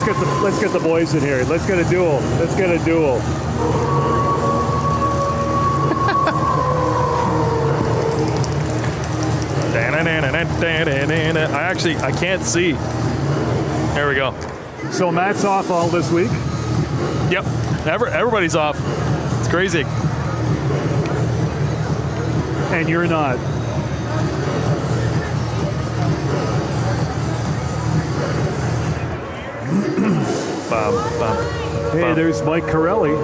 Let's get the boys in here. Let's get a duel. I can't see. There we go. So Matt's off all this week? Yep. Everybody's off. It's crazy. And you're not. Hey, there's Mike Corelli.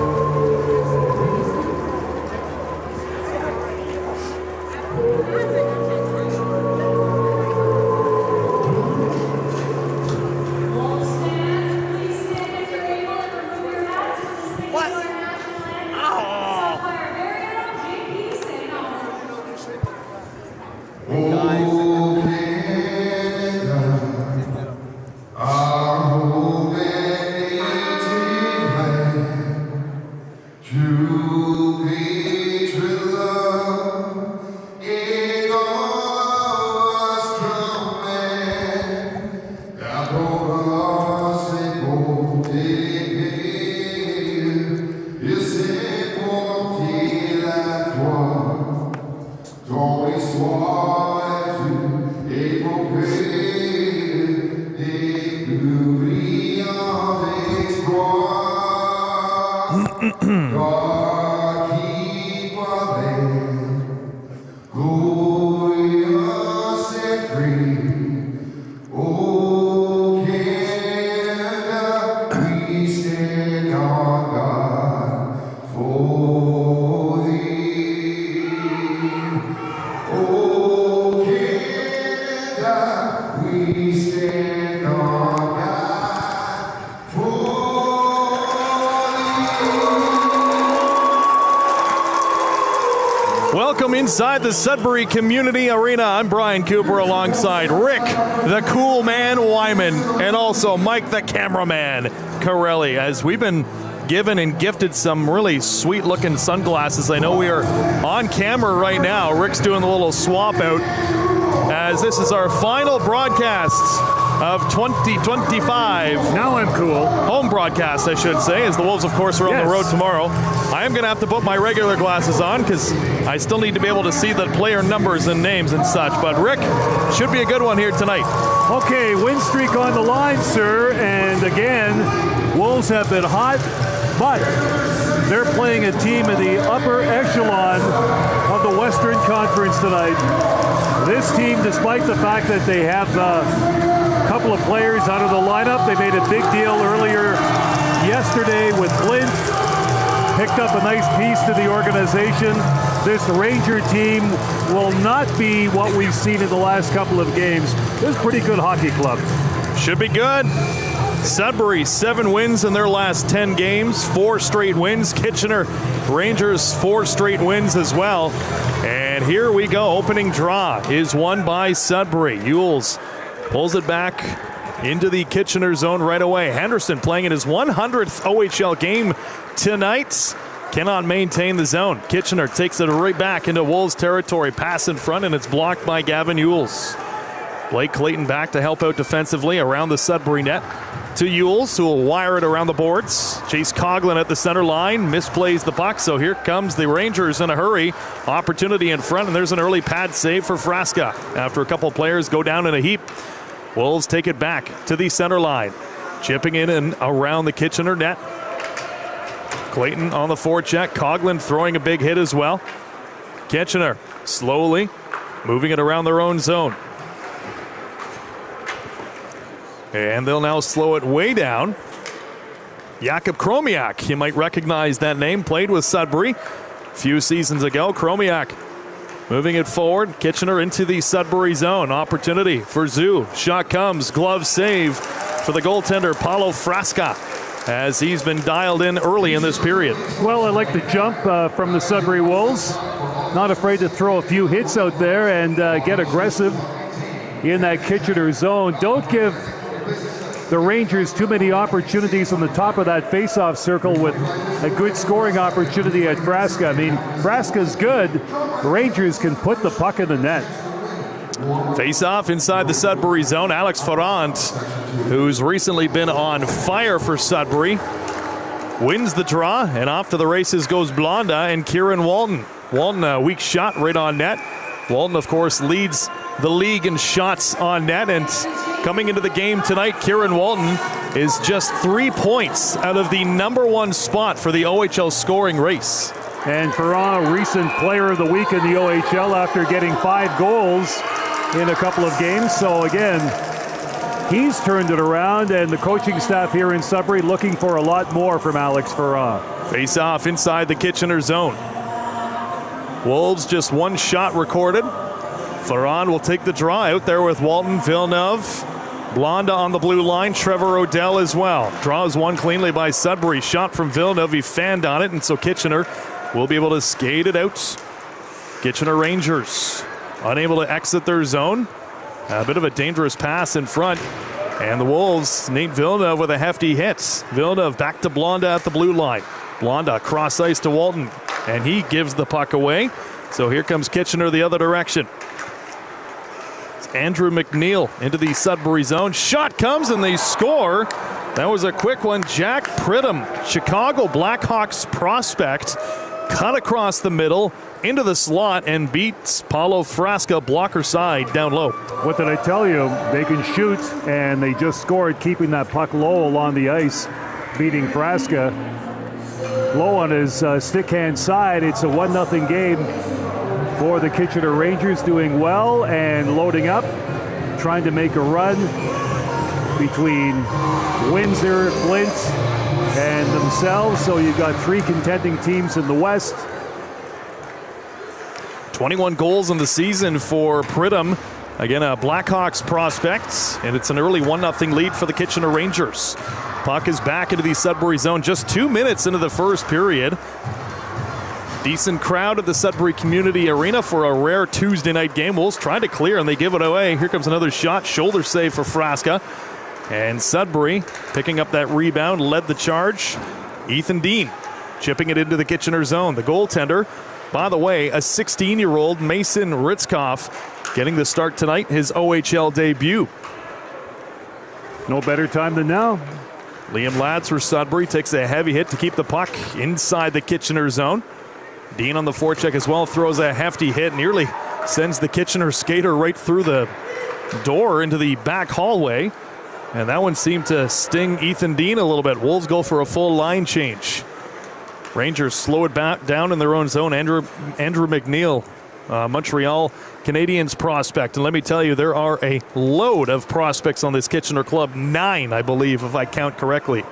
Welcome inside the Sudbury Community Arena. I'm Brian Cooper alongside Rick, the cool man Wyman, and also Mike, the cameraman Corelli, as we've been given and gifted some really sweet-looking sunglasses. I know we are on camera right now. Rick's doing a little swap out, as this is our final broadcast of 2025. Now I'm cool. Home broadcast, I should say, as the Wolves, of course, are on the road tomorrow. I am going to have to put my regular glasses on because I still need to be able to see the player numbers and names and such. But Rick, should be a good one here tonight. Okay, win streak on the line, sir. And again, Wolves have been hot, but they're playing a team in the upper echelon of the Western Conference tonight. This team, despite the fact that they have a couple of players out of the lineup, they made a big deal earlier yesterday with Clint. Picked up a nice piece to the organization. This Ranger team will not be what we've seen in the last couple of games. This is a pretty good hockey club. Should be good. Sudbury, 7 wins in their last 10 games, 4 straight wins. Kitchener Rangers, 4 straight wins as well. And here we go. Opening draw is won by Sudbury. Yules pulls it back into the Kitchener zone right away. Henderson playing in his 100th OHL game tonight. Cannot maintain the zone. Kitchener takes it right back into Wolves territory. Pass in front, and it's blocked by Gavin Yules. Blake Clayton back to help out defensively around the Sudbury net to Yules, who will wire it around the boards. Chase Coughlin at the center line, misplays the puck, so here comes the Rangers in a hurry. Opportunity in front, and there's an early pad save for Frasca after a couple players go down in a heap. Wolves take it back to the center line, chipping in and around the Kitchener net. Clayton on the forecheck. Coughlin throwing a big hit as well. Kitchener slowly moving it around their own zone. And they'll now slow it way down. Jakub Kromiak, you might recognize that name, played with Sudbury a few seasons ago. Kromiak moving it forward. Kitchener into the Sudbury zone. Opportunity for Zoo. Shot comes. Glove save for the goaltender, Paulo Frasca, as he's been dialed in early in this period. Well, I like the jump from the Sudbury Wolves. Not afraid to throw a few hits out there and get aggressive in that Kitchener zone. Don't give the Rangers too many opportunities on the top of that face-off circle with a good scoring opportunity at Frasca. I mean, Frasca's good. The Rangers can put the puck in the net. Face off inside the Sudbury zone. Alex Ferrand, who's recently been on fire for Sudbury, wins the draw, and off to the races goes Blonda and Kieran Walton. Walton, a weak shot right on net. Walton, of course, leads the league in shots on net, and coming into the game tonight, Kieran Walton is just 3 points out of the #1 spot for the OHL scoring race. And Ferrand, a recent player of the week in the OHL after getting 5 goals in a couple of games. So again, he's turned it around, and the coaching staff here in Sudbury looking for a lot more from Alex Ferrand. Face off inside the Kitchener zone. Wolves just 1 shot recorded. Ferrand will take the draw out there with Walton, Villeneuve, Blonda on the blue line, Trevor Odell as well. Draws one cleanly by Sudbury. Shot from Villeneuve, he fanned on it, and so Kitchener will be able to skate it out. Kitchener Rangers unable to exit their zone. A bit of a dangerous pass in front. And the Wolves, Nate Villeneuve with a hefty hit. Villeneuve back to Blonda at the blue line. Blonda cross ice to Walton, and he gives the puck away. So here comes Kitchener the other direction. It's Andrew McNeil into the Sudbury zone. Shot comes and they score. That was a quick one. Jack Pridham, Chicago Blackhawks prospect, cut across the middle into the slot and beats Paulo Frasca blocker side down low. What did I tell you? They can shoot, and they just scored, keeping that puck low along the ice, beating Frasca. Low on his stick hand side. It's a 1-0 game for the Kitchener Rangers, doing well and loading up, trying to make a run between Windsor, Flint, and themselves. So you've got 3 contending teams in the West. 21 goals in the season for Pridham. Again, a Blackhawks prospect, and it's an early 1-0 lead for the Kitchener Rangers. Puck is back into the Sudbury zone just 2 minutes into the first period. Decent crowd at the Sudbury Community Arena for a rare Tuesday night game. Wolves trying to clear, and they give it away. Here comes another shot. Shoulder save for Frasca. And Sudbury picking up that rebound, led the charge. Ethan Dean chipping it into the Kitchener zone. The goaltender, by the way, a 16-year-old Mason Ritzkoff, getting the start tonight, his OHL debut. No better time than now. Liam Lads for Sudbury takes a heavy hit to keep the puck inside the Kitchener zone. Dean on the forecheck as well, throws a hefty hit, nearly sends the Kitchener skater right through the door into the back hallway. And that one seemed to sting Ethan Dean a little bit. Wolves go for a full line change. Rangers slow it back down in their own zone. Andrew McNeil, Montreal Canadiens prospect. And let me tell you, there are a load of prospects on this Kitchener club. 9, I believe, if I count correctly.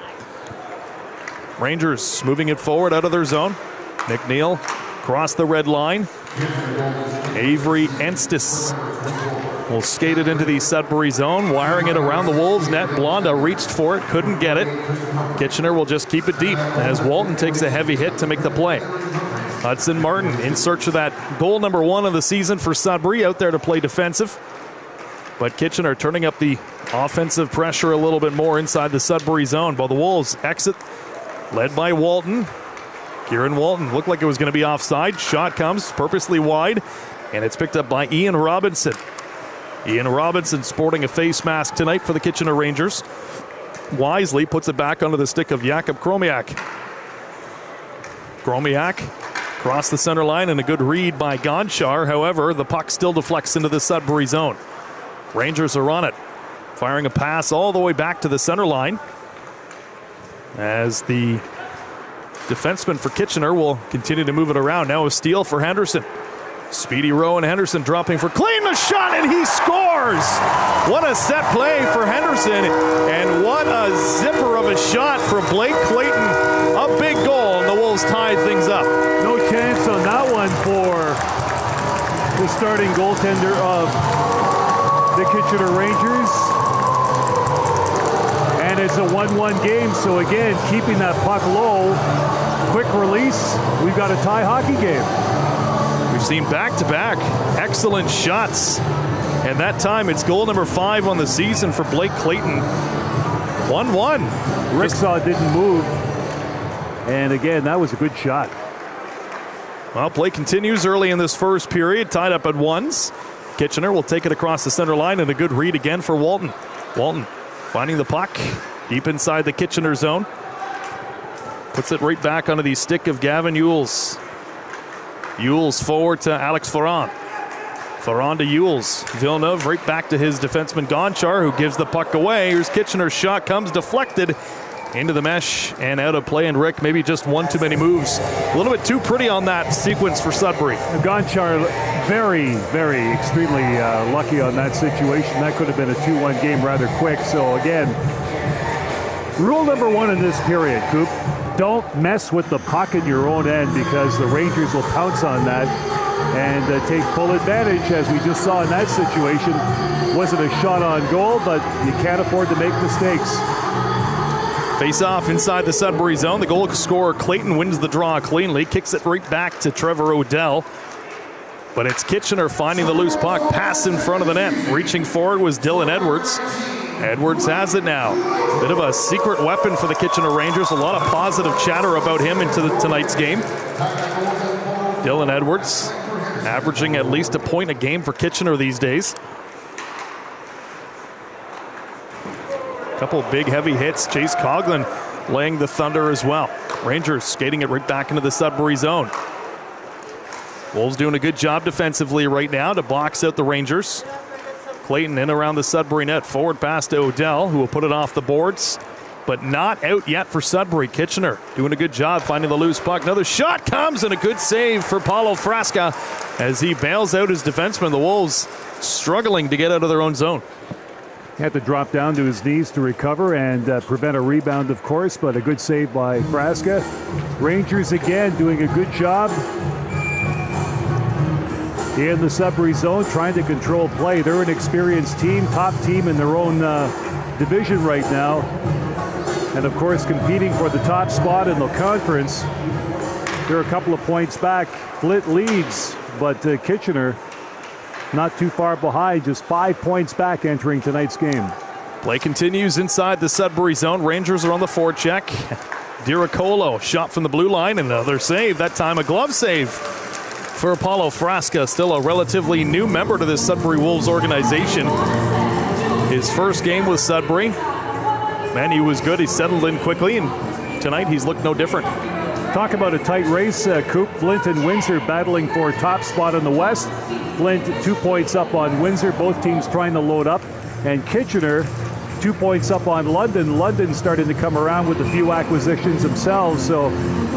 Rangers moving it forward out of their zone. McNeil cross the red line. Avery Enstis will skate it into the Sudbury zone, wiring it around the Wolves net. Blonda reached for it, couldn't get it. Kitchener will just keep it deep as Walton takes a heavy hit to make the play. Hudson Martin in search of that goal number 1 of the season for Sudbury, out there to play defensive. But Kitchener turning up the offensive pressure a little bit more inside the Sudbury zone. While the Wolves exit, led by Walton. Kieran Walton looked like it was going to be offside. Shot comes purposely wide, and it's picked up by Ian Robinson. Ian Robinson sporting a face mask tonight for the Kitchener Rangers. Wisely puts it back onto the stick of Jakub Kromiak. Kromiak across the center line, and a good read by Gonchar. However, the puck still deflects into the Sudbury zone. Rangers are on it, firing a pass all the way back to the center line as the defenseman for Kitchener will continue to move it around. Now a steal for Henderson. Speedy Rowan Henderson dropping for Clean, the shot, and he scores! What a set play for Henderson, and what a zipper of a shot from Blake Clayton. A big goal, and the Wolves tied things up. No chance on that one for the starting goaltender of the Kitchener Rangers. And it's a 1-1 game, so again, keeping that puck low. Quick release. We've got a tie hockey game. We've seen back-to-back excellent shots. And that time it's goal number 5 on the season for Blake Clayton. 1-1. Ricksaw didn't move. And again, that was a good shot. Well, play continues early in this first period, tied up at 1s. Kitchener will take it across the center line, and a good read again for Walton. Walton finding the puck deep inside the Kitchener zone. Puts it right back onto the stick of Gavin Yules. Yules forward to Alex Ferrand. Ferrand to Yules. Villeneuve right back to his defenseman Gonchar, who gives the puck away. Here's Kitchener's shot, comes deflected into the mesh and out of play. And Rick, maybe just one too many moves. A little bit too pretty on that sequence for Sudbury. Gonchar very, very extremely lucky on that situation. That could have been a 2-1 game rather quick. So again, rule number one in this period, Coop, don't mess with the puck in your own end, because the Rangers will pounce on that and take full advantage, as we just saw in that situation. Wasn't a shot on goal, but you can't afford to make mistakes. Face off inside the Sudbury zone. The goal scorer Clayton wins the draw cleanly, kicks it right back to Trevor Odell. But it's Kitchener finding the loose puck, pass in front of the net. Reaching forward was Dylan Edwards. Edwards has it now. Bit of a secret weapon for the Kitchener Rangers. A lot of positive chatter about him into tonight's game. Dylan Edwards averaging at least a point a game for Kitchener these days. Couple of big heavy hits. Chase Coughlin laying the thunder as well. Rangers skating it right back into the Sudbury zone. Wolves doing a good job defensively right now to box out the Rangers. Clayton in around the Sudbury net. Forward pass to Odell, who will put it off the boards, but not out yet for Sudbury. Kitchener doing a good job finding the loose puck. Another shot comes, and a good save for Paulo Frasca as he bails out his defenseman. The Wolves struggling to get out of their own zone. Had to drop down to his knees to recover and prevent a rebound, of course, but a good save by Frasca. Rangers again doing a good job in the Sudbury zone, trying to control play. They're an experienced team, top team in their own division right now. And of course, competing for the top spot in the conference. They're a couple of points back. Flint leads, but Kitchener not too far behind, just 5 points back entering tonight's game. Play continues inside the Sudbury zone. Rangers are on the forecheck. Diracolo shot from the blue line, another save, that time a glove save for Paulo Frasca, still a relatively new member to this Sudbury Wolves organization. His first game with Sudbury. Man, he was good. He settled in quickly, and tonight he's looked no different. Talk about a tight race, Coop. Flint and Windsor battling for top spot in the West. Flint 2 points up on Windsor, both teams trying to load up. And Kitchener 2 points up on London. London starting to come around with a few acquisitions themselves. So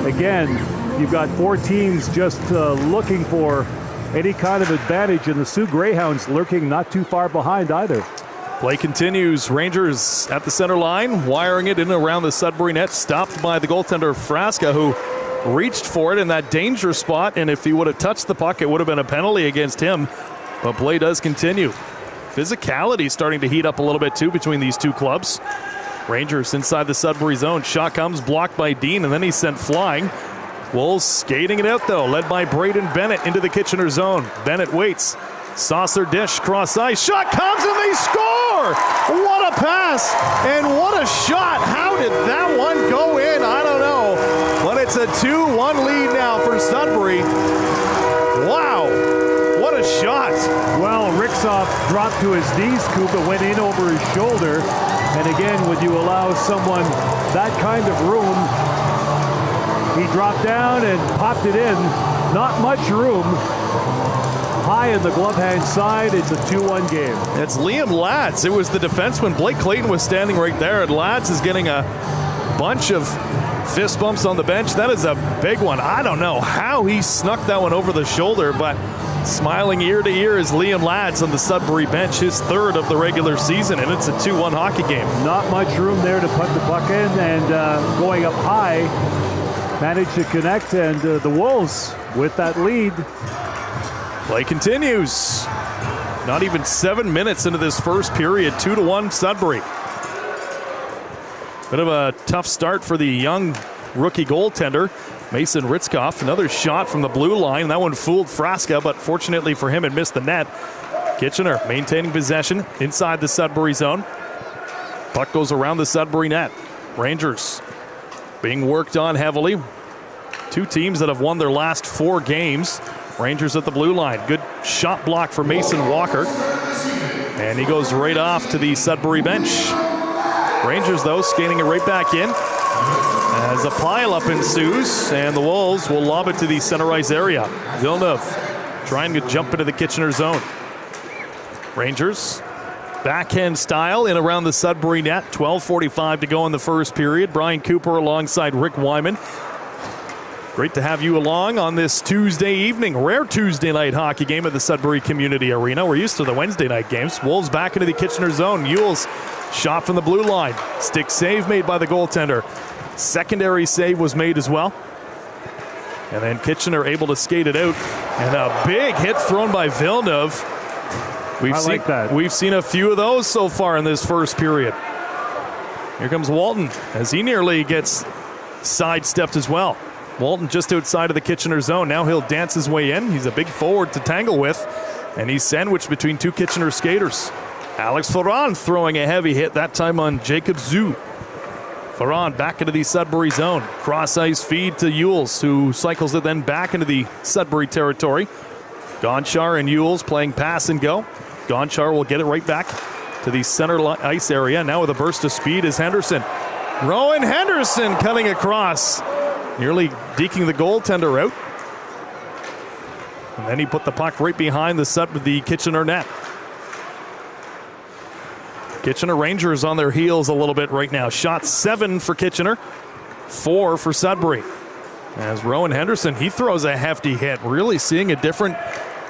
again, you've got 4 teams just looking for any kind of advantage, and the Sioux Greyhounds lurking not too far behind either. Play continues. Rangers at the center line, wiring it in around the Sudbury net, stopped by the goaltender Frasca, who reached for it in that danger spot, and if he would have touched the puck, it would have been a penalty against him. But play does continue. Physicality starting to heat up a little bit too between these two clubs. Rangers inside the Sudbury zone. Shot comes, blocked by Dean, and then he's sent flying. Wolves skating it out though, led by Braden Bennett into the Kitchener zone. Bennett waits. Saucer dish, cross ice. Shot comes and they score! What a pass and what a shot. How did that one go in? I don't know. But it's a 2-1 lead now for Sudbury. Wow, what a shot. Well, Rixoff dropped to his knees, Coop, and went in over his shoulder. And again, when you allow someone that kind of room, he dropped down and popped it in. Not much room. High in the glove hand side, it's a 2-1 game. It's Liam Lads. It was the defenseman. Blake Clayton was standing right there, and Lads is getting a bunch of fist bumps on the bench. That is a big one. I don't know how he snuck that one over the shoulder, but smiling ear to ear is Liam Lads on the Sudbury bench, his third of the regular season, and it's a 2-1 hockey game. Not much room there to put the puck in, and going up high, managed to connect, and the Wolves with that lead. Play continues. Not even 7 minutes into this first period. 2-1 Sudbury. Bit of a tough start for the young rookie goaltender, Mason Ritzkoff. Another shot from the blue line. That one fooled Frasca, but fortunately for him, it missed the net. Kitchener maintaining possession inside the Sudbury zone. Puck goes around the Sudbury net. Rangers being worked on heavily. Two teams that have won their last 4 games. Rangers at the blue line. Good shot block for Mason Walker. And he goes right off to the Sudbury bench. Rangers, though, skating it right back in as a pileup ensues, and the Wolves will lob it to the center ice area. Villeneuve trying to jump into the Kitchener zone. Rangers, backhand style in around the Sudbury net. 12:45 to go in the first period. Brian Cooper alongside Rick Wyman. Great to have you along on this Tuesday evening. Rare Tuesday night hockey game at the Sudbury Community Arena. We're used to the Wednesday night games. Wolves back into the Kitchener zone. Ewell's shot from the blue line. Stick save made by the goaltender. Secondary save was made as well. And then Kitchener able to skate it out. And a big hit thrown by Villeneuve. We've seen a few of those so far in this first period. Here comes Walton as he nearly gets sidestepped as well. Walton just outside of the Kitchener zone. Now he'll dance his way in. He's a big forward to tangle with, and he's sandwiched between two Kitchener skaters. Alex Ferran throwing a heavy hit, that time on Jacob Zhu. Ferran back into the Sudbury zone. Cross ice feed to Ewells, who cycles it then back into the Sudbury territory. Gonchar and Ewells playing pass and go. Gonchar will get it right back to the center ice area. Now with a burst of speed is Henderson. Rowan Henderson cutting across, nearly deking the goaltender out. And then he put the puck right behind the Kitchener net. Kitchener Rangers on their heels a little bit right now. Shot 7 for Kitchener, 4 for Sudbury. As Rowan Henderson, he throws a hefty hit. Really seeing a different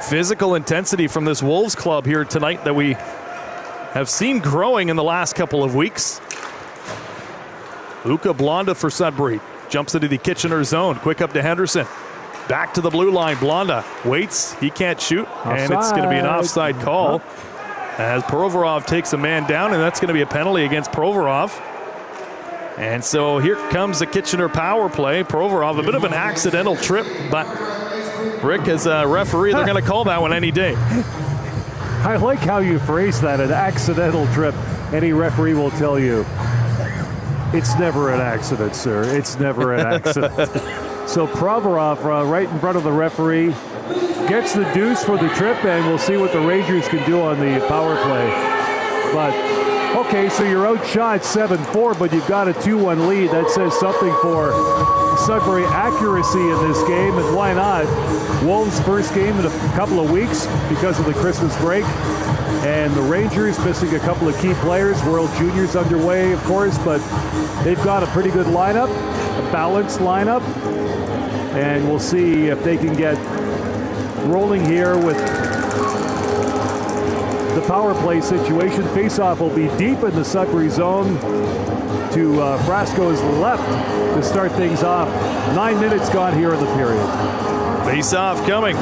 physical intensity from this Wolves club here tonight that we have seen growing in the last couple of weeks. Luca Blonda for Sudbury. Jumps into the Kitchener zone. Quick up to Henderson. Back to the blue line. Blonda waits. He can't shoot. Offside. And it's going to be an offside call as Provorov takes a man down, and that's going to be a penalty against Provorov. And so here comes the Kitchener power play. Provorov, a bit of an accidental trip, but Rick, as a referee, they're going to call that one any day. I like how you phrase that, an accidental trip. Any referee will tell you, it's never an accident, sir. It's never an accident. So Provorov, right in front of the referee, gets the deuce for the trip, and we'll see what the Rangers can do on the power play. But, okay, so you're outshot 7-4, but you've got a 2-1 lead. That says something for Sudbury accuracy in this game, and why not? Wolves' first game in a couple of weeks because of the Christmas break. And the Rangers missing a couple of key players. World Juniors underway, of course, but they've got a pretty good lineup, a balanced lineup. And we'll see if they can get rolling here with the power play situation. Faceoff will be deep in the Sudbury zone to Frasco's left to start things off. 9 minutes gone here in the period. Faceoff coming.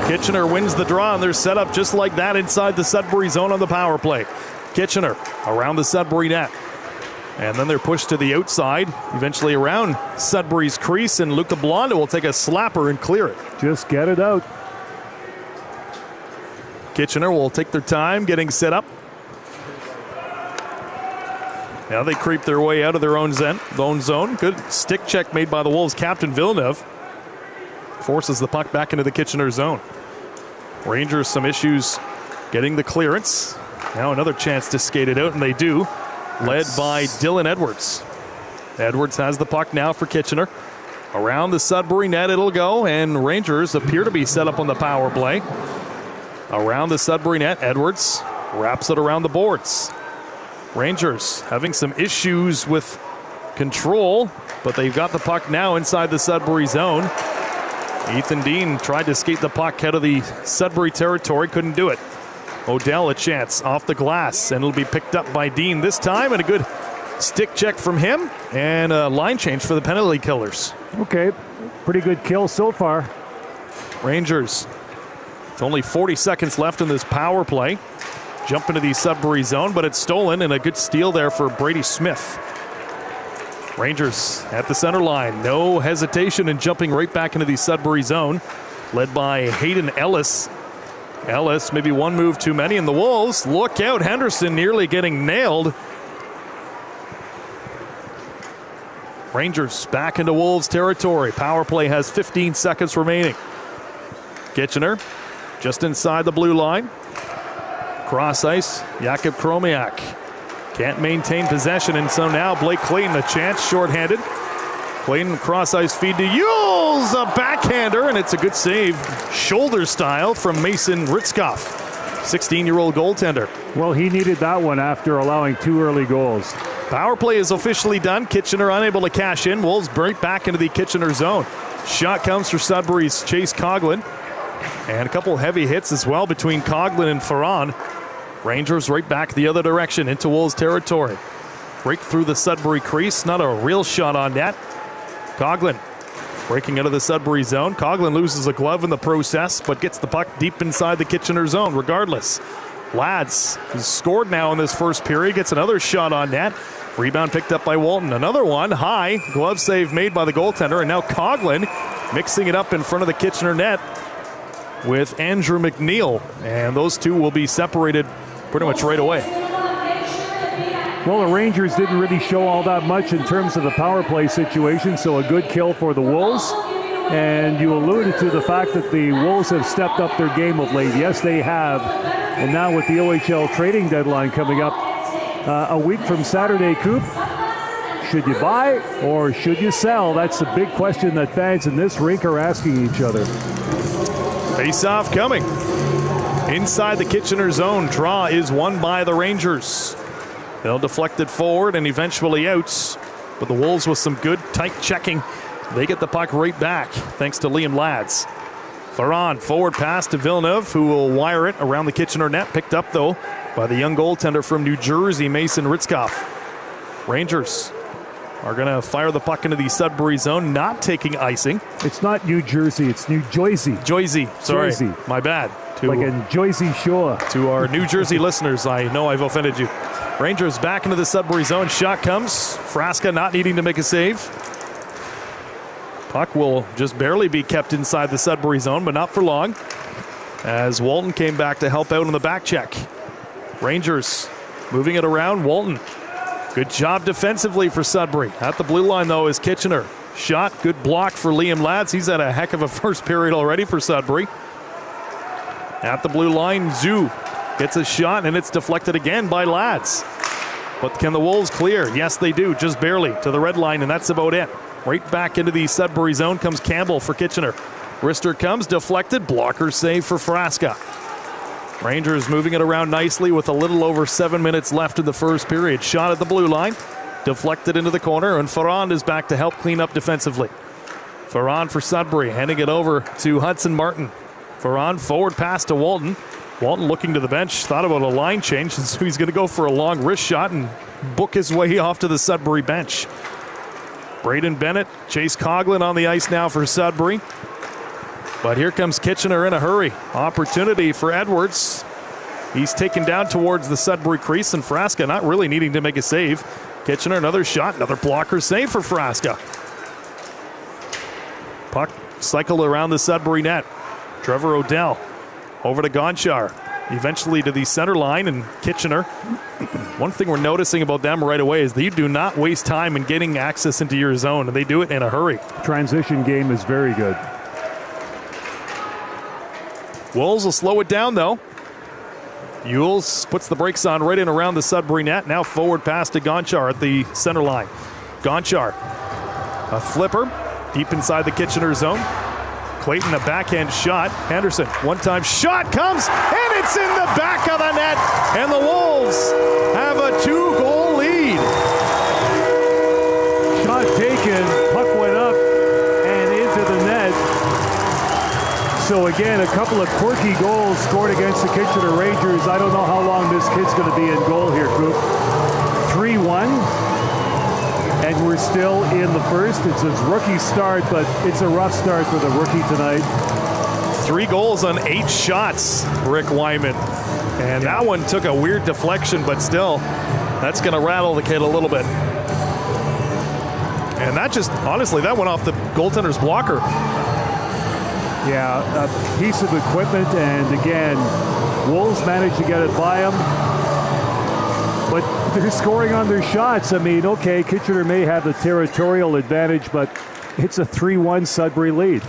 Kitchener wins the draw, and they're set up just like that inside the Sudbury zone on the power play. Kitchener around the Sudbury net. And then they're pushed to the outside, eventually around Sudbury's crease, and Luca Blonda will take a slapper and clear it. Just get it out. Kitchener will take their time getting set up. Now they creep their way out of their own zone. Good stick check made by the Wolves captain Villeneuve. Forces the puck back into the Kitchener zone. Rangers some issues getting the clearance. Now another chance to skate it out, and they do. Led by Dylan Edwards. Edwards has the puck now for Kitchener. Around the Sudbury net it'll go, and Rangers appear to be set up on the power play. Around the Sudbury net, Edwards wraps it around the boards. Rangers having some issues with control, but they've got the puck now inside the Sudbury zone. Ethan Dean tried to skate the puck out of the Sudbury territory, couldn't do it. Odell a chance off the glass, and it'll be picked up by Dean this time, and a good stick check from him, and a line change for the penalty killers. Okay, pretty good kill so far. Rangers, it's only 40 seconds left in this power play. Jump into the Sudbury zone, but it's stolen, and a good steal there for Brady Smith. Rangers at the center line, no hesitation in jumping right back into the Sudbury zone, led by Hayden Ellis. Ellis, maybe one move too many, and the Wolves, look out, Henderson nearly getting nailed. Rangers back into Wolves territory. Power play has 15 seconds remaining. Kitchener just inside the blue line. Cross ice, Jakub Kromiak can't maintain possession, and so now Blake Clayton a chance, shorthanded. Clayton cross ice feed to Yules, a backhander, and it's a good save, shoulder style from Mason Ritzkoff, 16-year-old goaltender. Well, he needed that one after allowing 2 early goals. Power play is officially done. Kitchener unable to cash in. Wolves break back into the Kitchener zone. Shot comes for Sudbury's Chase Coughlin. And a couple heavy hits as well between Coughlin and Ferran. Rangers right back the other direction into Wolves territory. Break through the Sudbury crease. Not a real shot on net. Coughlin breaking into the Sudbury zone. Coughlin loses a glove in the process, but gets the puck deep inside the Kitchener zone regardless. Lads has scored now in this first period. Gets another shot on net. Rebound picked up by Walton. Another one high. Glove save made by the goaltender. And now Coughlin mixing it up in front of the Kitchener net with Andrew McNeil. And those two will be separated pretty much right away. Well, the Rangers didn't really show all that much in terms of the power play situation, so a good kill for the Wolves. And you alluded to the fact that the Wolves have stepped up their game of late. Yes, they have. And now with the OHL trading deadline coming up a week from Saturday, Coop, should you buy or should you sell? That's the big question that fans in this rink are asking each other. Face-off coming. Inside the Kitchener zone, draw is won by the Rangers. They'll deflect it forward and eventually out. But the Wolves with some good tight checking. They get the puck right back thanks to Liam Lads. Ferran, forward pass to Villeneuve, who will wire it around the Kitchener net. Picked up, though, by the young goaltender from New Jersey, Mason Ritzkoff. Rangers are going to fire the puck into the Sudbury zone, not taking icing. It's not New Jersey, it's New Jersey. Jersey, sorry. Jersey. My bad. Like in Jersey Shore. To our New Jersey listeners, I know I've offended you. Rangers back into the Sudbury zone. Shot comes. Frasca not needing to make a save. Puck will just barely be kept inside the Sudbury zone, but not for long, as Walton came back to help out on the back check. Rangers moving it around. Walton, good job defensively for Sudbury. At the blue line, though, is Kitchener. Shot, good block for Liam Lads. He's had a heck of a first period already for Sudbury. At the blue line, Zhu gets a shot, and it's deflected again by Lads. But can the Wolves clear? Yes, they do, just barely to the red line, and that's about it. Right back into the Sudbury zone comes Campbell for Kitchener. Wrister comes, deflected, blocker save for Frasca. Rangers moving it around nicely with a little over 7 minutes left in the first period. Shot at the blue line, deflected into the corner, and Ferrand is back to help clean up defensively. Ferrand for Sudbury, handing it over to Hudson Martin. Ferrand, forward pass to Walton. Walton looking to the bench, thought about a line change, so he's going to go for a long wrist shot and book his way off to the Sudbury bench. Braden Bennett, Chase Coughlin on the ice now for Sudbury. But here comes Kitchener in a hurry. Opportunity for Edwards. He's taken down towards the Sudbury crease, and Frasca not really needing to make a save. Kitchener, another shot, another blocker save for Frasca. Puck cycled around the Sudbury net. Trevor Odell over to Gonchar. Eventually to the center line, and Kitchener. One thing we're noticing about them right away is they do not waste time in getting access into your zone, and they do it in a hurry. Transition game is very good. Wolves will slow it down, though. Yules puts the brakes on right in around the Sudbury net. Now forward pass to Gonchar at the center line. Gonchar, a flipper deep inside the Kitchener zone. Clayton, a backhand shot. Henderson, one-time shot comes, and it's in the back of the net, and the Wolves have a 2-goal lead. Shot taken, puck went up and into the net. So again, a couple of quirky goals scored against the Kitchener Rangers. I don't know how long this kid's going to be in goal here, Coop. 3-1. And we're still in the first. It's his rookie start, but it's a rough start for the rookie tonight. 3 goals on 8 shots, Rick Wyman. And that one took a weird deflection, but still, that's going to rattle the kid a little bit. And that just, honestly, that went off the goaltender's blocker. Yeah, a piece of equipment, and again, Wolves managed to get it by him. But they're scoring on their shots. I mean, okay, Kitchener may have the territorial advantage, but it's a 3-1 Sudbury lead.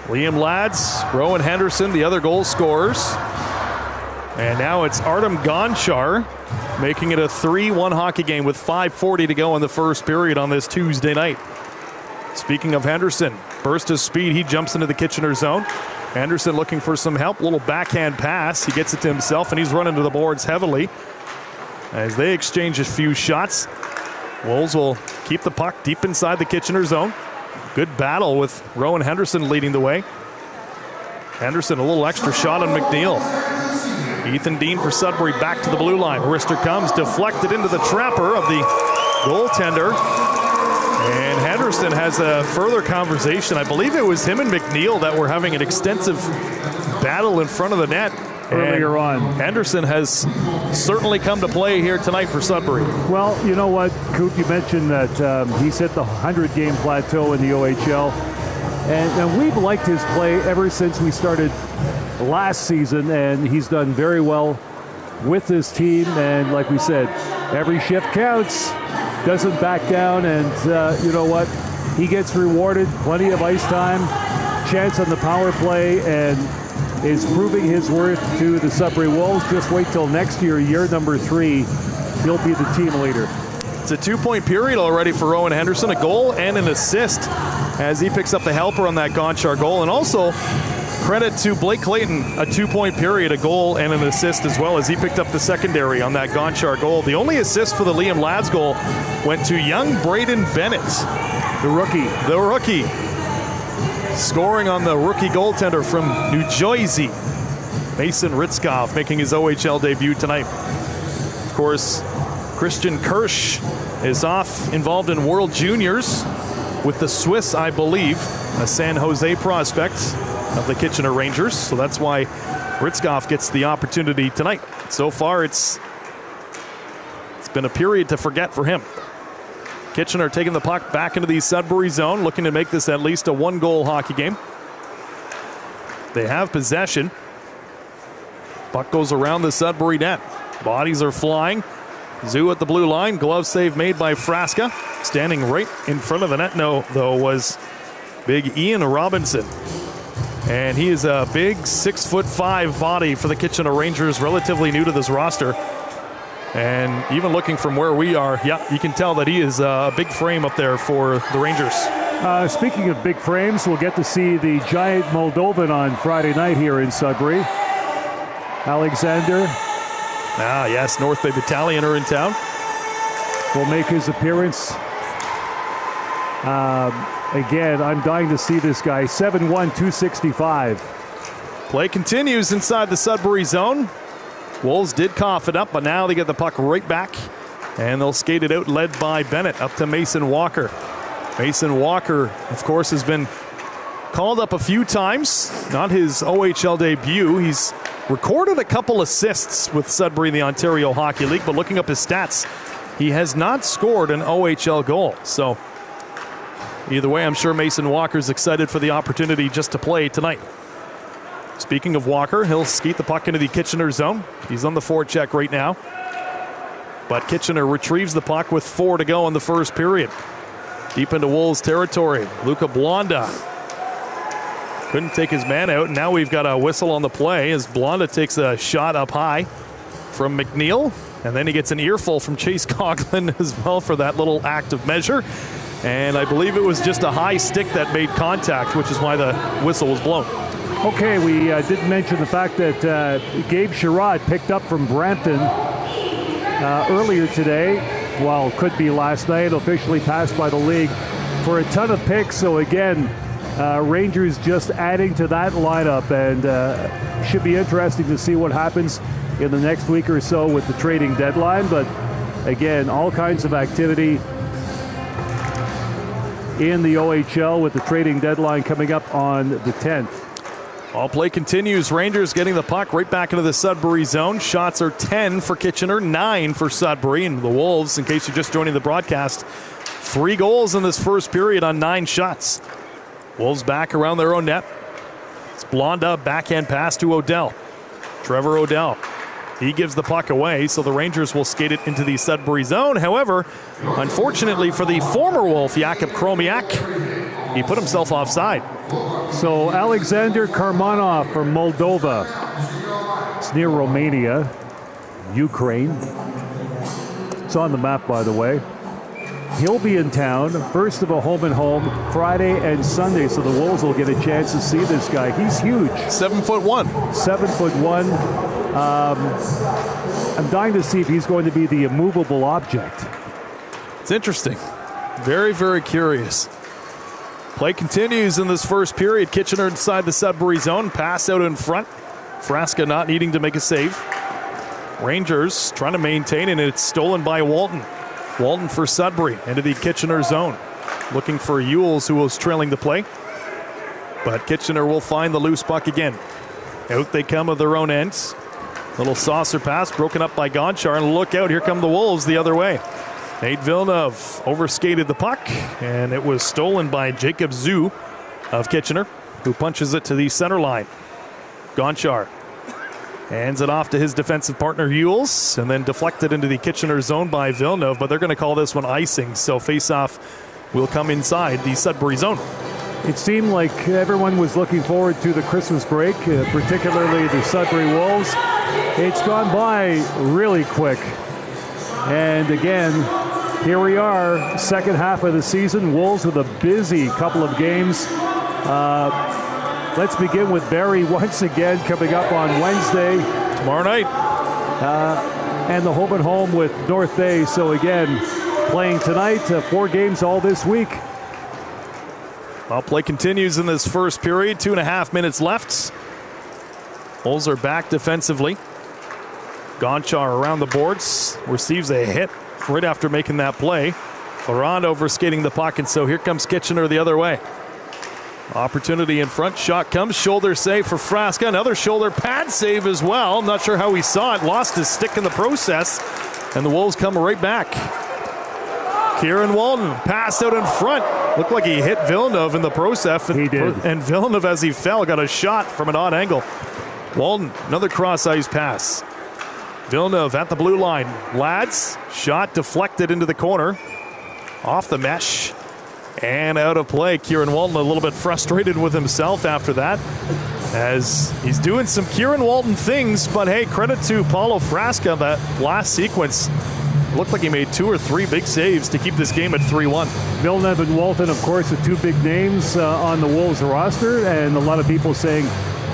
Liam Lads, Rowan Henderson, the other goal scorers. And now it's Artem Gonchar making it a 3-1 hockey game with 5:40 to go in the first period on this Tuesday night. Speaking of Henderson, burst of speed, he jumps into the Kitchener zone. Henderson looking for some help, little backhand pass. He gets it to himself, and he's running to the boards heavily as they exchange a few shots. Wolves will keep the puck deep inside the Kitchener zone. Good battle with Rowan Henderson leading the way. Henderson, a little extra shot on McNeil. Ethan Dean for Sudbury back to the blue line. Wrister comes, deflected into the trapper of the goaltender. And Henderson has a further conversation. I believe it was him and McNeil that were having an extensive battle in front of the net. Earlier on. Henderson has certainly come to play here tonight for Sudbury. Well, you know what, Coop, you mentioned that he's hit the 100-game plateau in the OHL. And we've liked his play ever since we started last season, and he's done very well with this team. And like we said, every shift counts, doesn't back down, and you know what? He gets rewarded, plenty of ice time, chance on the power play, and is proving his worth to the Sudbury Wolves. Just wait till next year, year number 3, he'll be the team leader. It's a 2-point period already for Rowan Henderson, a goal and an assist as he picks up the helper on that Gonchar goal. And also credit to Blake Clayton, a 2-point period, a goal and an assist as well as he picked up the secondary on that Gonchar goal. The only assist for the Liam Lads goal went to young Braden Bennett. The rookie. Scoring on the rookie goaltender from New Jersey, Mason Ritzkov, making his OHL debut tonight. Of course, Christian Kirsch is off, involved in World Juniors with the Swiss, I believe, a San Jose prospect of the Kitchener Rangers. So that's why Ritzkov gets the opportunity tonight. So far, it's been a period to forget for him. Kitchener taking the puck back into the Sudbury zone, looking to make this at least a 1-goal hockey game. They have possession. Puck goes around the Sudbury net. Bodies are flying. Zoo at the blue line. Glove save made by Frasca. Standing right in front of the net, though, was big Ian Robinson. And he is a big 6'5" body for the Kitchener Rangers, relatively new to this roster. And even looking from where we are, yeah, you can tell that he is a big frame up there for the Rangers. Speaking of big frames, we'll get to see the giant Moldovan on Friday night here in Sudbury. Alexander. Ah, yes, North Bay Battalion are in town. Will make his appearance. Again, I'm dying to see this guy. 7'1", 265. Play continues inside the Sudbury zone. Wolves did cough it up, but now they get the puck right back, and they'll skate it out, led by Bennett, up to Mason Walker. Mason Walker, of course, has been called up a few times. Not his OHL debut. He's recorded a couple assists with Sudbury in the Ontario Hockey League, but looking up his stats, he has not scored an OHL goal. So either way, I'm sure Mason Walker's excited for the opportunity just to play tonight. Speaking of Walker, he'll skate the puck into the Kitchener zone. He's on the forecheck right now. But Kitchener retrieves the puck with 4 to go in the first period. Deep into Wolves territory. Luca Blonda couldn't take his man out. Now we've got a whistle on the play as Blonda takes a shot up high from McNeil. And then he gets an earful from Chase Coughlin as well for that little act of measure. And I believe it was just a high stick that made contact, which is why the whistle was blown. Okay, we didn't mention the fact that Gabe Sherrod picked up from Brampton earlier today. Well, could be last night, officially passed by the league for a ton of picks. So again, Rangers just adding to that lineup, and should be interesting to see what happens in the next week or so with the trading deadline. But again, all kinds of activity in the OHL with the trading deadline coming up on the 10th. All play continues. Rangers getting the puck right back into the Sudbury zone. Shots are 10 for Kitchener, 9 for Sudbury. And the Wolves, in case you're just joining the broadcast, 3 goals in this first period on 9 shots. Wolves back around their own net. It's Blonda, backhand pass to Odell. Trevor Odell. He gives the puck away, so the Rangers will skate it into the Sudbury zone. However, unfortunately for the former Wolf, Jakub Kromiak, he put himself offside. So Alexander Karmanov from Moldova. It's near Romania, Ukraine. It's on the map, by the way. He'll be in town, first of a home and home, Friday and Sunday, so the Wolves will get a chance to see this guy. He's huge. 7'1". 7'1". I'm dying to see if he's going to be the immovable object. It's interesting. Very, very curious. Play continues in this first period. Kitchener inside the Sudbury zone. Pass out in front. Frasca not needing to make a save. Rangers trying to maintain, and it's stolen by Walton. Walton for Sudbury into the Kitchener zone. Looking for Ewells, who was trailing the play. But Kitchener will find the loose puck again. Out they come of their own ends. Little saucer pass broken up by Gonchar, and look out, here come the Wolves the other way. Nate Villeneuve overskated the puck, and it was stolen by Jacob Zhu of Kitchener, who punches it to the center line. Gonchar hands it off to his defensive partner Ewells, and then deflected into the Kitchener zone by Villeneuve, but they're going to call this one icing, so face-off will come inside the Sudbury zone. It seemed like everyone was looking forward to the Christmas break, particularly the Sudbury Wolves. It's gone by really quick. And again, here we are, second half of the season. Wolves with a busy couple of games. Let's begin with Barrie once again, coming up on Wednesday. Tomorrow night. And the home and home with North Bay. So again, playing tonight, 4 games all this week. Well, play continues in this first period. 2.5 minutes left. Wolves are back defensively. Gonchar around the boards. Receives a hit right after making that play. Ferrand overskating the puck, and so here comes Kitchener the other way. Opportunity in front. Shot comes. Shoulder save for Frasca. Another shoulder pad save as well. I'm not sure how he saw it. Lost his stick in the process. And the Wolves come right back. Kieran Walton passed out in front. Looked like he hit Villeneuve in the process. He did. And Villeneuve, as he fell, got a shot from an odd angle. Walton, another cross-ice pass. Villeneuve at the blue line. Lads, shot deflected into the corner. Off the mesh. And out of play. Kieran Walton a little bit frustrated with himself after that, as he's doing some Kieran Walton things, but hey, credit to Paulo Frasca. That last sequence looked like he made 2 or 3 big saves to keep this game at 3-1. Villeneuve and Walton, of course, the 2 big names on the Wolves roster, and a lot of people saying,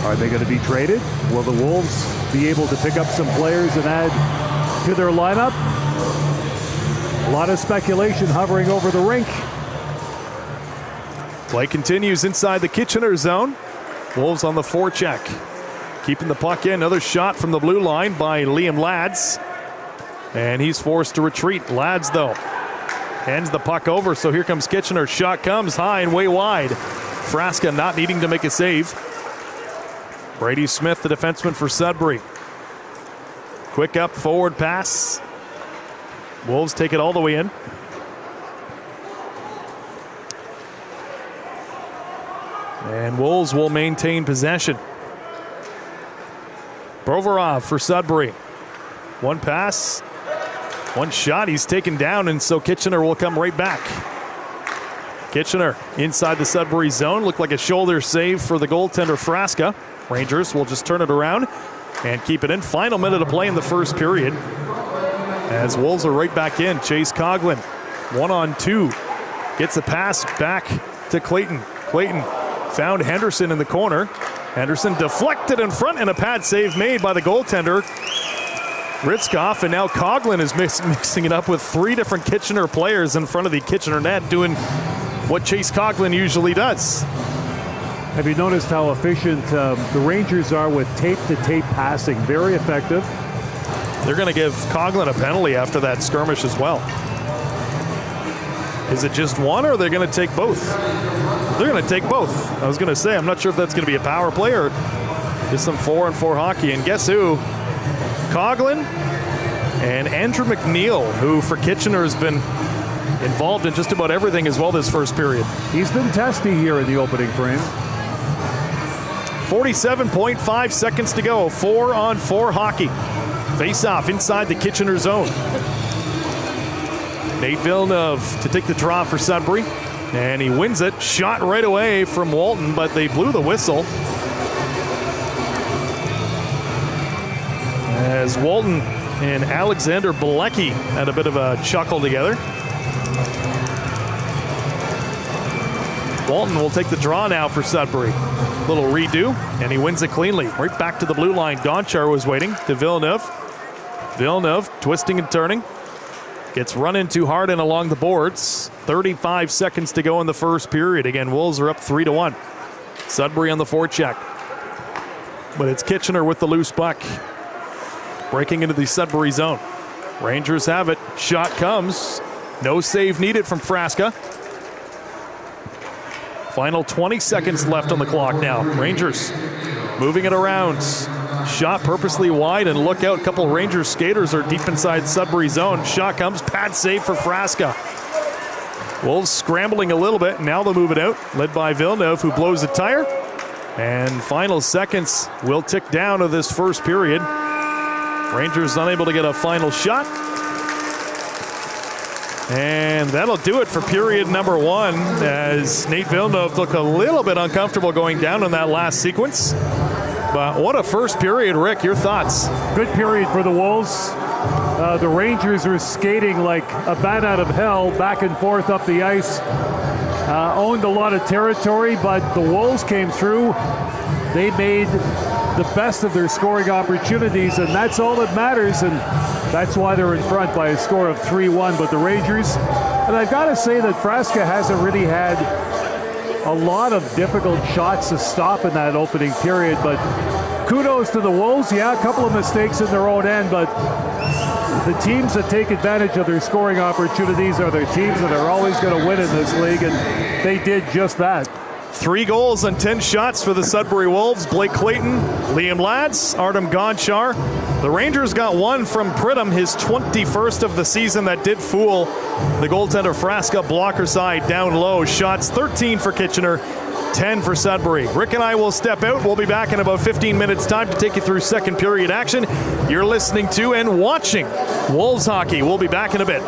are they going to be traded? Will the Wolves be able to pick up some players and add to their lineup? A lot of speculation hovering over the rink. Play continues inside the Kitchener zone. Wolves on the forecheck. Keeping the puck in. Another shot from the blue line by Liam Lads. And he's forced to retreat. Lads, though, hands the puck over. So here comes Kitchener. Shot comes high and way wide. Frasca not needing to make a save. Brady Smith, the defenseman for Sudbury. Quick up forward pass. Wolves take it all the way in. And Wolves will maintain possession. Provorov for Sudbury. One pass, one shot, he's taken down, and so Kitchener will come right back. Kitchener inside the Sudbury zone. Looked like a shoulder save for the goaltender Frasca. Rangers will just turn it around and keep it in. Final minute of play in the first period, as Wolves are right back in. Chase Coughlin, 1-on-2. Gets a pass back to Clayton. Clayton found Henderson in the corner. Henderson deflected in front, and a pad save made by the goaltender Ritzkoff, and now Coughlin is mixing it up with 3 different Kitchener players in front of the Kitchener net, doing what Chase Coughlin usually does. Have you noticed how efficient the Rangers are with tape-to-tape passing? Very effective. They're going to give Coughlin a penalty after that skirmish as well. Is it just one, or are they going to take both? They're going to take both. I was going to say, I'm not sure if that's going to be a power play or just some 4-on-4 hockey. And guess who? Coughlin and Andrew McNeil, who for Kitchener has been involved in just about everything as well this first period. He's been testy here in the opening frame. 47.5 seconds to go. 4-on-4 hockey. Face-off inside the Kitchener zone. Nate Villeneuve to take the draw for Sudbury, and he wins it. Shot right away from Walton, but they blew the whistle. As Walton and Alexander Bilecki had a bit of a chuckle together. Walton will take the draw now for Sudbury. Little redo, and he wins it cleanly. Right back to the blue line. Gonchar was waiting to Villeneuve. Villeneuve twisting and turning. Gets run in too hard and along the boards. 35 seconds to go in the first period. Again, Wolves are up 3-1. Sudbury on the forecheck. But it's Kitchener with the loose puck. Breaking into the Sudbury zone. Rangers have it. Shot comes. No save needed from Frasca. Final 20 seconds left on the clock now. Rangers moving it around. Shot purposely wide, and look out. A couple Rangers skaters are deep inside Sudbury zone. Shot comes. Pad save for Frasca. Wolves scrambling a little bit. Now they'll move it out. Led by Villeneuve, who blows a tire. And final seconds will tick down of this first period. Rangers unable to get a final shot. And that'll do it for period number one, as Nate Villeneuve looked a little bit uncomfortable going down in that last sequence. But what a first period. Rick, your thoughts? Good period for the Wolves. The Rangers are skating like a bat out of hell, back and forth up the ice. Owned a lot of territory, but the Wolves came through. They made the best of their scoring opportunities, and that's all that matters, and that's why they're in front by a score of 3-1. But the Rangers, and I've got to say that Frasca hasn't really had a lot of difficult shots to stop in that opening period, but kudos to the Wolves. Yeah, a couple of mistakes in their own end, but the teams that take advantage of their scoring opportunities are the teams that are always going to win in this league, and they did just that. 3 goals and 10 shots for the Sudbury Wolves. Blake Clayton, Liam Lads, Artem Gonchar. The Rangers got one from Pridham, his 21st of the season. That did fool the goaltender Frasca. Blocker side down low. Shots 13 for Kitchener, 10 for Sudbury. Rick and I will step out. We'll be back in about 15 minutes time to take you through second period action. You're listening to and watching Wolves hockey. We'll be back in a bit.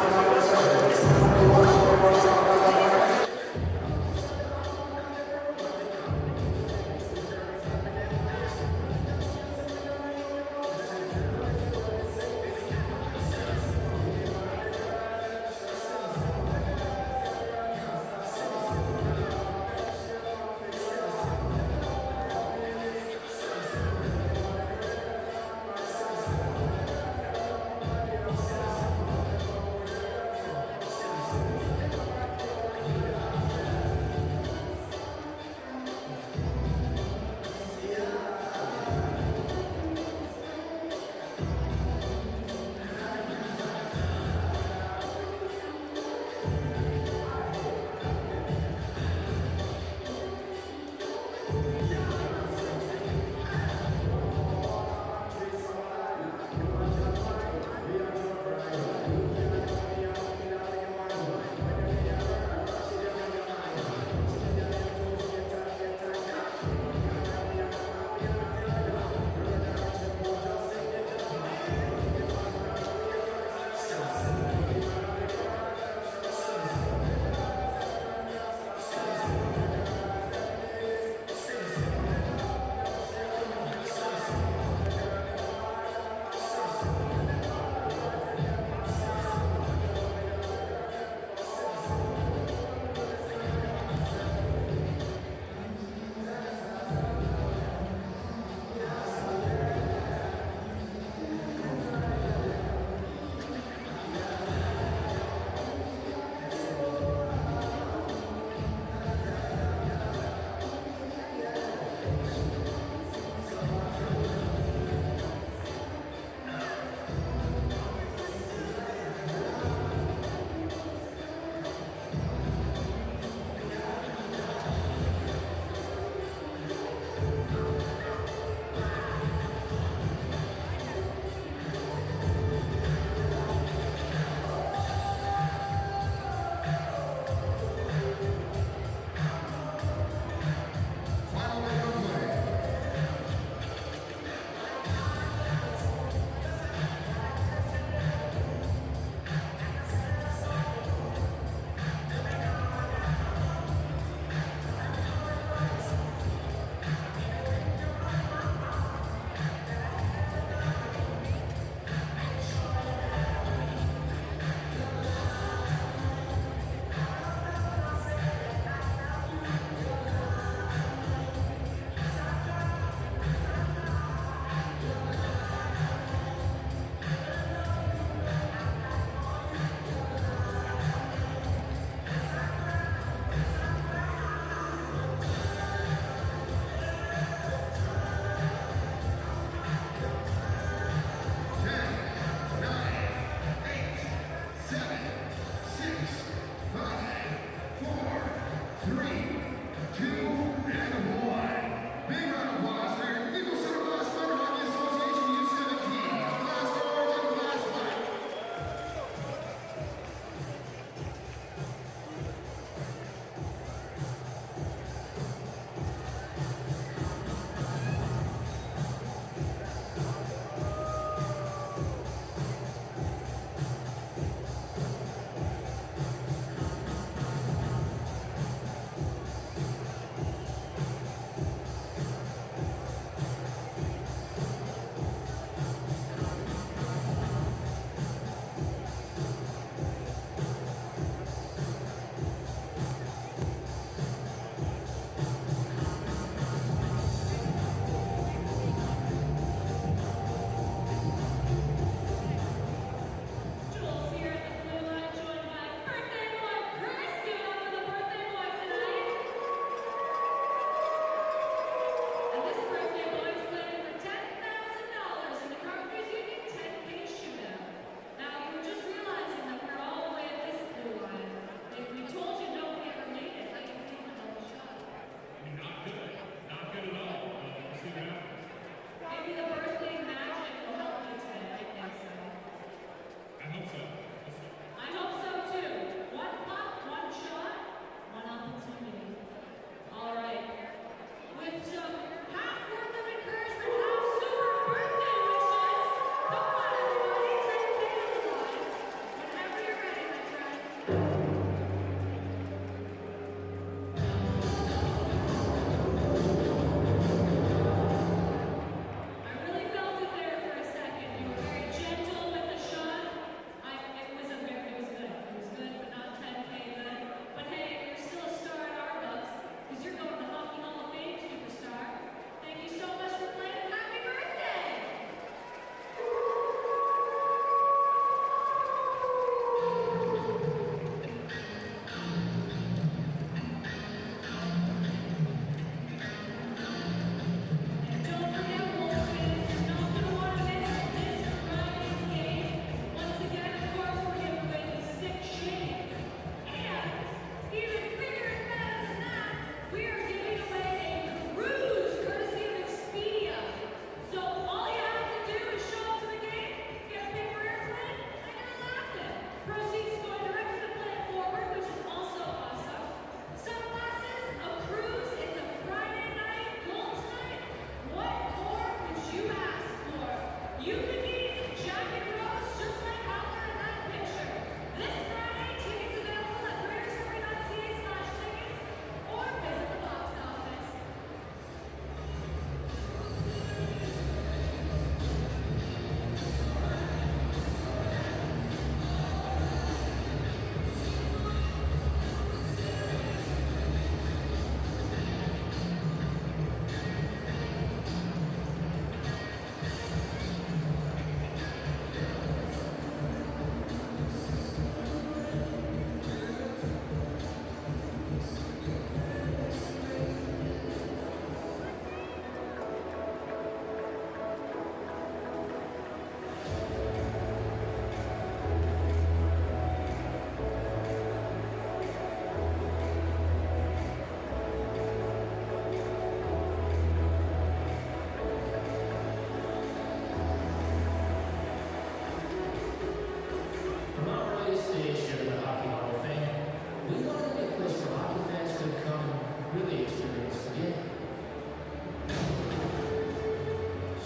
really experience again.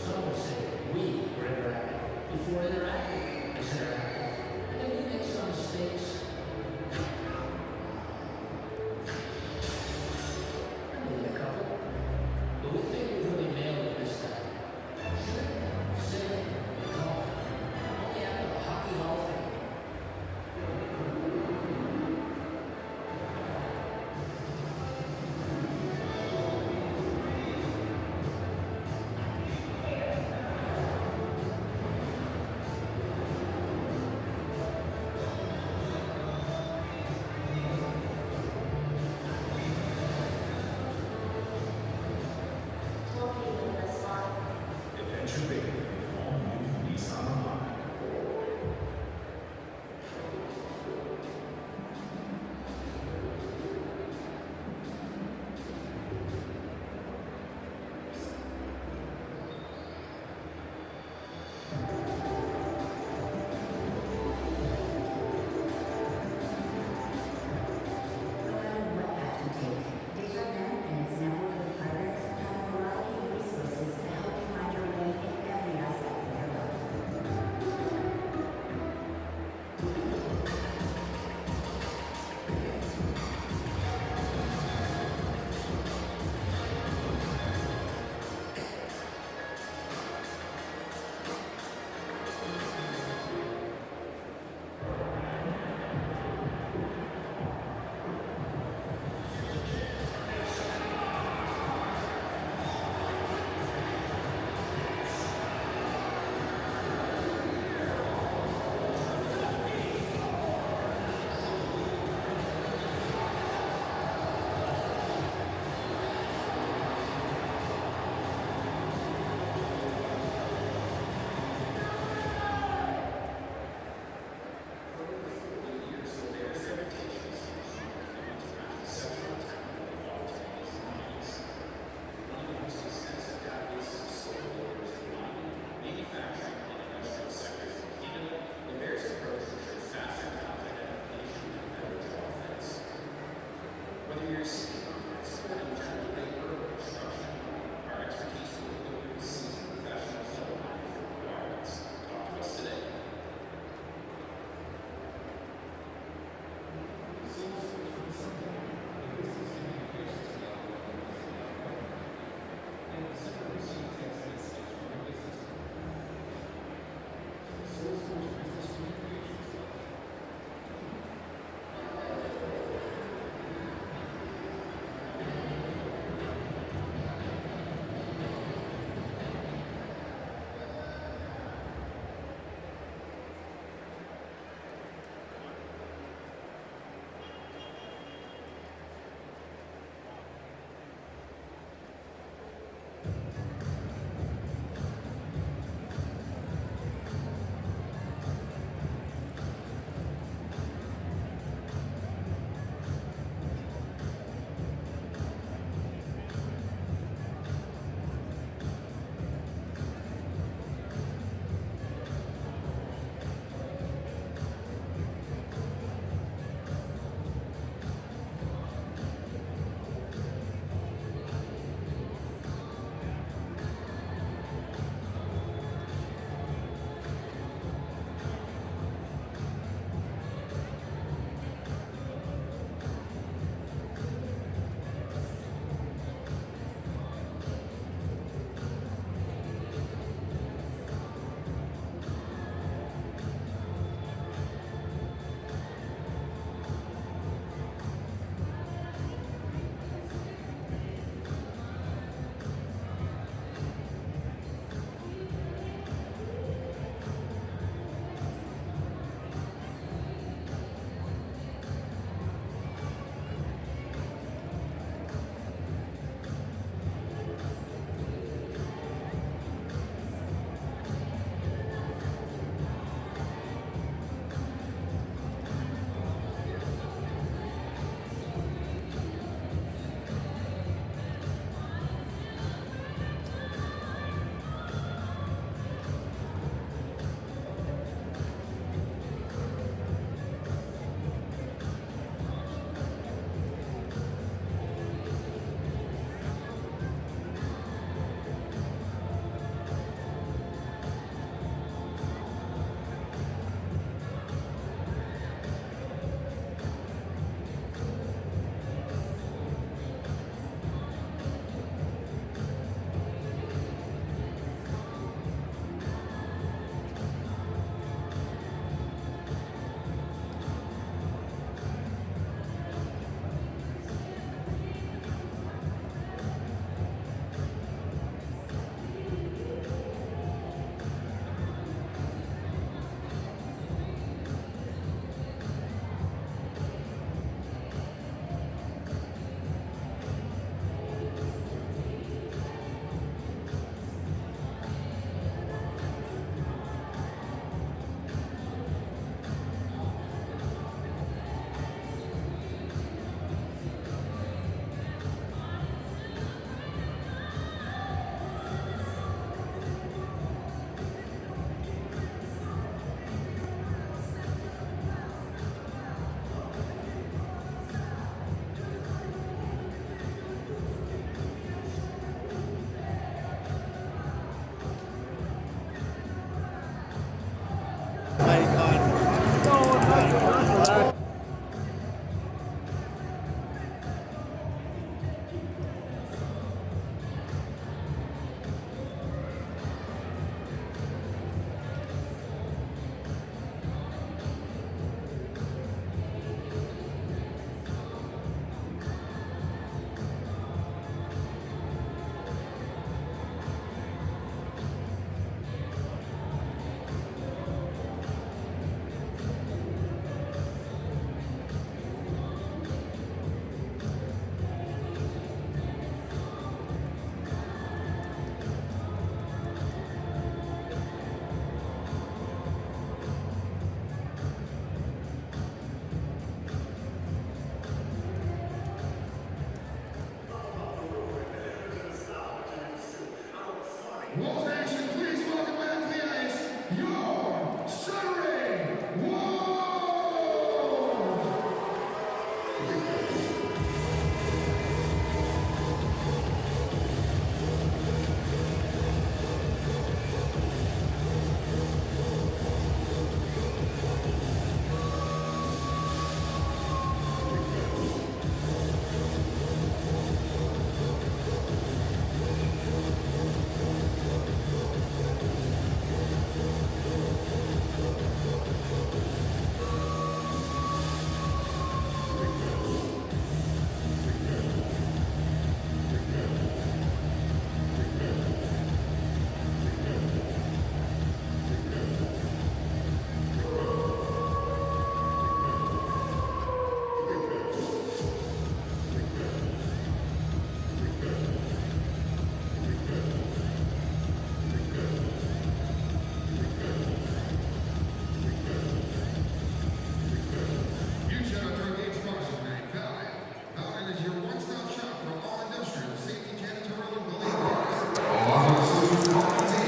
Some would say we were interactive before interactive is interactive. And then we make some mistakes. I made a couple. But we think we really nailed it this time. Shoot, sing, call. Only after the Hockey Hall of Fame. Adventure Big, all new Nissan Line. No matter what path you take, Desjardins and its network of partners have a variety of resources to help you find your way in every aspect of your life. Whether you're seeking supporting general labor or construction, our expertise will equip seasoned professionals that align with your requirements. Talk to us today.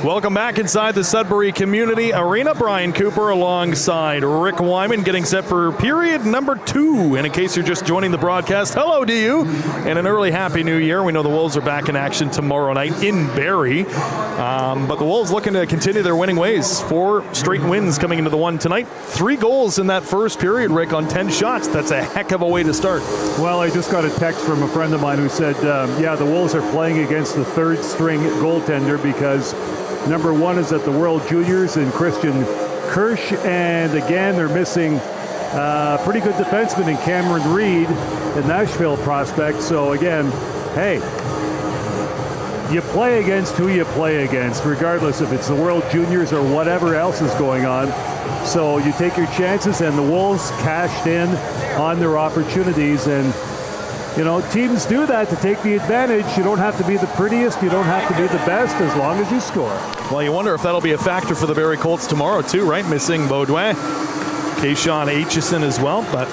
Welcome back inside the Sudbury Community Arena. Brian Cooper alongside Rick Wyman getting set for period number 2. And in case you're just joining the broadcast, hello to you and an early Happy New Year. We know the Wolves are back in action tomorrow night in Barrie. But the Wolves looking to continue their winning ways. 4 straight wins coming into the one tonight. 3 goals in that first period, Rick, on 10 shots. That's a heck of a way to start. Well, I just got a text from a friend of mine who said, the Wolves are playing against the 3rd string goaltender because number 1 is at the World Juniors in Christian Kirsch, and again they're missing pretty good defenseman in Cameron Reed, the Nashville prospect. So again, hey, you play against who you play against, regardless if it's the World Juniors or whatever else is going on. So you take your chances, and the Wolves cashed in on their opportunities. And you know, teams do that to take the advantage. You don't have to be the prettiest. You don't have to be the best as long as you score. Well, you wonder if that'll be a factor for the Barrie Colts tomorrow, too, right? Missing Baudouin, Keyshawn Aitchison as well. But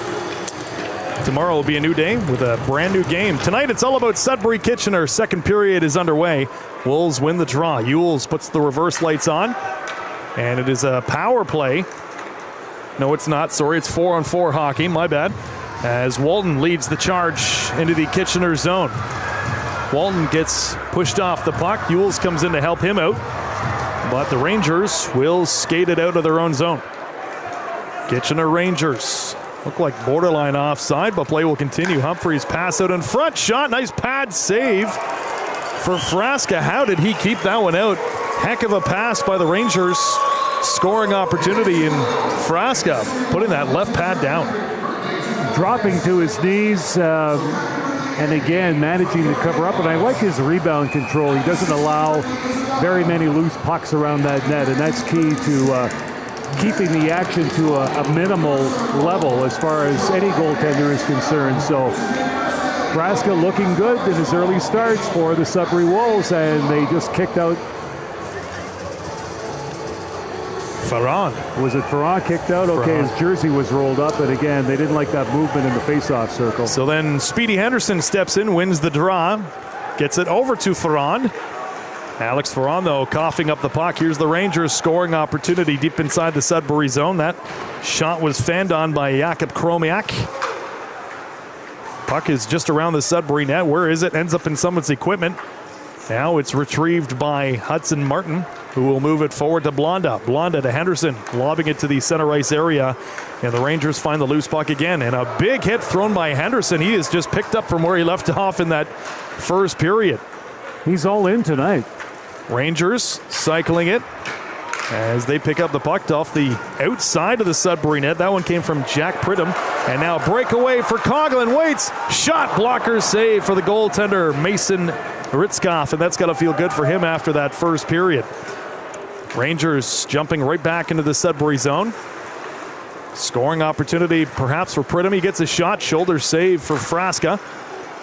tomorrow will be a new day with a brand new game. Tonight, it's all about Sudbury Kitchener. Second period is underway. Wolves win the draw. Ewells puts the reverse lights on. And it is a power play. No, it's not. Sorry, it's 4-on-4 hockey. My bad. As Walton leads the charge into the Kitchener zone. Walton gets pushed off the puck. Ewells comes in to help him out. But the Rangers will skate it out of their own zone. Kitchener Rangers look like borderline offside, but play will continue. Humphreys pass out in front. Shot. Nice pad save for Frasca. How did he keep that one out? Heck of a pass by the Rangers. Scoring opportunity in Frasca, putting that left pad down. Dropping to his knees, and again managing to cover up. And I like his rebound control. He doesn't allow very many loose pucks around that net, and that's key to keeping the action to a minimal level as far as any goaltender is concerned. So Frasca looking good in his early starts for the Sudbury Wolves, and they just kicked out. Ferran. Was it Ferran kicked out? Okay, Ferran. his jersey was rolled up, and again, they didn't like that movement in the face-off circle. So then Speedy Henderson steps in, wins the draw, gets it over to Ferran. Alex Ferran, though, coughing up the puck. Here's the Rangers scoring opportunity deep inside the Sudbury zone. That shot was fanned on by Jakub Kromiak. Puck is just around the Sudbury net. Where is it? Ends up in someone's equipment. Now it's retrieved by Hudson Martin, who will move it forward to Blonda. Blonda to Henderson, lobbing it to the center ice area. And the Rangers find the loose puck again. And a big hit thrown by Henderson. He is just picked up from where he left off in that first period. He's all in tonight. Rangers cycling it as they pick up the puck off the outside of the Sudbury net. That one came from Jack Pridham. And now breakaway for Coughlin. Waits. Shot blocker save for the goaltender, Mason Ritzkoff, and that's got to feel good for him after that first period. Rangers jumping right back into the Sudbury zone. Scoring opportunity perhaps for Pridham. He gets a shot, shoulder save for Frasca.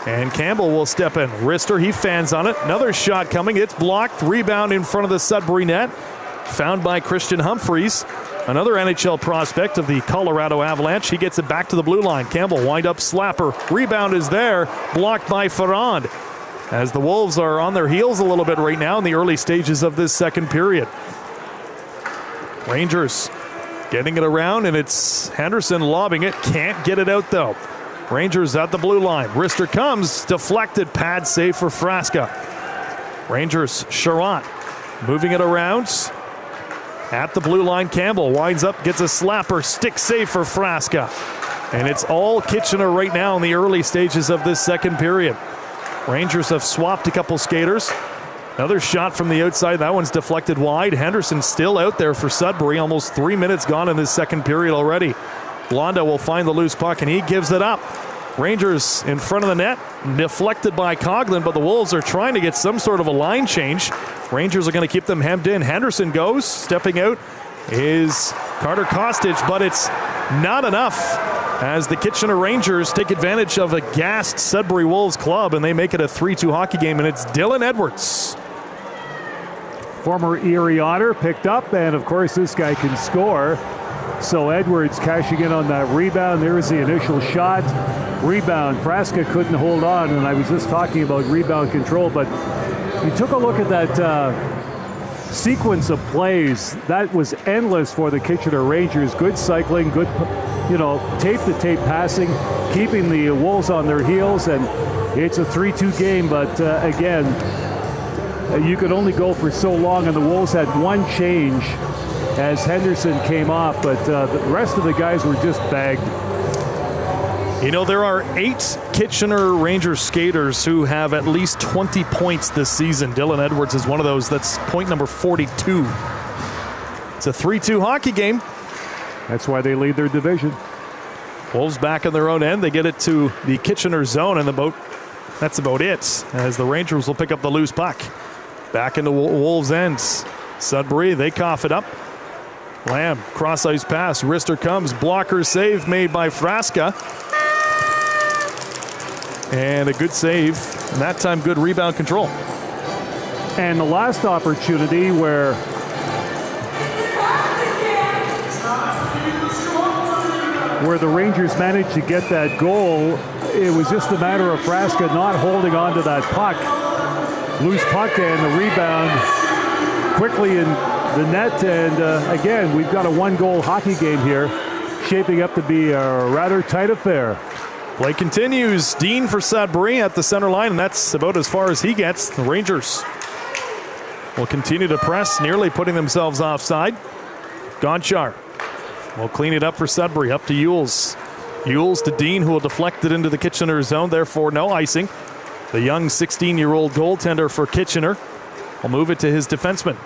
And Campbell will step in. Rister, he fans on it. Another shot coming. It's blocked. Rebound in front of the Sudbury net. Found by Christian Humphreys, another NHL prospect of the Colorado Avalanche. He gets it back to the blue line. Campbell wind up slapper. Rebound is there. Blocked by Ferrand. As the Wolves are on their heels a little bit right now in the early stages of this second period. Rangers getting it around, and it's Henderson lobbing it. Can't get it out, though. Rangers at the blue line. Rister comes. Deflected. Pad save for Frasca. Rangers, Charant moving it around. At the blue line, Campbell winds up, gets a slapper. Stick save for Frasca. And it's all Kitchener right now in the early stages of this second period. Rangers have swapped a couple skaters. Another shot from the outside. That one's deflected wide. Henderson still out there for Sudbury. Almost 3 minutes gone in this second period already. Blonda will find the loose puck, and he gives it up. Rangers in front of the net. Deflected by Coughlin, but the Wolves are trying to get some sort of a line change. Rangers are going to keep them hemmed in. Henderson goes. Stepping out is Carter Kostic, but it's not enough as the Kitchener Rangers take advantage of a gassed Sudbury Wolves club, and they make it a 3-2 hockey game, and it's Dylan Edwards. Former Erie Otter picked up, and of course this guy can score. So Edwards cashing in on that rebound. There's the initial shot. Rebound. Frasca couldn't hold on, and I was just talking about rebound control, but you took a look at that sequence of plays, that was endless for the Kitchener Rangers. Good cycling, good, tape-to-tape passing, keeping the Wolves on their heels, and it's a 3-2 game, but again, you could only go for so long, and the Wolves had one change as Henderson came off, but the rest of the guys were just bagged. There are 8 Kitchener Rangers skaters who have at least 20 points this season. Dylan Edwards is one of those. That's point number 42. It's a 3-2 hockey game. That's why they lead their division. Wolves back on their own end. They get it to the Kitchener zone, and that's about it, as the Rangers will pick up the loose puck. Back into Wolves' ends. Sudbury, they cough it up. Lamb, cross-ice pass. Wrister comes. Blocker save made by Frasca. And a good save. And that time, good rebound control. And the last opportunity where the Rangers managed to get that goal, it was just a matter of Frasca not holding on to that puck. Loose puck and the rebound quickly in the net. And again, we've got a 1-goal hockey game here, shaping up to be a rather tight affair. Play continues. Dean for Sudbury at the center line, and that's about as far as he gets. The Rangers will continue to press, nearly putting themselves offside. Gonchar will clean it up for Sudbury. Up to Yules. Yules to Dean, who will deflect it into the Kitchener zone. Therefore, no icing. The young 16-year-old goaltender for Kitchener will move it to his defenseman,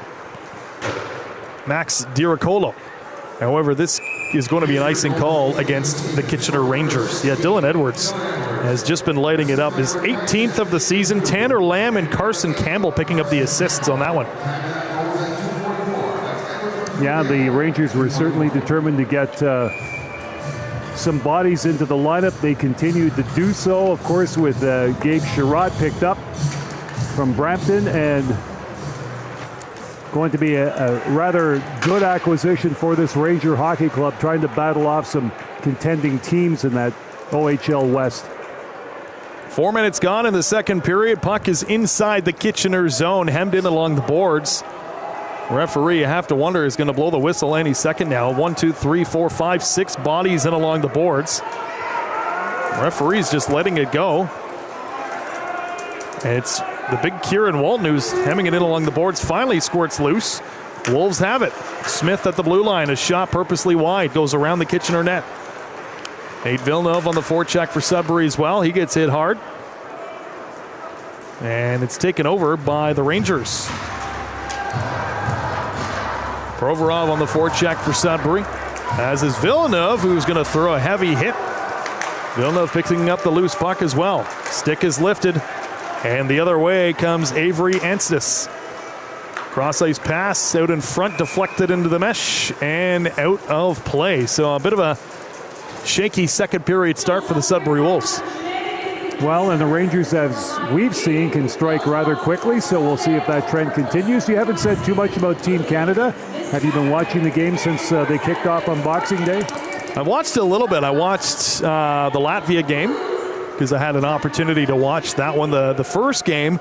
Max Diricolo. However, this is going to be an icing call against the Kitchener Rangers. Yeah, Dylan Edwards has just been lighting it up. His 18th of the season. Tanner Lamb and Carson Campbell picking up the assists on that one. Yeah, the Rangers were certainly determined to get some bodies into the lineup. They continued to do so, of course, with Gabe Sherratt picked up from Brampton, and going to be a rather good acquisition for this Ranger Hockey Club, trying to battle off some contending teams in that OHL West. 4 minutes gone in the second period. Puck is inside the Kitchener zone, hemmed in along the boards. Referee, you have to wonder, is going to blow the whistle any second now. 1, 2, 3, 4, 5, 6 bodies in along the boards. Referee's just letting it go. And it's the big Kieran Walton, who's hemming it in along the boards, finally squirts loose. Wolves have it. Smith at the blue line. A shot purposely wide. Goes around the Kitchener net. Nate Villeneuve on the forecheck for Sudbury as well. He gets hit hard. And it's taken over by the Rangers. Provorov on the forecheck for Sudbury, as is Villeneuve, who's going to throw a heavy hit. Villeneuve picking up the loose puck as well. Stick is lifted, and the other way comes Avery Anstis. Cross-ice pass out in front, deflected into the mesh, and out of play. So a bit of a shaky second period start for the Sudbury Wolves. Well, and the Rangers, as we've seen, can strike rather quickly, so we'll see if that trend continues. You haven't said too much about Team Canada. Have you been watching the game since they kicked off on Boxing Day? I watched it a little bit. I watched the Latvia game because I had an opportunity to watch that one. The first game,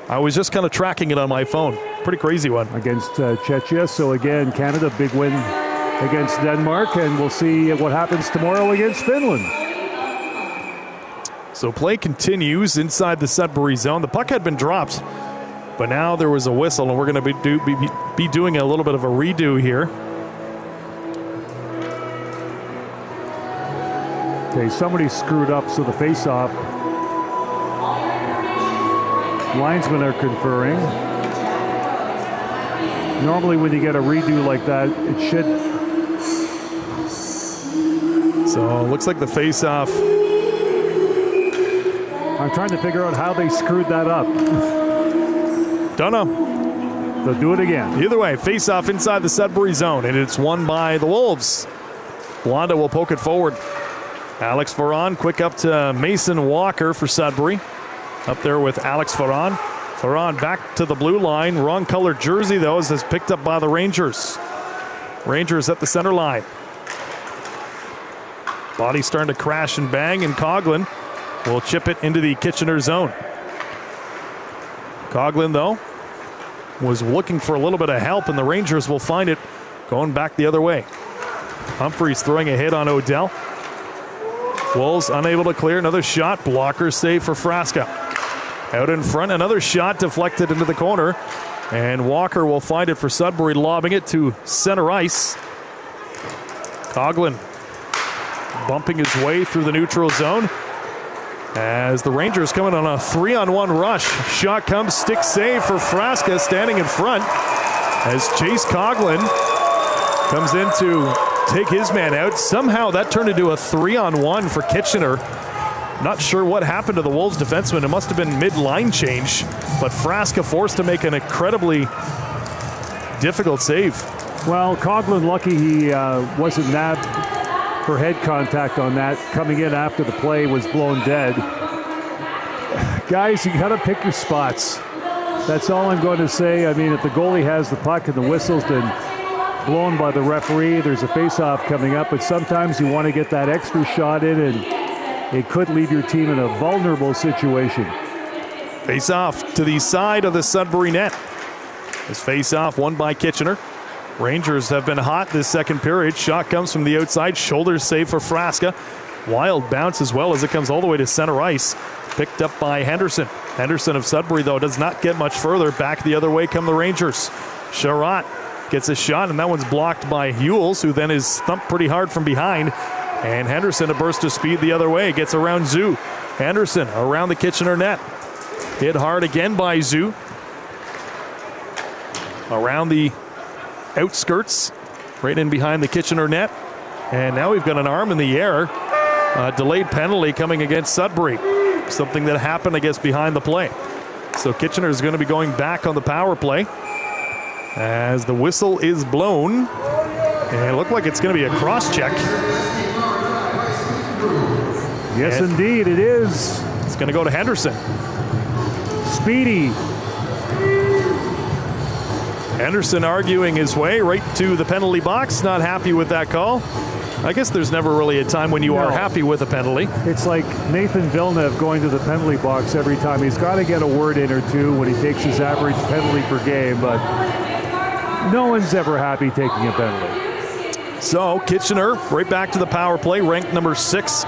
I was just kind of tracking it on my phone. Pretty crazy one. Against Czechia. So again, Canada, big win against Denmark, and we'll see what happens tomorrow against Finland. So play continues inside the Sudbury zone. The puck had been dropped, but now there was a whistle, and we're going to be doing a little bit of a redo here. Okay, somebody screwed up, so the face-off. Linesmen are conferring. Normally when you get a redo like that, it should... So it looks like the face-off... I'm trying to figure out how they screwed that up. Don't know. They'll do it again. Either way, face-off inside the Sudbury zone, and it's won by the Wolves. Blonda will poke it forward. Alex Ferran, quick up to Mason Walker for Sudbury. Up there with Alex Ferran. Ferran back to the blue line. Wrong colored jersey, though, is picked up by the Rangers. Rangers at the center line. Body starting to crash and bang, and Coughlin will chip it into the Kitchener zone. Coughlin, though, was looking for a little bit of help, and the Rangers will find it going back the other way. Humphreys throwing a hit on Odell. Wolves unable to clear. Another shot. Blocker save for Frasca. Out in front, another shot deflected into the corner. And Walker will find it for Sudbury, lobbing it to center ice. Coughlin bumping his way through the neutral zone as the Rangers coming on a 3-on-1 rush. Shot comes, stick save for Frasca standing in front as Chase Coughlin comes in to take his man out. Somehow that turned into a 3-on-1 for Kitchener. Not sure what happened to the Wolves defenseman. It must have been mid-line change, but Frasca forced to make an incredibly difficult save. Well, Coughlin lucky he wasn't nabbed for head contact on that. Coming in after the play was blown dead. Guys, you got to pick your spots. That's all I'm going to say. I mean, if the goalie has the puck and the whistle's been blown by the referee, there's a face-off coming up, but sometimes you want to get that extra shot in, and it could leave your team in a vulnerable situation. Face-off to the side of the Sudbury net. This face-off won by Kitchener. Rangers have been hot this second period. Shot comes from the outside. Shoulder save for Frasca. Wild bounce as well as it comes all the way to center ice. Picked up by Henderson. Henderson of Sudbury, though, does not get much further. Back the other way come the Rangers. Sherratt gets a shot, and that one's blocked by Hewells, who then is thumped pretty hard from behind. And Henderson, a burst of speed the other way, gets around Zoo. Henderson around the Kitchener net. Hit hard again by Zoo. Around the outskirts, right in behind the Kitchener net. And now we've got an arm in the air. A delayed penalty coming against Sudbury. Something that happened, I guess, behind the play. So Kitchener is going to be going back on the power play as the whistle is blown. And it looked like it's going to be a cross-check. Yes, indeed, it is. It's going to go to Henderson. Speedy. Henderson arguing his way right to the penalty box. Not happy with that call. I guess there's never really a time when you are happy with a penalty. It's like Nathan Villeneuve going to the penalty box every time. He's got to get a word in or two when he takes his average penalty per game, but no one's ever happy taking a penalty. So Kitchener right back to the power play, ranked number 6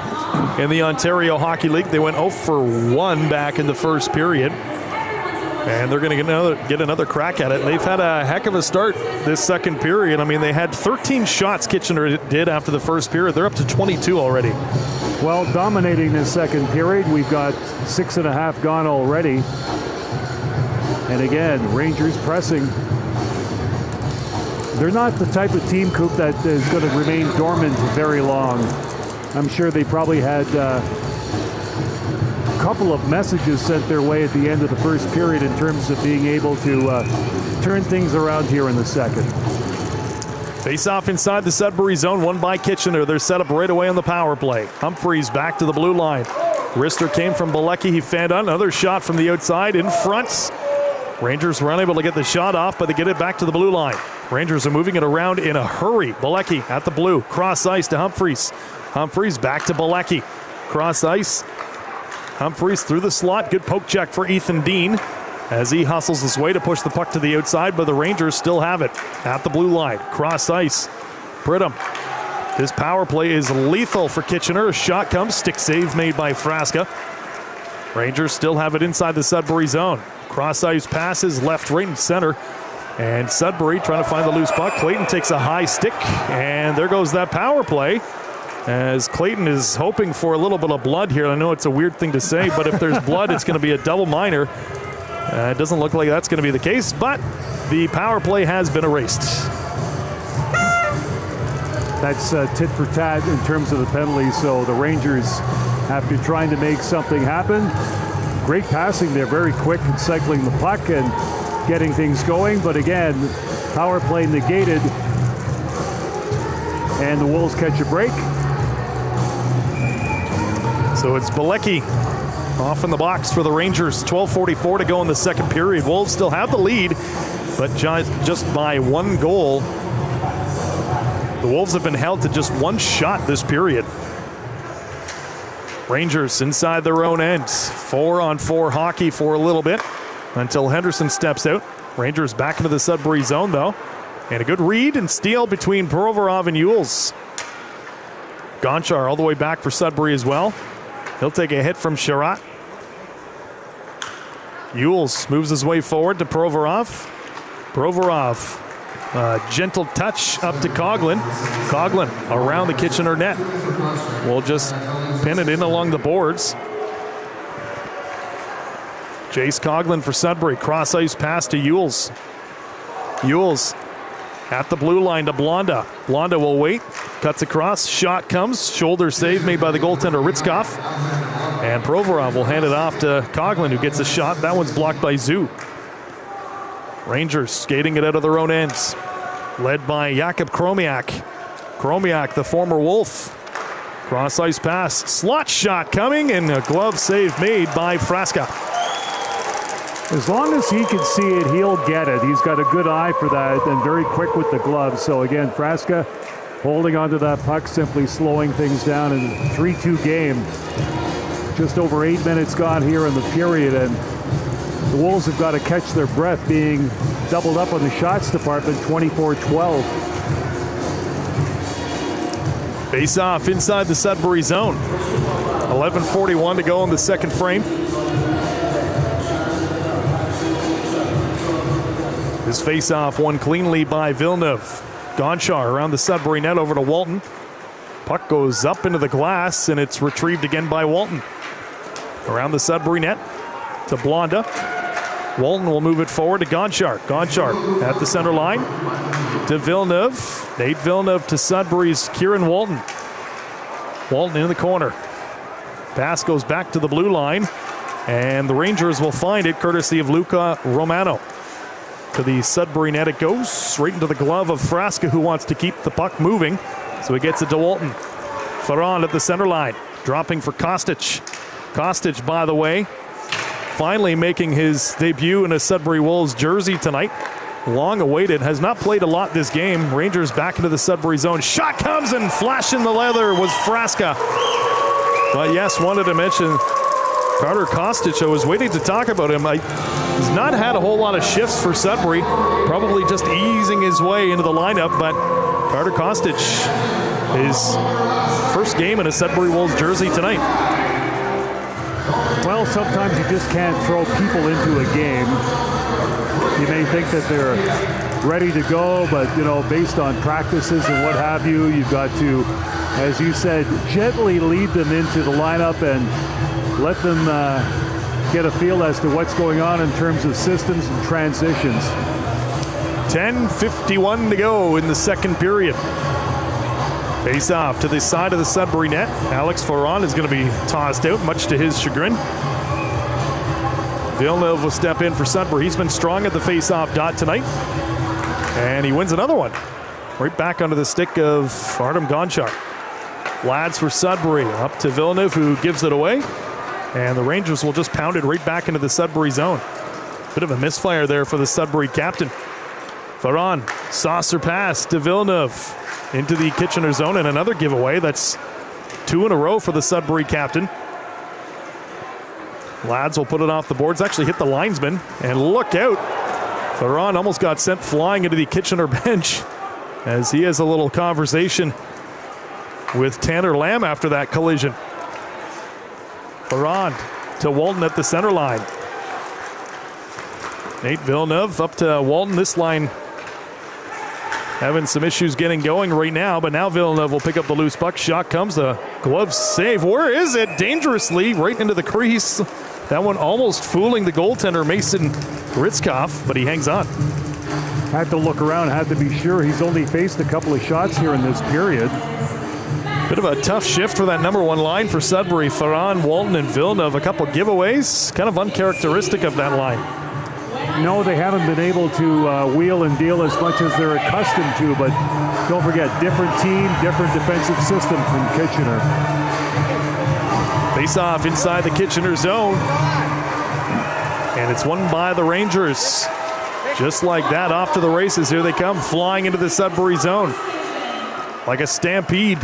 in the Ontario Hockey League. They went 0 for 1 back in the first period. And they're going to get another crack at it. They've had a heck of a start this second period. I mean, they had 13 shots Kitchener did after the first period. They're up to 22 already. Well, dominating this second period. We've got 6.5 gone already. And again, Rangers pressing. They're not the type of team, Coop, that is going to remain dormant very long. I'm sure they probably had couple of messages sent their way at the end of the first period in terms of being able to turn things around here in the second. Face off inside the Sudbury zone, won by Kitchener. They're set up right away on the power play. Humphreys back to the blue line. Wrister came from Bilecki. He fanned on another shot from the outside in front. Rangers were unable to get the shot off, but they get it back to the blue line. Rangers are moving it around in a hurry. Bilecki at the blue. Cross ice to Humphreys. Humphreys back to Bilecki. Cross ice. Humphreys through the slot. Good poke check for Ethan Dean as he hustles his way to push the puck to the outside, but the Rangers still have it at the blue line. Cross ice. Pridham. This power play is lethal for Kitchener. A shot comes. Stick save made by Frasca. Rangers still have it inside the Sudbury zone. Cross ice passes left, right, and center. And Sudbury trying to find the loose puck. Clayton takes a high stick, and there goes that power play. As Clayton is hoping for a little bit of blood here. I know it's a weird thing to say, but if there's blood, it's going to be a double minor. It doesn't look like that's going to be the case, but the power play has been erased. That's tit for tat in terms of the penalties. So the Rangers, after trying to make something happen, great passing there, very quick in cycling the puck and getting things going. But again, power play negated, and the Wolves catch a break. So it's Bilecki off in the box for the Rangers. 12:44 to go in the second period. Wolves still have the lead, but just by one goal. The Wolves have been held to just one shot this period. Rangers inside their own end. 4-on-4 hockey for a little bit until Henderson steps out. Rangers back into the Sudbury zone, though. And a good read and steal between Provorov and Yules. Gonchar all the way back for Sudbury as well. He'll take a hit from Sherratt. Yules moves his way forward to Provorov. Provorov, gentle touch up to Coughlin. Coughlin around the Kitchener net. We'll just pin it in along the boards. Jace Coughlin for Sudbury. Cross ice pass to Yules. Yules at the blue line to Blonda. Blonda will wait. Cuts across. Shot comes. Shoulder save made by the goaltender Ritzkoff. And Provorov will hand it off to Coughlin, who gets a shot. That one's blocked by Zoo. Rangers skating it out of their own ends. Led by Jakub Kromiak. Kromiak, the former Wolf. Cross ice pass. Slot shot coming, and a glove save made by Frasca. As long as he can see it, he'll get it. He's got a good eye for that and very quick with the glove. So again, Frasca holding onto that puck, simply slowing things down in a 3-2 game. Just over 8 minutes gone here in the period, and the Wolves have got to catch their breath, being doubled up on the shots department, 24-12. Face off inside the Sudbury zone. 11:41 to go in the second frame. This face-off won cleanly by Villeneuve. Gonchar around the Sudbury net over to Walton. Puck goes up into the glass, and it's retrieved again by Walton. Around the Sudbury net to Blonda. Walton will move it forward to Gonchar. Gonchar at the center line to Villeneuve. Nate Villeneuve to Sudbury's Kieran Walton. Walton in the corner. Pass goes back to the blue line, and the Rangers will find it courtesy of Luca Romano. To the Sudbury net it goes, right into the glove of Frasca, who wants to keep the puck moving. So he gets it to Walton. Ferrand at the center line, dropping for Kostic. Kostic, by the way, finally making his debut in a Sudbury Wolves jersey tonight. Long awaited, has not played a lot this game. Rangers back into the Sudbury zone. Shot comes, and flashing the leather was Frasca. But yes, wanted to mention Carter Kostic. I was waiting to talk about him. He's not had a whole lot of shifts for Sudbury. Probably just easing his way into the lineup, but Carter Kostic, his first game in a Sudbury Wolves jersey tonight. Well, sometimes you just can't throw people into a game. You may think that they're ready to go, but, you know, based on practices and what have you, you've got to, as you said, gently lead them into the lineup and let them get a feel as to what's going on in terms of systems and transitions. 10:51 to go in the second period. Face off to the side of the Sudbury net. Alex Ferrand is going to be tossed out, much to his chagrin. Villeneuve will step in for Sudbury. He's been strong at the face-off dot tonight. And he wins another one. Right back under the stick of Artem Gonchar. Lads for Sudbury, up to Villeneuve, who gives it away. And the Rangers will just pound it right back into the Sudbury zone. Bit of a misfire there for the Sudbury captain. Ferrand, saucer pass to Villeneuve into the Kitchener zone, and another giveaway. That's 2 in a row for the Sudbury captain. Lads will put it off the boards, actually hit the linesman, and look out. Ferrand almost got sent flying into the Kitchener bench as he has a little conversation with Tanner Lamb after that collision. Ferrand to Walton at the center line. Nate Villeneuve up to Walton. This line having some issues getting going right now, but now Villeneuve will pick up the loose puck. Shot comes, the glove save. Where is it? Dangerously right into the crease. That one almost fooling the goaltender Mason Ritzkoff, but he hangs on. Had to look around, had to be sure. He's only faced a couple of shots here in this period. Bit of a tough shift for that number one line for Sudbury. Ferrand, Walton, and Villeneuve. A couple giveaways, kind of uncharacteristic of that line. No, they haven't been able to wheel and deal as much as they're accustomed to, but don't forget, different team, different defensive system from Kitchener. Face off inside the Kitchener zone. And it's won by the Rangers. Just like that, off to the races. Here they come, flying into the Sudbury zone. Like a stampede.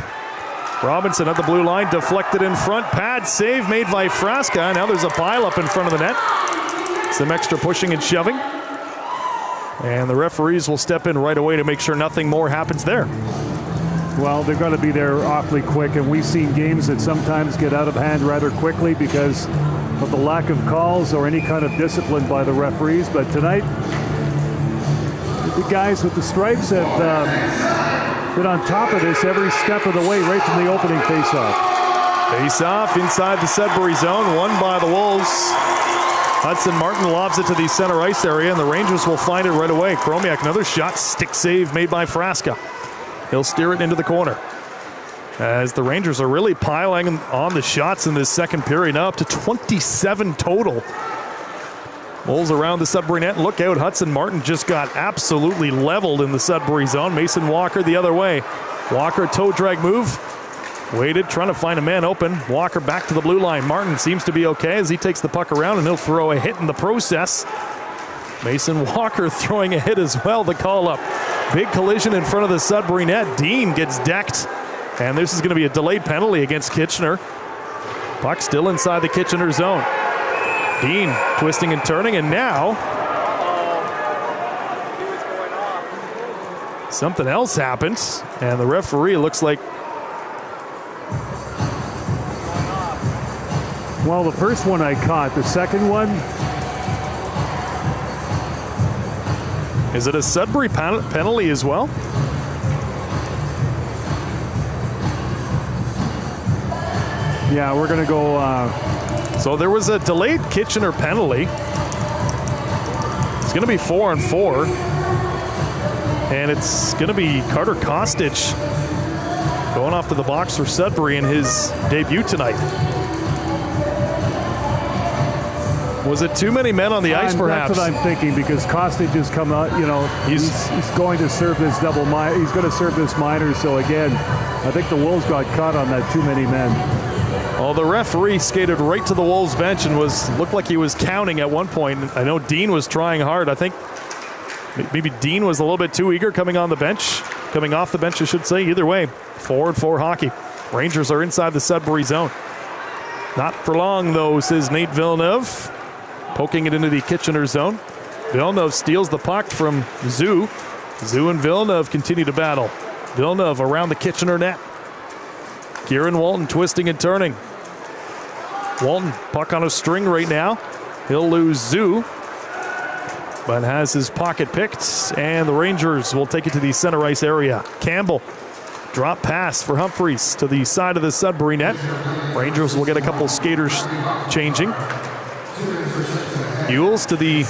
Robinson at the blue line, deflected in front. Pad save made by Frasca. Now there's a pile up in front of the net. Some extra pushing and shoving. And the referees will step in right away to make sure nothing more happens there. Well, they've got to be there awfully quick, and we've seen games that sometimes get out of hand rather quickly because of the lack of calls or any kind of discipline by the referees. But tonight, the guys with the stripes have been on top of this every step of the way, right from the opening faceoff. Face-off inside the Sudbury zone, won by the Wolves. Hudson Martin lobs it to the center ice area, and the Rangers will find it right away. Chromiak, another shot, stick save made by Frasca. He'll steer it into the corner. As the Rangers are really piling on the shots in this second period, now up to 27 total. Wolves around the Sudbury net. Look out, Hudson Martin just got absolutely leveled in the Sudbury zone. Mason Walker the other way. Walker toe drag move. Waited, trying to find a man open. Walker back to the blue line. Martin seems to be okay as he takes the puck around, and he'll throw a hit in the process. Mason Walker throwing a hit as well, the call up. Big collision in front of the Sudbury net. Dean gets decked, and this is going to be a delayed penalty against Kitchener. Puck still inside the Kitchener zone. Dean twisting and turning, and now something else happens, and the referee looks like. Well, the first one I caught. The second one, Is it a Sudbury penalty as well? yeah, we're going to go. So there was a delayed Kitchener penalty. It's going to be 4-on-4. And it's going to be Carter Kostic going off to the box for Sudbury in his debut tonight. Was it too many men on the ice, perhaps? That's what I'm thinking, because Kostic has come out, he's going to serve this double minor. He's going to serve this minor. So again, I think the Wolves got caught on that too many men. Well, the referee skated right to the Wolves bench and looked like he was counting at one point. I know Dean was trying hard. I think maybe Dean was a little bit too eager coming off the bench, I should say. Either way, 4-4 hockey. Rangers are inside the Sudbury zone. Not for long, though, says Nate Villeneuve. Poking it into the Kitchener zone. Villeneuve steals the puck from Zoo. Zoo and Villeneuve continue to battle. Villeneuve around the Kitchener net. Kieran Walton twisting and turning. Walton, puck on a string right now. He'll lose Zoo, but has his pocket picked, and the Rangers will take it to the center ice area. Campbell, drop pass for Humphreys to the side of the Sudbury net. Rangers will get a couple skaters changing. Ewells to the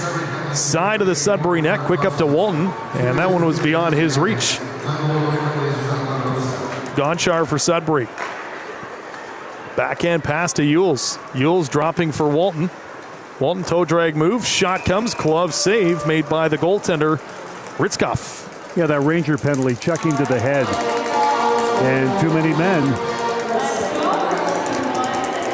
side of the Sudbury net, quick up to Walton, and that one was beyond his reach. Gonchar for Sudbury. Backhand pass to Ewells. Ewells dropping for Walton. Walton toe drag move. Shot comes. Glove save made by the goaltender, Ritzkoff. Yeah, that Ranger penalty, checking to the head. And too many men.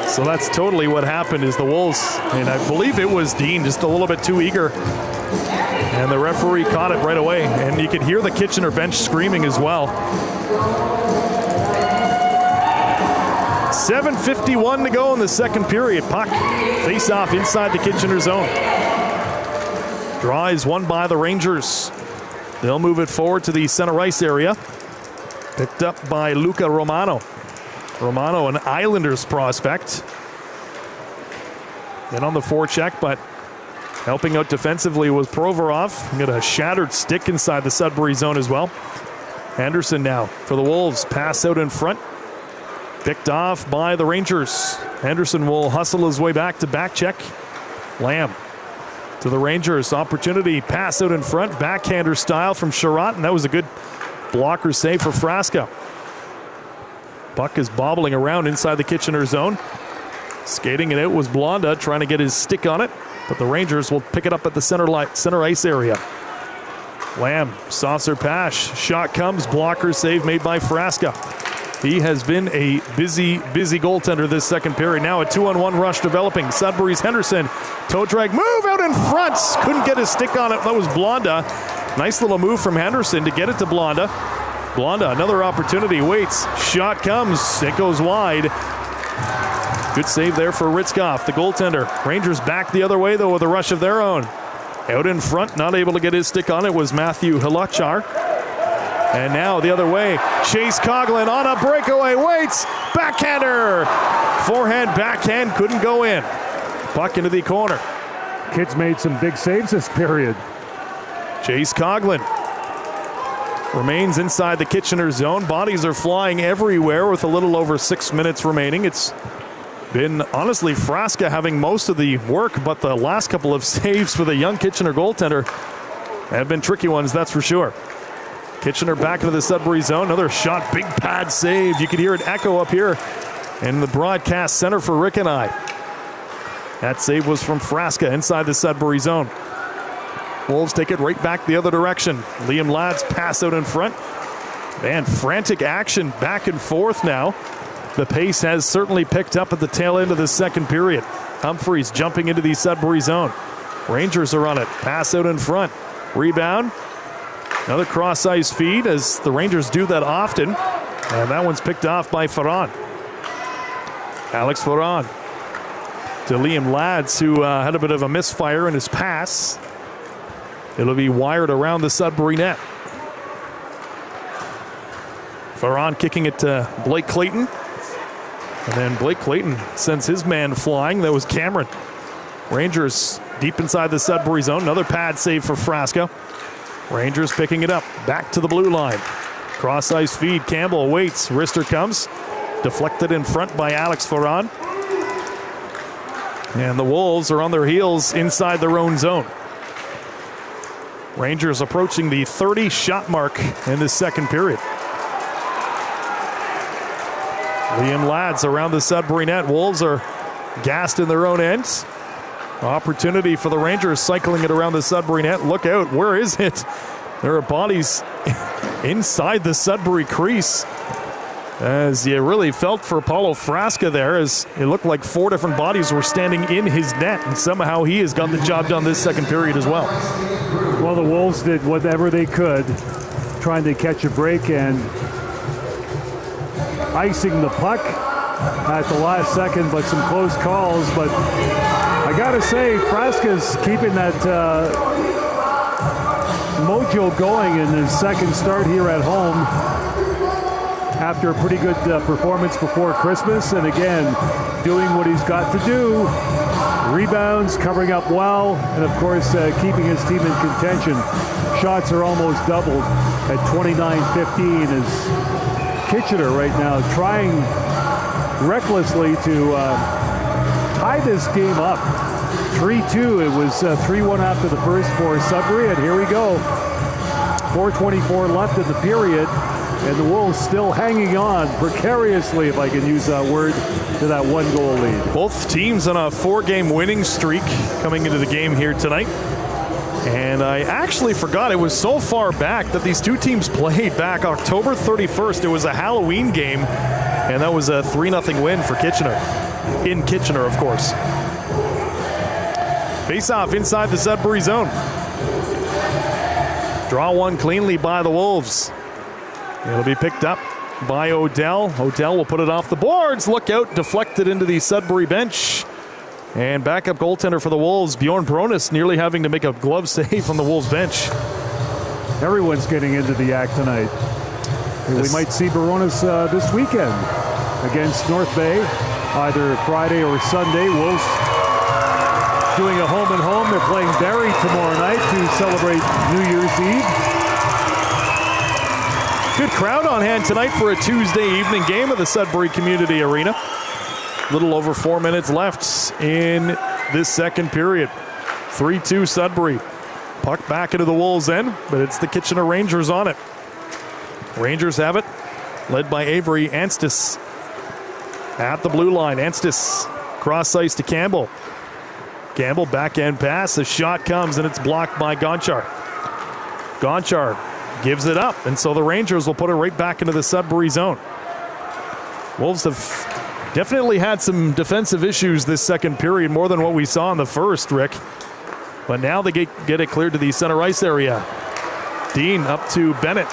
So that's totally what happened is the Wolves, and I believe it was Dean, just a little bit too eager. And the referee caught it right away. And you could hear the Kitchener bench screaming as well. 7:51 to go in the second period. Puck face off inside the Kitchener zone. Draw is won by the Rangers. They'll move it forward to the center ice area. Picked up by Luca Romano. Romano, an Islanders prospect. In on the forecheck, but helping out defensively was Provorov. Got a shattered stick inside the Sudbury zone as well. Anderson now for the Wolves. Pass out in front. Picked off by the Rangers. Anderson will hustle his way back to back check. Lamb to the Rangers. Opportunity. Pass out in front. Backhander style from Sherratt, and that was a good blocker save for Frasca. Puck is bobbling around inside the Kitchener zone. Skating it out was Blonda, trying to get his stick on it, but the Rangers will pick it up at the center ice area. Lamb, saucer pass, shot comes, blocker save made by Frasca. He has been a busy goaltender this second period. Now a 2-on-1 rush developing. Sudbury's Henderson, toe drag move out in front. Couldn't get his stick on it. That was Blonda. Nice little move from Henderson to get it to Blonda. Blonda, another opportunity, waits, shot comes, it goes wide. Good save there for Ritzkoff, the goaltender. Rangers back the other way though with a rush of their own. Out in front, not able to get his stick on it, was Matthew Hilachar. And now the other way, Chase Coughlin on a breakaway, waits, backhander. Forehand, backhand, couldn't go in. Puck into the corner. Kids made some big saves this period. Chase Coughlin remains inside the Kitchener zone. Bodies are flying everywhere with a little over 6 minutes remaining. It's been, honestly, Frasca having most of the work, but the last couple of saves for the young Kitchener goaltender have been tricky ones, that's for sure. Kitchener back into the Sudbury zone. Another shot, big pad saved. You could hear it echo up here in the broadcast center for Rick and I. That save was from Frasca inside the Sudbury zone. Wolves take it right back the other direction. Liam Ladd's pass out in front. Man, frantic action back and forth now. The pace has certainly picked up at the tail end of the second period. Humphreys jumping into the Sudbury zone. Rangers are on it. Pass out in front. Rebound. Another cross-ice feed as the Rangers do that often. And that one's picked off by Ferran. Alex Ferran to Liam Lads, who had a bit of a misfire in his pass. It'll be wired around the Sudbury net. Ferran kicking it to Blake Clayton. And then Blake Clayton sends his man flying. That was Cameron. Rangers deep inside the Sudbury zone. Another pad save for Frasca. Rangers picking it up. Back to the blue line. Cross ice feed. Campbell waits. Rister comes. Deflected in front by Alex Ferran. And the Wolves are on their heels inside their own zone. Rangers approaching the 30-shot mark in this second period. Liam Lads around the Sudbury net. Wolves are gassed in their own ends. Opportunity for the Rangers cycling it around the Sudbury net. Look out, where is it? There are bodies inside the Sudbury crease. As you really felt for Paulo Frasca there, as it looked like 4 different bodies were standing in his net, and somehow he has got the job done this second period as well. Well, the Wolves did whatever they could, trying to catch a break and icing the puck at the last second, but some close calls. But I gotta say, Frasca's keeping that mojo going in his second start here at home after a pretty good performance before Christmas, and again doing what he's got to do. Rebounds, covering up well, and of course keeping his team in contention. Shots are almost doubled at 29-15 as Kitchener right now trying recklessly to tie this game up. 3-2. It was 3-1 after the first for Sudbury, and here we go. 4:24 left in the period, and the Wolves still hanging on precariously, if I can use that word, to that 1-goal lead. Both teams on a 4-game winning streak coming into the game here tonight. And I actually forgot it was so far back that these two teams played back October 31st. It was a Halloween game, and that was a 3-0 win for Kitchener. In Kitchener, of course. Face-off inside the Sudbury zone. Draw one cleanly by the Wolves. It'll be picked up by Odell. Odell will put it off the boards. Look out, deflected into the Sudbury bench. And backup goaltender for the Wolves, Bjorn Bronis, nearly having to make a glove save on the Wolves bench. Everyone's getting into the act tonight. We might see Baronis this weekend against North Bay, either Friday or Sunday. Wolves doing a home and home. They're playing Barrie tomorrow night to celebrate New Year's Eve. Good crowd on hand tonight for a Tuesday evening game at the Sudbury Community Arena. Little over 4 minutes left in this second period. 3-2 Sudbury. Puck back into the Wolves' end, but it's the Kitchener Rangers on it. Rangers have it, led by Avery Anstis. At the blue line, Anstis cross ice to Campbell. Campbell backhand pass, the shot comes and it's blocked by Gonchar. Gonchar gives it up, and so the Rangers will put it right back into the Sudbury zone. Wolves have definitely had some defensive issues this second period, more than what we saw in the first, Rick. But now they get it cleared to the center ice area. Dean up to Bennett.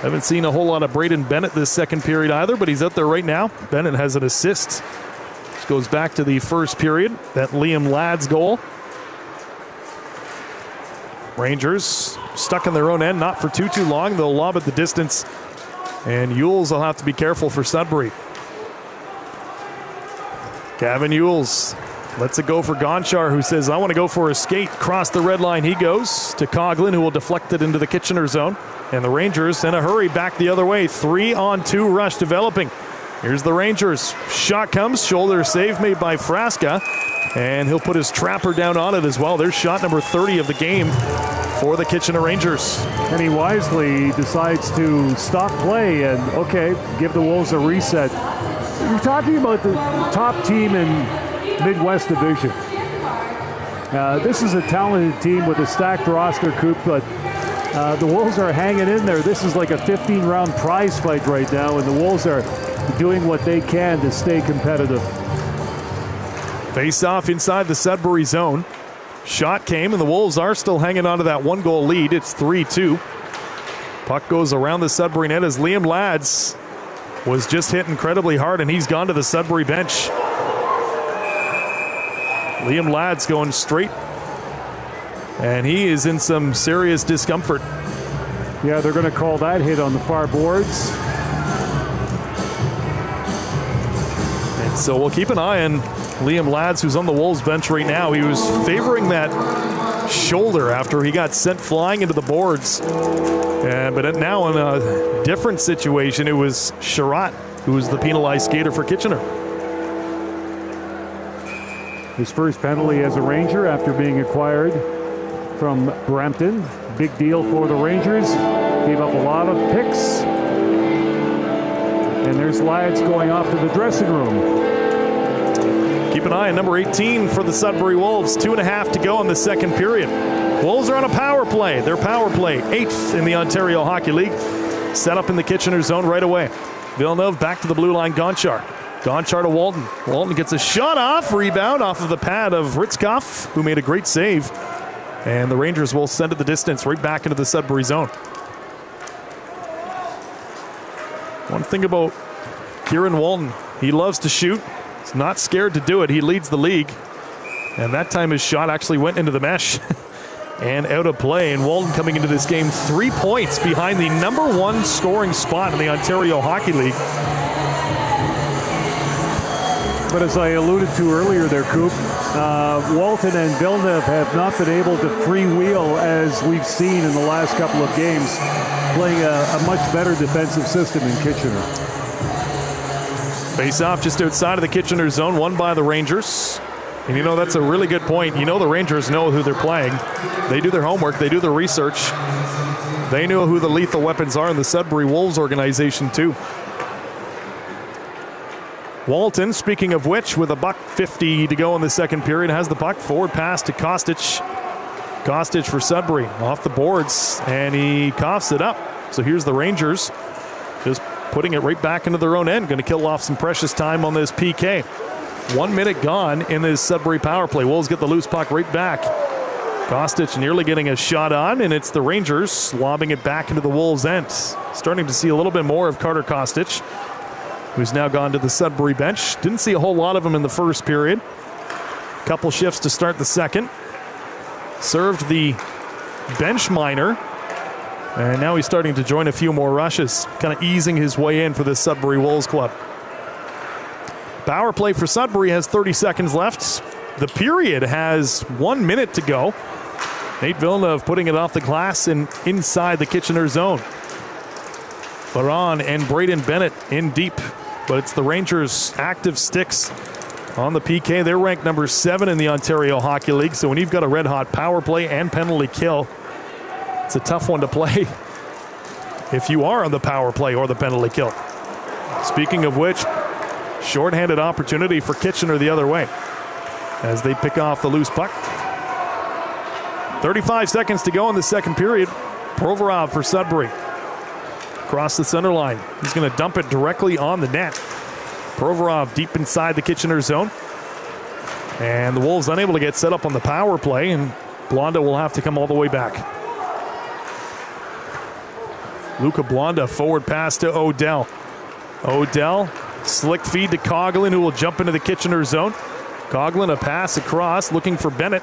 Haven't seen a whole lot of Braden Bennett this second period either, but he's out there right now. Bennett has an assist. This goes back to the first period, that Liam Ladd's goal. Rangers stuck in their own end, not for too long. They'll lob at the distance, and Yules will have to be careful for Sudbury. Gavin Yules lets it go for Gonchar, who says, I want to go for a skate. Cross the red line he goes to Coughlin, who will deflect it into the Kitchener zone. And the Rangers in a hurry back the other way. 3-on-2 rush developing. Here's the Rangers. Shot comes, shoulder save made by Frasca. And he'll put his trapper down on it as well. There's shot number 30 of the game for the Kitchener Rangers. And he wisely decides to stop play and, okay, give the Wolves a reset. You're talking about the top team in Midwest Division. This is a talented team with a stacked roster, Coop, but the Wolves are hanging in there. This is like a 15-round prize fight right now, and the Wolves are doing what they can to stay competitive. Face off inside the Sudbury zone. Shot came, and the Wolves are still hanging on to that one-goal lead. It's 3-2. Puck goes around the Sudbury net as Liam Lads was just hit incredibly hard, and he's gone to the Sudbury bench. Liam Lads going straight, and he is in some serious discomfort. Yeah, they're going to call that hit on the far boards. And so we'll keep an eye on Liam Lads, who's on the Wolves bench right now. He was favoring that shoulder after he got sent flying into the boards. But now in a different situation, it was Sherratt who was the penalized skater for Kitchener. His first penalty as a Ranger after being acquired from Brampton. Big deal for the Rangers. Gave up a lot of picks. And there's Lads going off to the dressing room. Keep an eye on number 18 for the Sudbury Wolves. 2.5 to go in the second period. Wolves are on a power play. Their power play, 8th in the Ontario Hockey League. Set up in the Kitchener zone right away. Villeneuve back to the blue line, Gonchar. Gonchar to Walton. Walton gets a shot off, rebound off of the pad of Ritzkoff, who made a great save. And the Rangers will send it the distance right back into the Sudbury zone. One thing about Kieran Walton, he loves to shoot. He's not scared to do it. He leads the league. And that time his shot actually went into the mesh and out of play. And Walton coming into this game 3 points behind the number 1 scoring spot in the Ontario Hockey League. But as I alluded to earlier there, Coop, Walton and Villeneuve have not been able to freewheel as we've seen in the last couple of games, playing a much better defensive system in Kitchener. Face off just outside of the Kitchener zone, won by the Rangers. And you know, that's a really good point. You know, the Rangers know who they're playing. They do their homework, they do their research. They know who the lethal weapons are in the Sudbury Wolves organization too. Walton, speaking of which, with $1:50 to go in the second period, has the puck. Forward pass to Kostic. Kostic for Sudbury, off the boards, and he coughs it up. So here's the Rangers, just putting it right back into their own end. Going to kill off some precious time on this PK. 1 minute gone in this Sudbury power play. Wolves get the loose puck right back. Kostic nearly getting a shot on, and it's the Rangers lobbing it back into the Wolves' end. Starting to see a little bit more of Carter Kostic, who's now gone to the Sudbury bench. Didn't see a whole lot of him in the first period. Couple shifts to start the second. Served the bench minor, and now he's starting to join a few more rushes, kind of easing his way in for this Sudbury Wolves club. Power play for Sudbury has 30 seconds left. The period has 1 minute to go. Nate Villeneuve putting it off the glass and inside the Kitchener zone. Farron and Braden Bennett in deep, but it's the Rangers' active sticks on the PK. They're ranked number 7 in the Ontario Hockey League, so when you've got a red-hot power play and penalty kill, it's a tough one to play if you are on the power play or the penalty kill. Speaking of which, shorthanded opportunity for Kitchener the other way as they pick off the loose puck. 35 seconds to go in the second period. Provorov for Sudbury. Across the center line. He's going to dump it directly on the net. Provorov deep inside the Kitchener zone. And the Wolves unable to get set up on the power play, and Blonda will have to come all the way back. Luca Blonda, forward pass to Odell. Odell, slick feed to Coughlin, who will jump into the Kitchener zone. Coughlin, a pass across, looking for Bennett.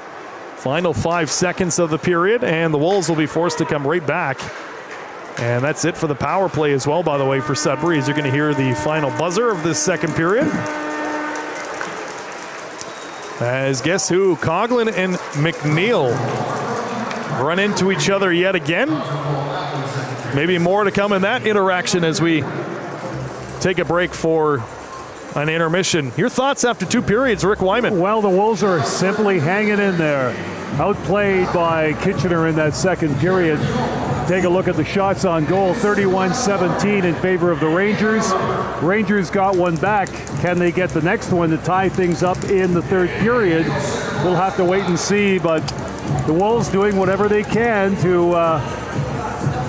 Final 5 seconds of the period, and the Wolves will be forced to come right back. And that's it for the power play as well, by the way, for Sudbury, as you're going to hear the final buzzer of this second period. As guess who? Coughlin and McNeil run into each other yet again. Maybe more to come in that interaction as we take a break for an intermission. Your thoughts after 2 periods, Rick Wyman? Well, the Wolves are simply hanging in there. Outplayed by Kitchener in that second period. Take a look at the shots on goal. 31-17 in favor of the Rangers. Rangers got one back. Can they get the next one to tie things up in the third period? We'll have to wait and see, but the Wolves doing whatever they can to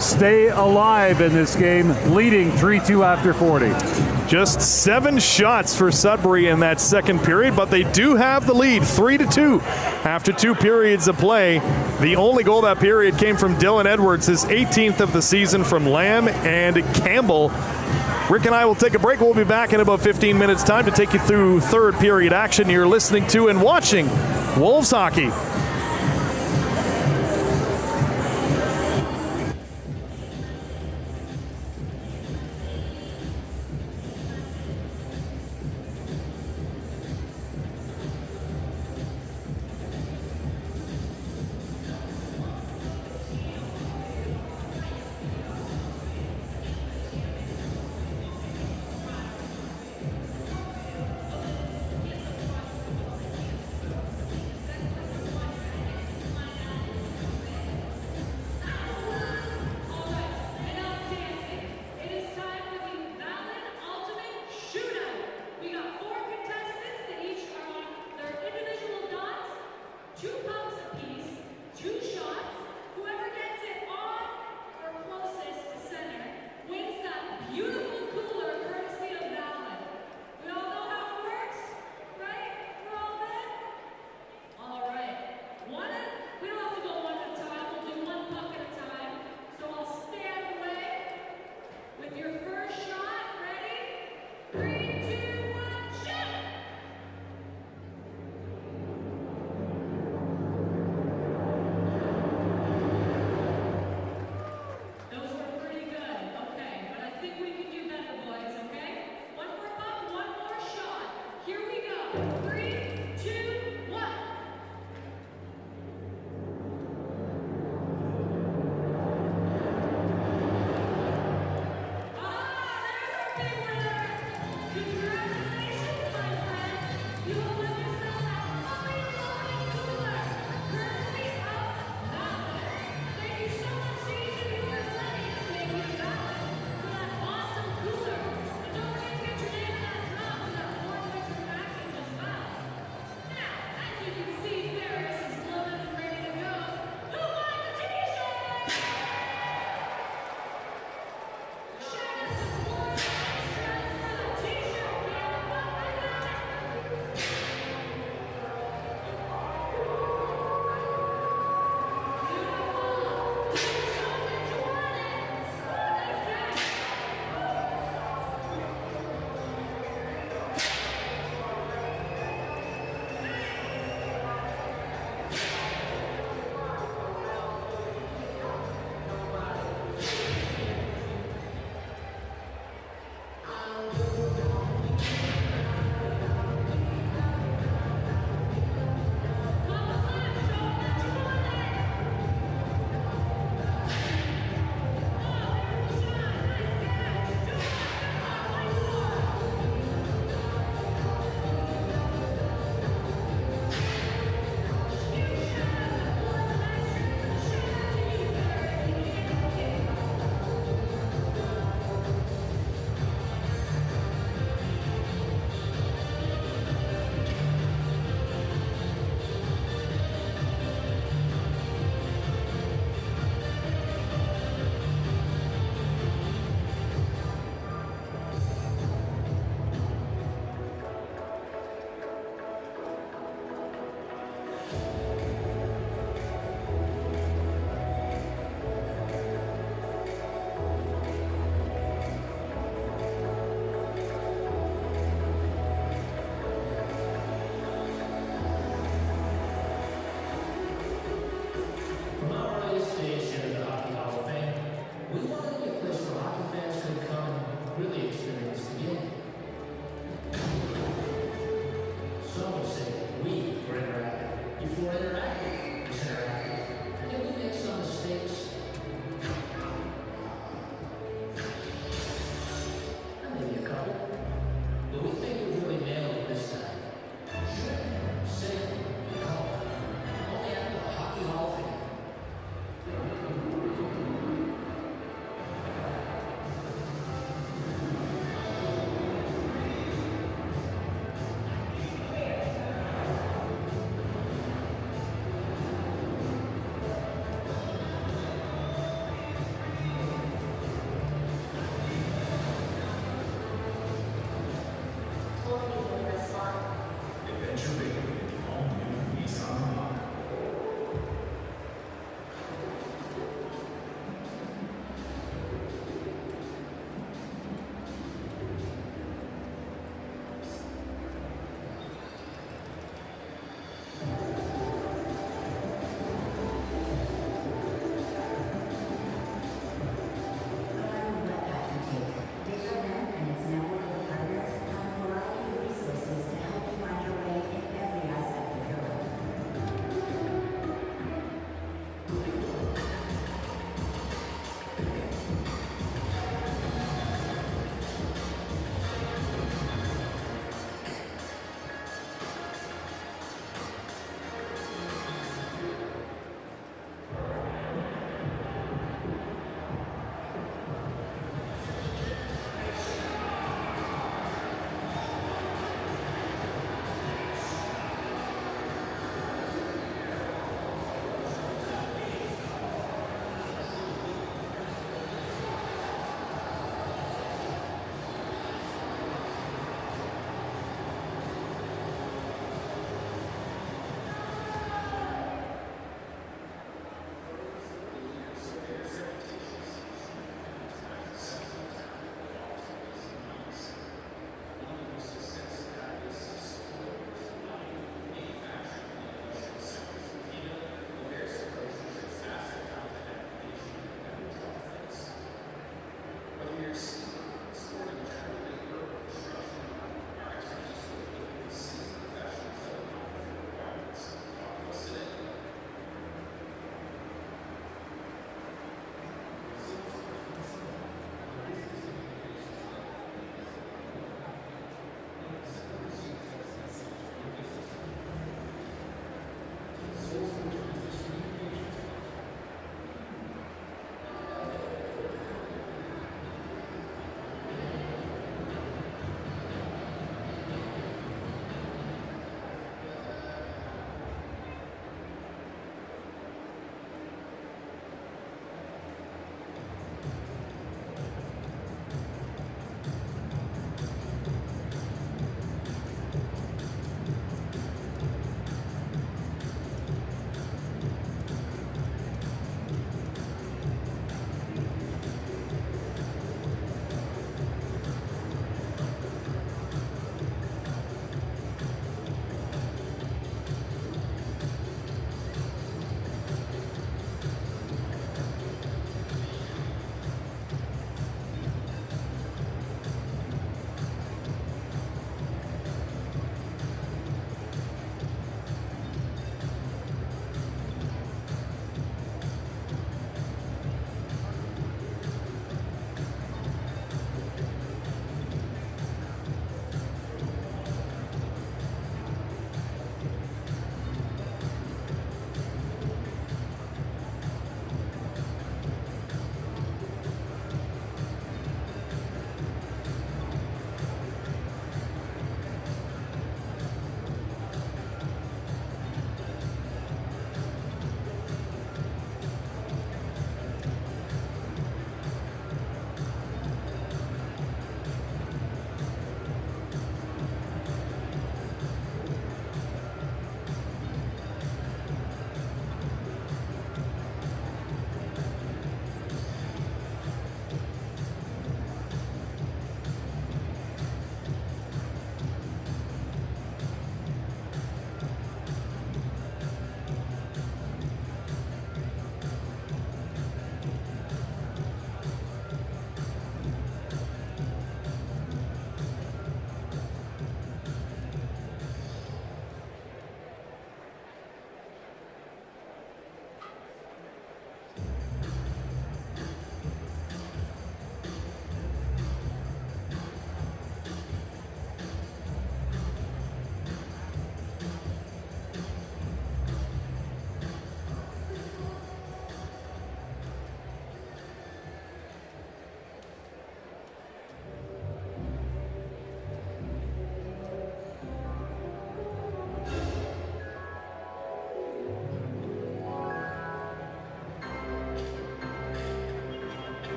stay alive in this game, leading 3-2 after 40. Just 7 shots for Sudbury in that second period, but they do have the lead, 3-2 after 2 periods of play. The only goal that period came from Dylan Edwards, his 18th of the season, from Lamb and Campbell. Rick and I will take a break. We'll be back in about 15 minutes' time to take you through third period action. You're listening to and watching Wolves Hockey.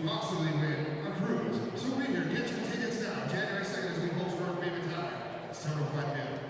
to possibly win a cruise. So be here, get your tickets now. January 2nd is the host for Payment Tower. It's time to fly in.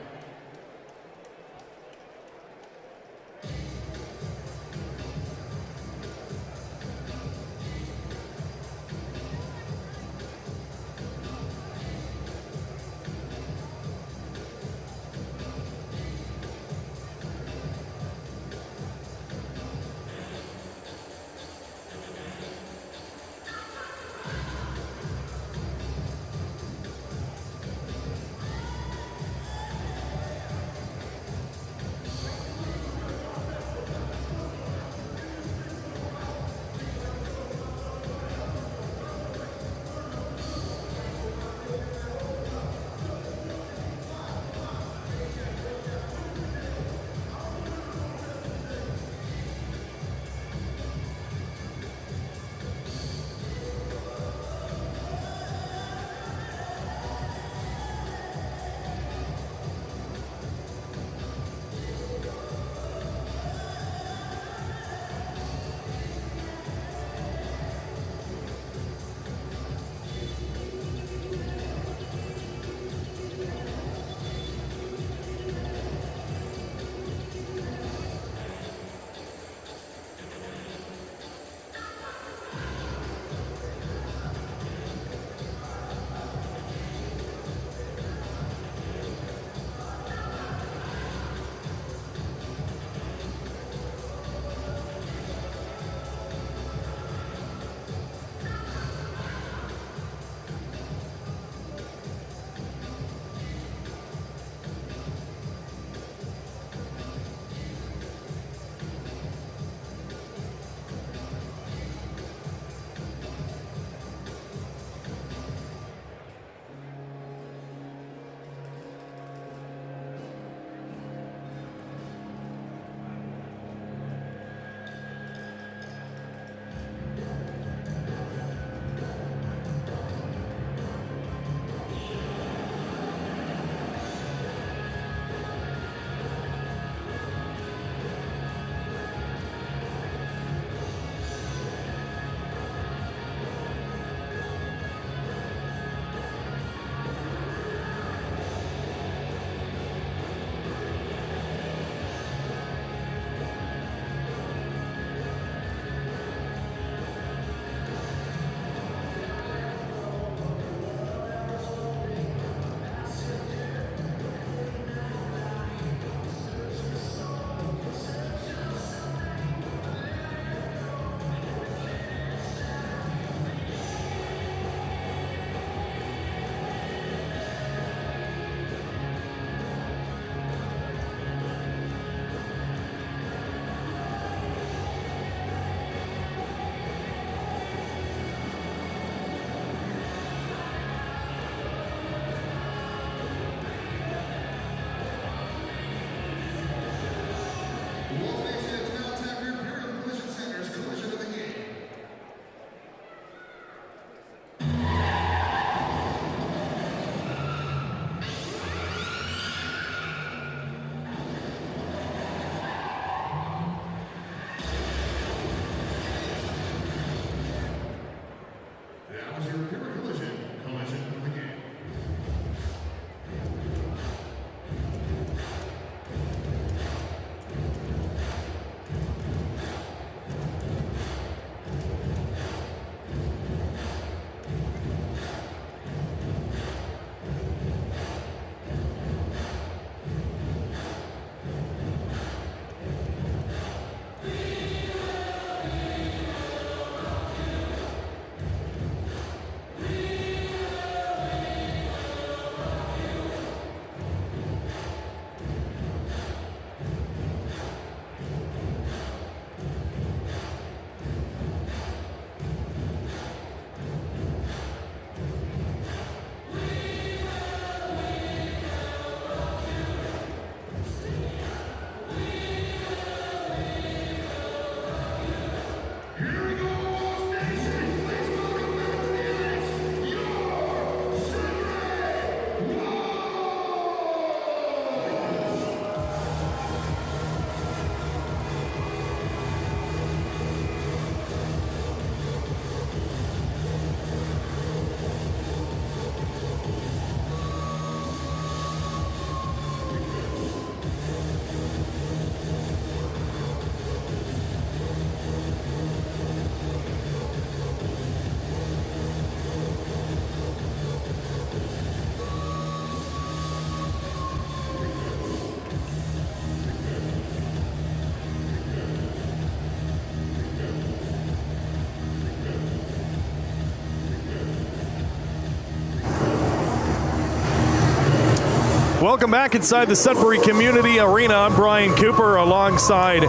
Welcome back inside the Sudbury Community Arena. I'm Brian Cooper alongside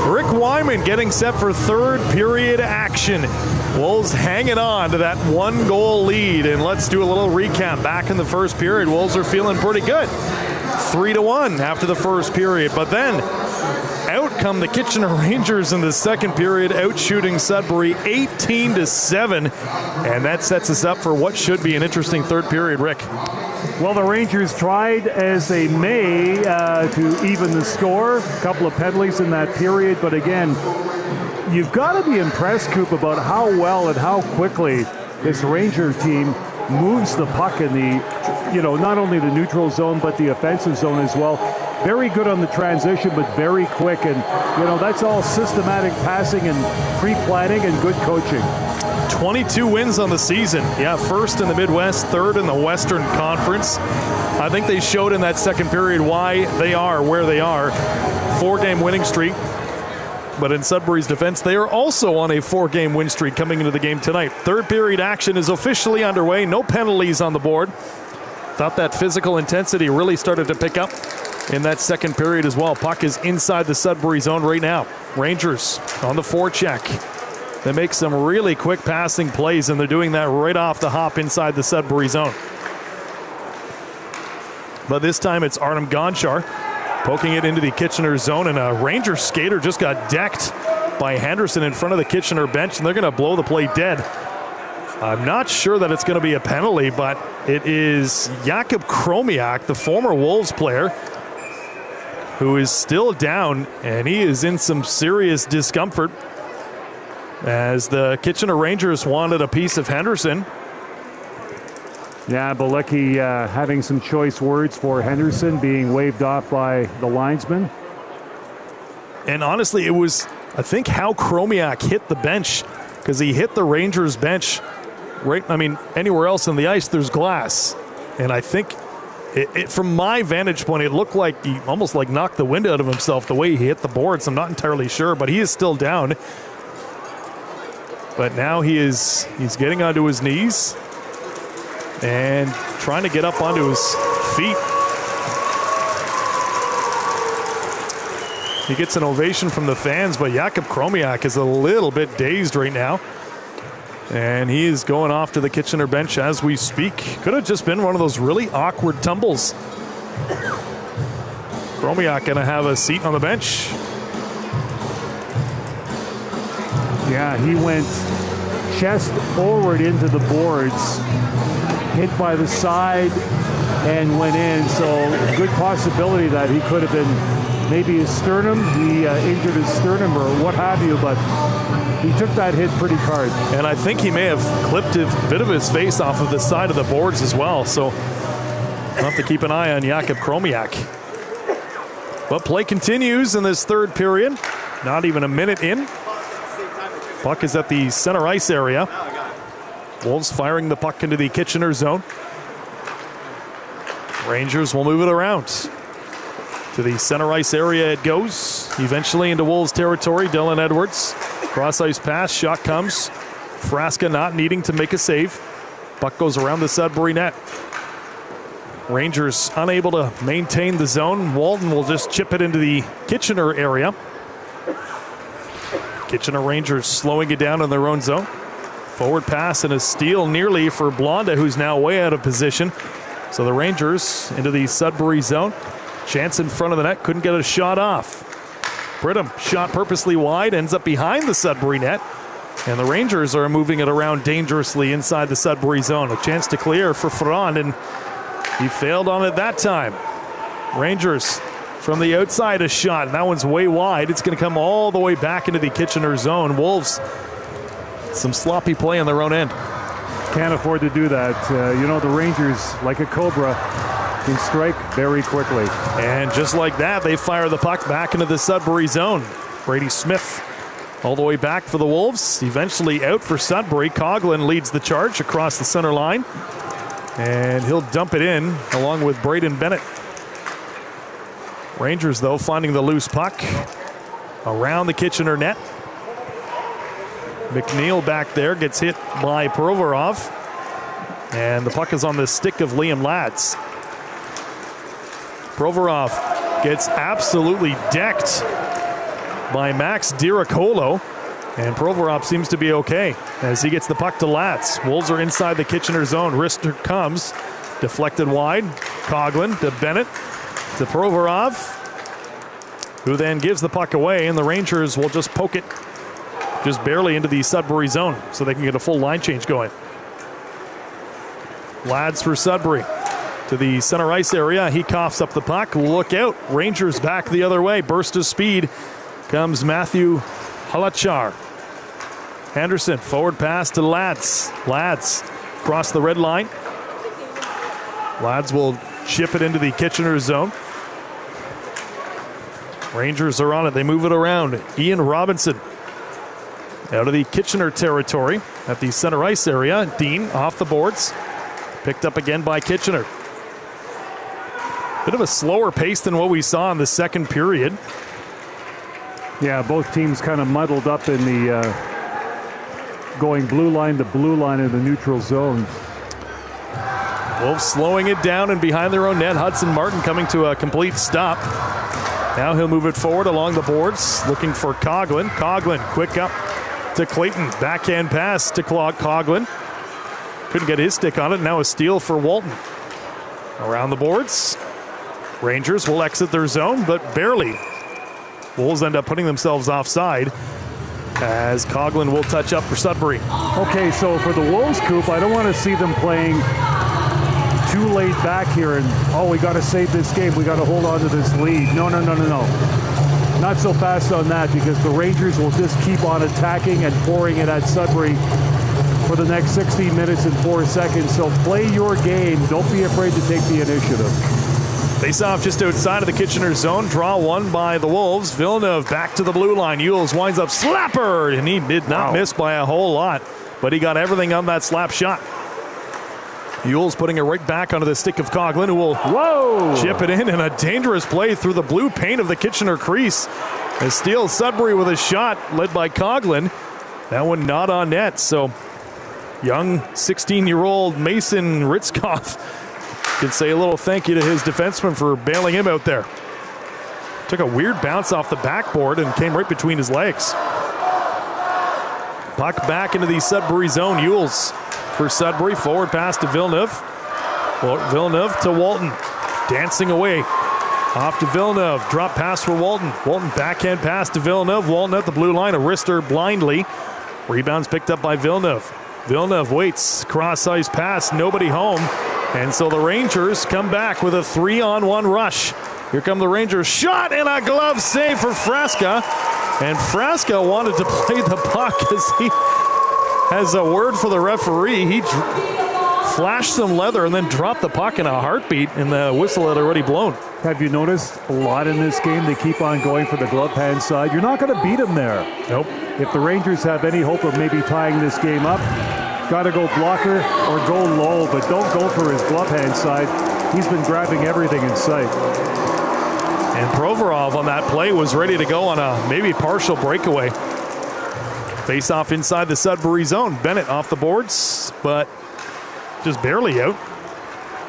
Rick Wyman getting set for third period action. Wolves hanging on to that 1-goal lead. And let's do a little recap. Back in the first period, Wolves are feeling pretty good. 3-1 after the first period. But then out come the Kitchener Rangers in the second period, out shooting Sudbury 18-7. And that sets us up for what should be an interesting third period, Rick. Well, the Rangers tried as they may to even the score. A couple of penalties in that period. But again, you've got to be impressed, Coop, about how well and how quickly this Ranger team moves the puck in the, not only the neutral zone, but the offensive zone as well. Very good on the transition, but very quick. And, that's all systematic passing and pre-planning and good coaching. 22 wins on the season. Yeah, first in the Midwest, third in the Western Conference. I think they showed in that second period why they are where they are. 4-game winning streak. But in Sudbury's defense, they are also on a 4-game win streak coming into the game tonight. Third period action is officially underway. No penalties on the board. Thought that physical intensity really started to pick up in that second period as well. Puck is inside the Sudbury zone right now. Rangers on the forecheck. They make some really quick passing plays, and they're doing that right off the hop inside the Sudbury zone. But this time it's Artem Gonchar poking it into the Kitchener zone, and a Ranger skater just got decked by Henderson in front of the Kitchener bench, and they're going to blow the play dead. I'm not sure that it's going to be a penalty, but it is Jakub Kromiak, the former Wolves player, who is still down, and he is in some serious discomfort as the Kitchener Rangers wanted a piece of Henderson. Yeah, Balecki having some choice words for Henderson, being waved off by the linesman. And honestly, it was, I think, how Kromiak hit the bench, because he hit the Rangers bench anywhere else on the ice, there's glass. And I think, from my vantage point, it looked like he almost knocked the wind out of himself the way he hit the boards. I'm not entirely sure, but he is still down. But now he's getting onto his knees and trying to get up onto his feet. He gets an ovation from the fans, but Jakub Kromiak is a little bit dazed right now. And he is going off to the Kitchener bench as we speak. Could have just been one of those really awkward tumbles. Kromiak going to have a seat on the bench. Yeah, he went chest forward into the boards, hit by the side, and went in. So good possibility that he could have been maybe his sternum. He injured his sternum or what have you, but he took that hit pretty hard. And I think he may have clipped a bit of his face off of the side of the boards as well. So we'll have to keep an eye on Jakub Kromiak. But play continues in this third period. Not even a minute in. Puck is at the center ice area. Wolves firing the puck into the Kitchener zone. Rangers will move it around. To the center ice area it goes. Eventually into Wolves territory. Dylan Edwards. Cross ice pass. Shot comes. Frasca not needing to make a save. Puck goes around the Sudbury net. Rangers unable to maintain the zone. Walton will just chip it into the Kitchener area. Kitchener Rangers slowing it down in their own zone. Forward pass and a steal nearly for Blonda, who's now way out of position. So the Rangers into the Sudbury zone. Chance in front of the net, couldn't get a shot off. Brittam shot purposely wide, ends up behind the Sudbury net. And the Rangers are moving it around dangerously inside the Sudbury zone. A chance to clear for Ferrand, and he failed on it that time. Rangers from the outside a shot, and that one's way wide. It's going to come all the way back into the Kitchener zone. Wolves, some sloppy play on their own end. Can't afford to do that. The Rangers, like a cobra, can strike very quickly. And just like that, they fire the puck back into the Sudbury zone. Brady Smith all the way back for the Wolves. Eventually out for Sudbury. Coughlin leads the charge across the center line. And he'll dump it in along with Braden Bennett. Rangers, though, finding the loose puck around the Kitchener net. McNeil back there gets hit by Provorov. And the puck is on the stick of Liam Lads. Provorov gets absolutely decked by Max Diracolo, and Provorov seems to be okay as he gets the puck to Latz. Wolves are inside the Kitchener zone. Rister comes, deflected wide. Coughlin to Bennett to Provorov, who then gives the puck away, and the Rangers will just poke it just barely into the Sudbury zone so they can get a full line change going. Lads for Sudbury to the center ice area. He coughs up the puck. Look out. Rangers back the other way. Burst of speed comes Matthew Halachar. Henderson, forward pass to Lads. Lads across the red line. Lads will chip it into the Kitchener zone. Rangers are on it. They move it around. Ian Robinson out of the Kitchener territory at the center ice area. Dean off the boards. Picked up again by Kitchener. Bit of a slower pace than what we saw in the second period. Yeah, both teams kind of muddled up in the going blue line to blue line in the neutral zone. Wolves slowing it down and behind their own net. Hudson Martin coming to a complete stop. Now he'll move it forward along the boards, looking for Coughlin. Coughlin, quick up to Clayton. Backhand pass to Coughlin. Couldn't get his stick on it. Now a steal for Walton. Around the boards. Rangers will exit their zone, but barely. Wolves end up putting themselves offside as Coughlin will touch up for Sudbury. Okay, so for the Wolves, Coop, I don't want to see them playing too laid back here and, we got to save this game. We got to hold on to this lead. No. Not so fast on that, because the Rangers will just keep on attacking and pouring it at Sudbury for the next 60 minutes and 4 seconds. So play your game. Don't be afraid to take the initiative. Face off just outside of the Kitchener zone. Draw one by the Wolves. Villeneuve back to the blue line. Yules winds up slapper, and he did not miss by a whole lot, but he got everything on that slap shot. Yules putting it right back onto the stick of Coughlin, who will chip it in a dangerous play through the blue paint of the Kitchener crease. And steals Sudbury with a shot led by Coughlin. That one not on net, so young 16-year-old Mason Ritzkoff can say a little thank you to his defenseman for bailing him out there. Took a weird bounce off the backboard and came right between his legs. Puck back into the Sudbury zone. Yules for Sudbury. Forward pass to Villeneuve. Villeneuve to Walton. Dancing away. Off to Villeneuve. Drop pass for Walton. Walton backhand pass to Villeneuve. Walton at the blue line. A wrister blindly. Rebounds picked up by Villeneuve. Villeneuve waits. Cross ice pass. Nobody home. And so the Rangers come back with a 3-on-1 rush. Here come the Rangers. Shot and a glove save for Frasca. And Frasca wanted to play the puck as he has a word for the referee. He flashed some leather and then dropped the puck in a heartbeat, and the whistle had already blown. Have you noticed a lot in this game? They keep on going for the glove hand side. You're not going to beat them there. Nope. If the Rangers have any hope of maybe tying this game up, got to go blocker or go low, but don't go for his glove hand side. He's been grabbing everything in sight. And Provorov on that play was ready to go on a maybe partial breakaway. Face off inside the Sudbury zone. Bennett off the boards, but just barely out.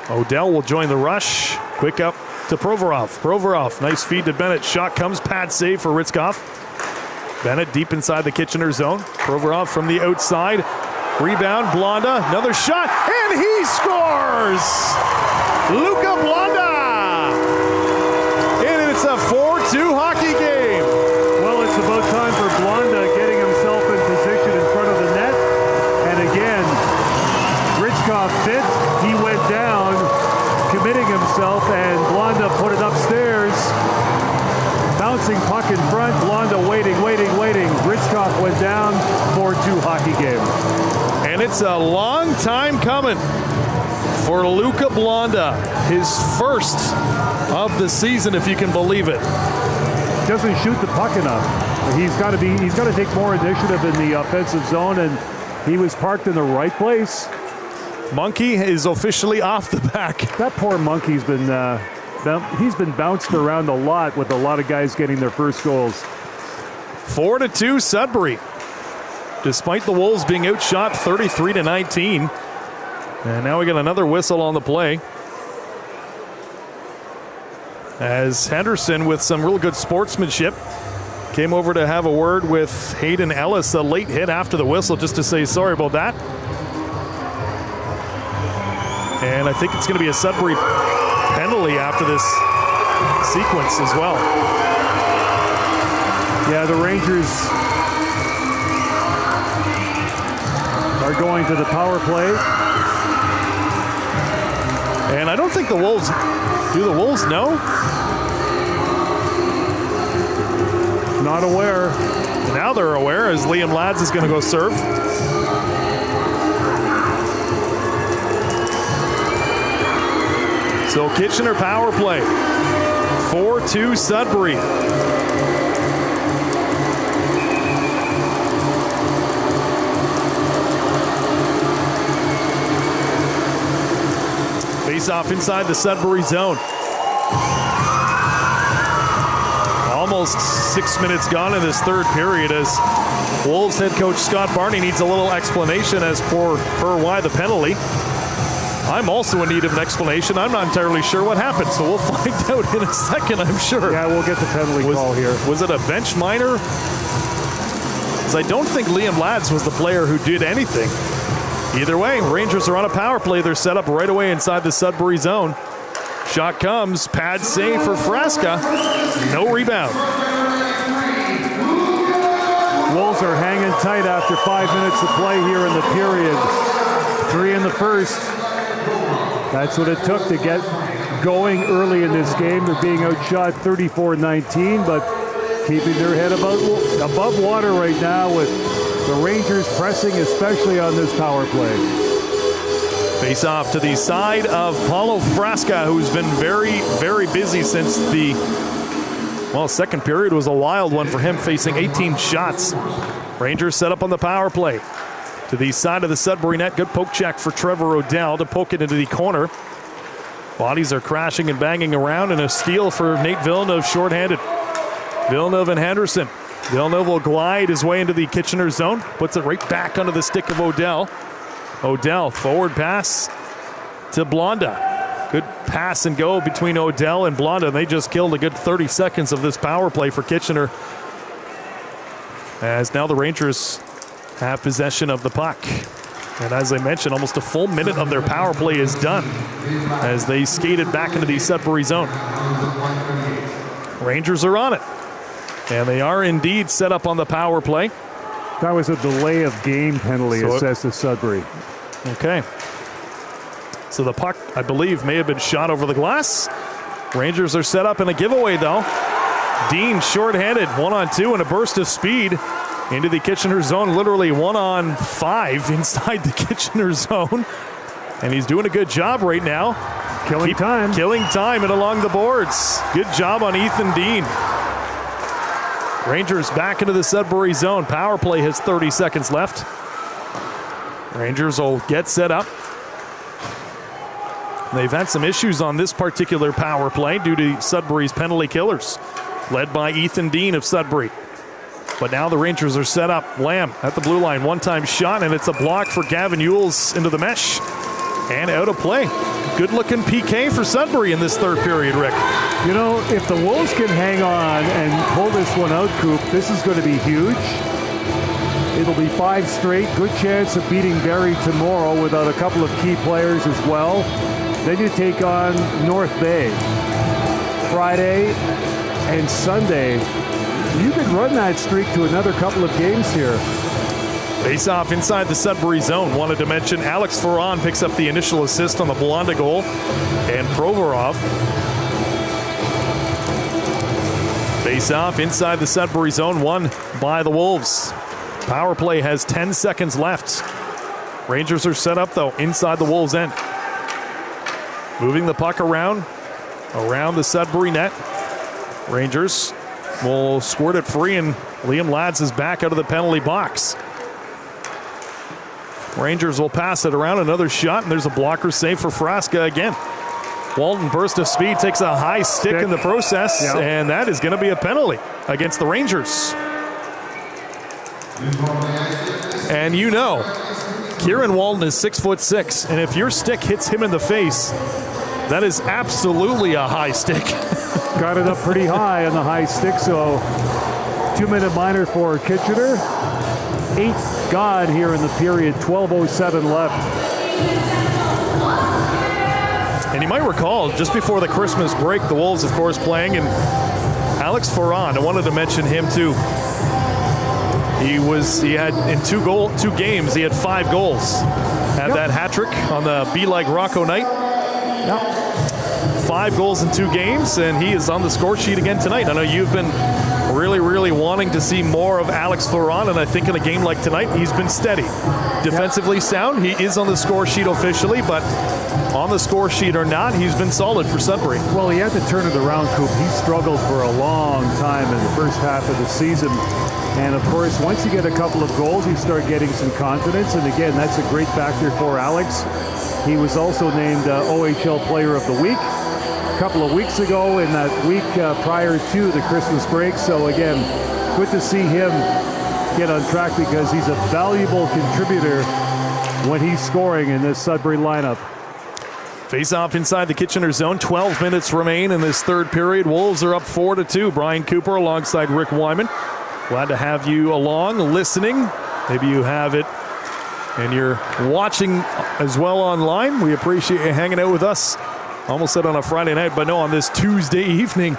Odell will join the rush. Quick up to Provorov. Provorov, nice feed to Bennett. Shot comes, pad save for Ritzkoff. Bennett deep inside the Kitchener zone. Provorov from the outside. Rebound, Blonda, another shot, and he scores! Luca Blonda! And it's a 4-2 hockey game. Well, it's about time for Blonda getting himself in position in front of the net. And again, Ritzkoff bit, he went down, committing himself, and Blonda put it upstairs. Bouncing puck in front, Blonda waiting. Ritzkoff went down, 4-2 hockey game. And it's a long time coming for Luca Blonda. His first of the season, if you can believe it. Doesn't shoot the puck enough. He's got to take more initiative in the offensive zone, and he was parked in the right place. Monkey is officially off the back. That poor Monkey's been he's been bounced around a lot with a lot of guys getting their first goals. 4-2 Sudbury. Despite the Wolves being outshot 33-19. And now we got another whistle on the play. as Henderson, with some real good sportsmanship, came over to have a word with Hayden Ellis, a late hit after the whistle, just to say sorry about that. And I think it's going to be a Sudbury penalty after this sequence as well. Yeah, the Rangers are going to the power play. And I don't think the Wolves, do the Wolves know? Not aware. Now they're aware, as Liam Lads is going to go serve. So Kitchener power play. 4-2 Sudbury. Face off inside the Sudbury zone. Almost 6 minutes gone in this third period, as Wolves head coach Scott Barney needs a little explanation as per why the penalty. I'm also in need of an explanation. I'm not entirely sure what happened, so we'll find out in a second, I'm sure. Yeah, we'll get the penalty call here. Was it a bench minor? Because I don't think Liam Lads was the player who did anything. Either way, Rangers are on a power play. They're set up right away inside the Sudbury zone. Shot comes, pad save for Frasca. No rebound. Wolves are hanging tight after 5 minutes of play here in the period. 3 in the first. That's what it took to get going early in this game. They're being outshot 34-19, but keeping their head above water right now with the Rangers pressing, especially on this power play. Face off to the side of Paulo Frasca, who's been very, very busy since the, second period was a wild one for him, facing 18 shots. Rangers set up on the power play. To the side of the Sudbury net, good poke check for Trevor O'Dell to poke it into the corner. Bodies are crashing and banging around, and a steal for Nate Villeneuve, shorthanded. Villeneuve and Henderson. Villeneuve will glide his way into the Kitchener zone, puts it right back under the stick of O'Dell. O'Dell, forward pass to Blonda. Good pass and go between O'Dell and Blonda. They just killed a good 30 seconds of this power play for Kitchener, as now the Rangers have possession of the puck. And as I mentioned, almost a full minute of their power play is done as they skated back into the Sudbury zone. Rangers are on it. And they are indeed set up on the power play. That was a delay of game penalty assessed to Sudbury. Okay. So the puck, I believe, may have been shot over the glass. Rangers are set up in a giveaway, though. Dean shorthanded, 1-on-2 and a burst of speed into the Kitchener zone, literally 1-on-5 inside the Kitchener zone. And he's doing a good job right now. Killing time and along the boards. Good job on Ethan Dean. Rangers back into the Sudbury zone. Power play has 30 seconds left. Rangers will get set up. They've had some issues on this particular power play due to Sudbury's penalty killers, led by Ethan Dean of Sudbury. But now the Rangers are set up. Lamb at the blue line, one-time shot, and it's a block for Gavin Ewells into the mesh. And out of play. Good-looking PK for Sudbury in this third period, Rick. You know, if the Wolves can hang on and pull this one out, Coop, this is going to be huge. It'll be 5 straight. Good chance of beating Barrie tomorrow without a couple of key players as well. Then you take on North Bay Friday and Sunday. You could run that streak to another couple of games here. Face off inside the Sudbury zone. Wanted to mention Alex Ferran picks up the initial assist on the Blonda goal. And Provorov. Face off inside the Sudbury zone, won by the Wolves. Power play has 10 seconds left. Rangers are set up, though, inside the Wolves' end. Moving the puck around the Sudbury net. Rangers will squirt it free, and Liam Lads is back out of the penalty box. Rangers will pass it around, another shot, and there's a blocker save for Frasca again. Walton, burst of speed, takes a high stick in the process, and that is going to be a penalty against the Rangers. And you know, Kieran Walton is 6'6", and if your stick hits him in the face, that is absolutely a high stick. got it up pretty high on the high stick, so 2-minute minor for Kitchener. 8 gone here in the period, 12:07 left. And you might recall, just before the Christmas break, the Wolves, of course, playing, and Alex Ferrand, I wanted to mention him too. He had in two games, he had 5 goals. Had that hat trick on the Be Like Rocco night. 5 goals in 2 games, and he is on the score sheet again tonight. I know you've been really wanting to see more of Alex Ferrand, and I think in a game like tonight, he's been steady. Defensively sound, he is on the score sheet officially, but on the score sheet or not, he's been solid for Sudbury. Well, he had to turn it around, Coop. He struggled for a long time in the first half of the season. And of course, once you get a couple of goals, you start getting some confidence. And again, that's a great factor for Alex. He was also named OHL Player of the Week a couple of weeks ago in that week prior to the Christmas break. So again, good to see him get on track because he's a valuable contributor when he's scoring in this Sudbury lineup. Face off inside the Kitchener zone. 12 minutes remain in this third period. Wolves are up 4-2. Brian Cooper alongside Rick Wyman. Glad to have you along, listening. Maybe you have it and you're watching as well online. We appreciate you hanging out with us. Almost said on a Friday night, but no, on this Tuesday evening.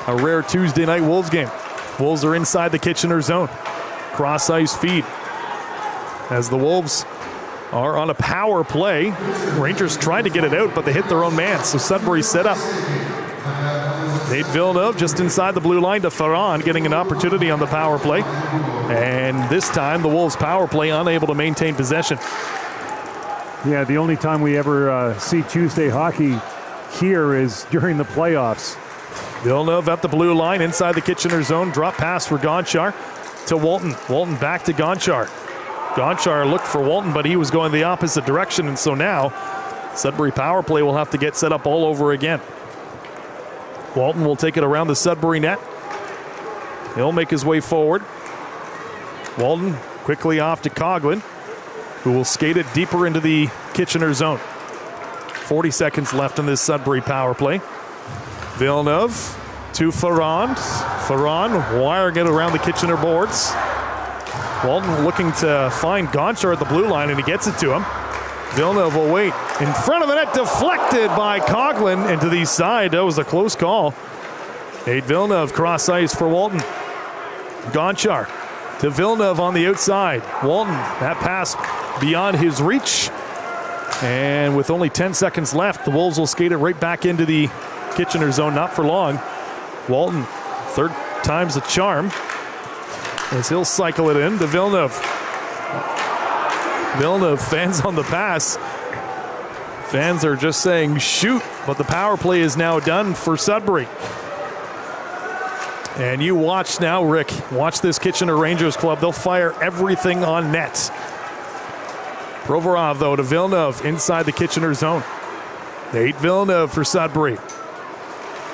A rare Tuesday night Wolves game. Wolves are inside the Kitchener zone. Cross ice feed. As the Wolves are on a power play. Rangers tried to get it out, but they hit their own man. So Sudbury set up. Nate Villeneuve just inside the blue line to Ferrand, getting an opportunity on the power play. And this time, the Wolves power play unable to maintain possession. Yeah, the only time we ever see Tuesday hockey here is during the playoffs. Villeneuve at the blue line inside the Kitchener zone. Drop pass for Gonchar to Walton. Walton back to Gonchar. Gonchar looked for Walton, but he was going the opposite direction. And so now, Sudbury power play will have to get set up all over again. Walton will take it around the Sudbury net. He'll make his way forward. Walton quickly off to Coughlin, who will skate it deeper into the Kitchener zone. 40 seconds left in this Sudbury power play. Villeneuve to Ferrand. Ferrand wiring it around the Kitchener boards. Walton looking to find Gonchar at the blue line, and he gets it to him. Villeneuve will wait. In front of the net, deflected by Coughlin into the side. That was a close call. Nate Villeneuve cross ice for Walton. Gonchar to Villeneuve on the outside. Walton, that pass beyond his reach. And with only 10 seconds left, the Wolves will skate it right back into the Kitchener zone, not for long. Walton, third time's a charm, as he'll cycle it in to Villeneuve. Villeneuve, fans on the pass. Fans are just saying shoot, but the power play is now done for Sudbury. And you watch now, Rick. Watch this Kitchener Rangers club. They'll fire everything on net. Provorov, though, to Villeneuve inside the Kitchener zone. Nate Villeneuve for Sudbury.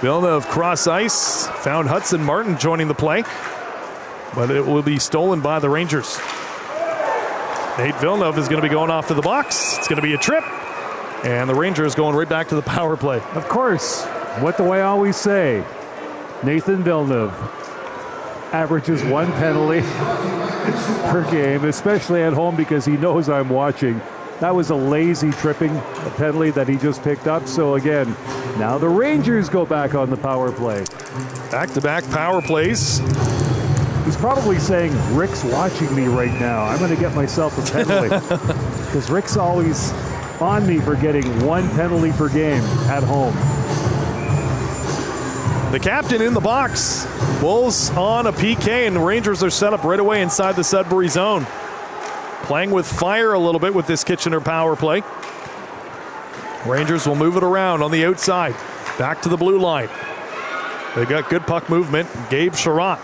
Villeneuve cross ice. Found Hudson Martin joining the play, but it will be stolen by the Rangers. Nate Villeneuve is going to be going off to the box. It's going to be a trip. And the Rangers going right back to the power play. Of course, what do I always say? Nathan Villeneuve averages 1 penalty per game, especially at home because he knows I'm watching. That was a lazy tripping penalty that he just picked up. So again, now the Rangers go back on the power play. Back-to-back power plays. He's probably saying, Rick's watching me right now. I'm going to get myself a penalty. Because Rick's always on me for getting 1 penalty per game at home. The captain in the box. Wolves on a PK, and the Rangers are set up right away inside the Sudbury zone. Playing with fire a little bit with this Kitchener power play. Rangers will move it around on the outside. Back to the blue line. They got good puck movement. Gabe Sherratt,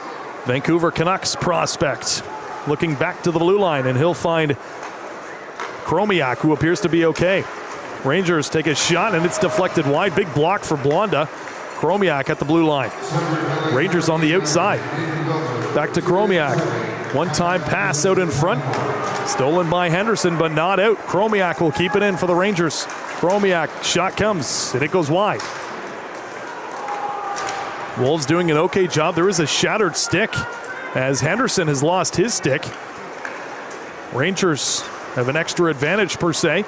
Vancouver Canucks prospect, looking back to the blue line, and he'll find Chromiak, who appears to be okay. Rangers take a shot, and it's deflected wide. Big block for Blonda. Chromiak at the blue line. Rangers on the outside. Back to Chromiak. One-time pass out in front. Stolen by Henderson, but not out. Chromiak will keep it in for the Rangers. Chromiak, shot comes, and it goes wide. Wolves doing an okay job. There is a shattered stick as Henderson has lost his stick. Rangers have an extra advantage per se.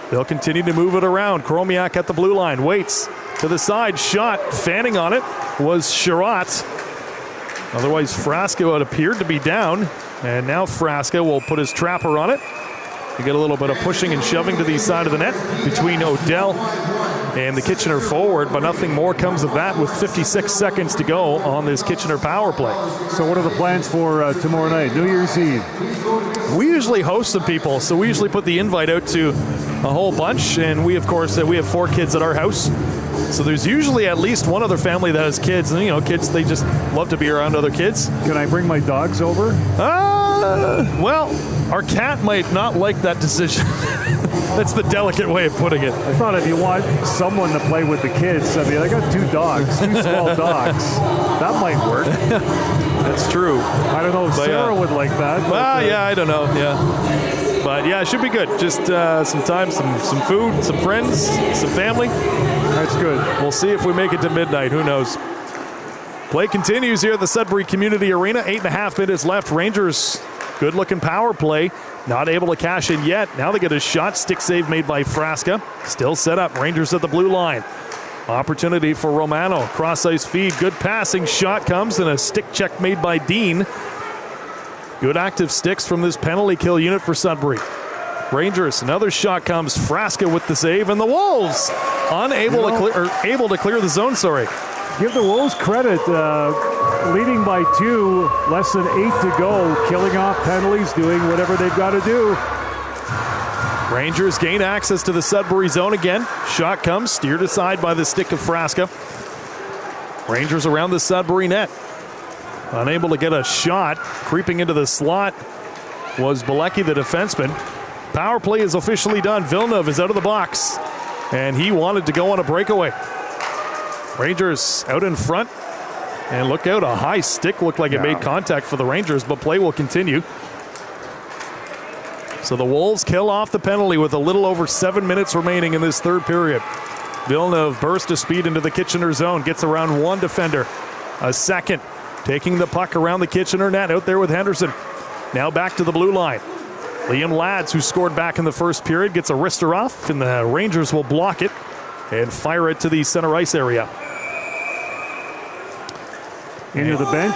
They'll continue to move it around. Chromiak at the blue line, waits to the side, shot, fanning on it was Sherratt. Otherwise, Frasca had appeared to be down, and now Frasca will put his trapper on it. You get a little bit of pushing and shoving to the side of the net between Odell and the Kitchener forward, but nothing more comes of that with 56 seconds to go on this Kitchener power play. So what are the plans for tomorrow night, New Year's Eve? We usually host some people, so we usually put the invite out to a whole bunch, and we, of course, we have 4 kids at our house. So there's usually at least one other family that has kids, and kids, they just love to be around other kids. Can I bring my dogs over? Well, our cat might not like that decision. That's the delicate way of putting it. I thought if you want someone to play with the kids, I mean, I got 2 dogs, 2 small dogs. That might work. That's true. I don't know if Sarah would like that. Well, yeah, I don't know. Yeah. But yeah, it should be good. Just some time, some food, some friends, some family. That's good. We'll see if we make it to midnight. Who knows? Play continues here at the Sudbury Community Arena. 8.5 minutes left. Rangers, good-looking power play. Not able to cash in yet. Now they get a shot. Stick save made by Frasca. Still set up. Rangers at the blue line. Opportunity for Romano. Cross-ice feed. Good passing. Shot comes and a stick check made by Dean. Good active sticks from this penalty kill unit for Sudbury. Rangers, another shot comes. Frasca with the save, and the Wolves able to clear the zone. Sorry. Give the Wolves credit. Leading by 2, less than 8 to go, killing off penalties, doing whatever they've got to do. Rangers gain access to the Sudbury zone again. Shot comes, steered aside by the stick of Frasca. Rangers around the Sudbury net. Unable to get a shot. Creeping into the slot was Bilecki, the defenseman. Power play is officially done. Villeneuve is out of the box, and he wanted to go on a breakaway. Rangers out in front. And look out, a high stick looked like it made contact for the Rangers, but play will continue. So the Wolves kill off the penalty with a little over 7 minutes remaining in this third period. Villeneuve bursts to speed into the Kitchener zone, gets around 1 defender. A second, taking the puck around the Kitchener net, out there with Henderson. Now back to the blue line. Liam Lads, who scored back in the first period, gets a wrister off, and the Rangers will block it and fire it to the center ice area. Into the bench,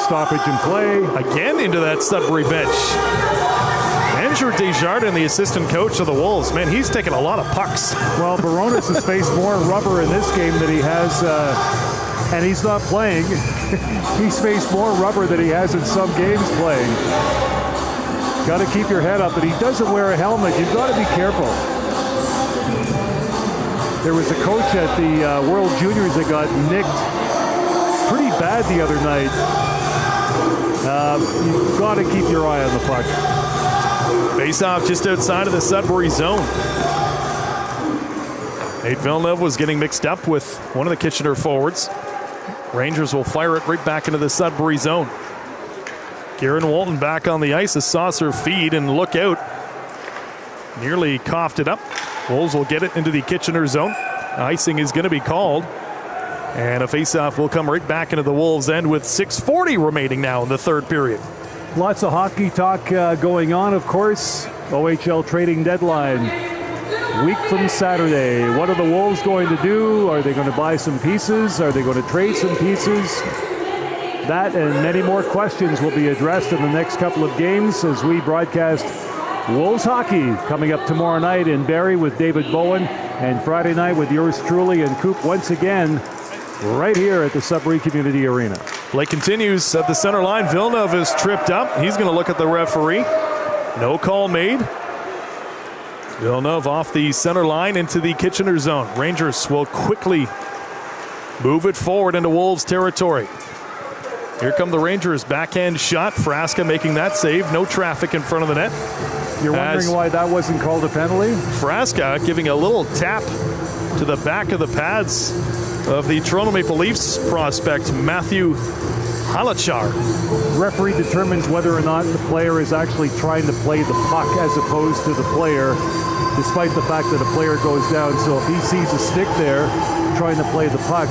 stoppage in play. Again into that Sudbury bench. Andrew Desjardins, the assistant coach of the Wolves, man, he's taking a lot of pucks. Well, Baronis has faced more rubber in this game than he has, and he's not playing. He's faced more rubber than he has in some games playing. Got to keep your head up, and he doesn't wear a helmet. You've got to be careful. There was a coach at the World Juniors that got nicked pretty bad the other night. You've got to keep your eye on the puck. Face-off just outside of the Sudbury zone. Nate Villeneuve was getting mixed up with one of the Kitchener forwards. Rangers will fire it right back into the Sudbury zone. Kieran Walton back on the ice, a saucer feed, and look out. Nearly coughed it up. Wolves will get it into the Kitchener zone. Icing is going to be called. And a face-off will come right back into the Wolves' end with 6:40 remaining now in the third period. Lots of hockey talk going on, of course. OHL trading deadline. Week from Saturday. What are the Wolves going to do? Are they going to buy some pieces? Are they going to trade some pieces? That and many more questions will be addressed in the next couple of games as we broadcast Wolves hockey coming up tomorrow night in Barrie with David Bowen, and Friday night with yours truly and Coop once again right here at the Sudbury Community Arena. Play continues at the center line. Villeneuve is tripped up. He's going to look at the referee. No call made. Villeneuve off the center line into the Kitchener zone. Rangers will quickly move it forward into Wolves territory. Here come the Rangers. Backhand shot. Frasca making that save. No traffic in front of the net. You're wondering why that wasn't called a penalty? Frasca giving a little tap to the back of the pads of the Toronto Maple Leafs prospect, Matthew Halachar. Referee determines whether or not the player is actually trying to play the puck as opposed to the player, despite the fact that a player goes down. So if he sees a stick there trying to play the puck,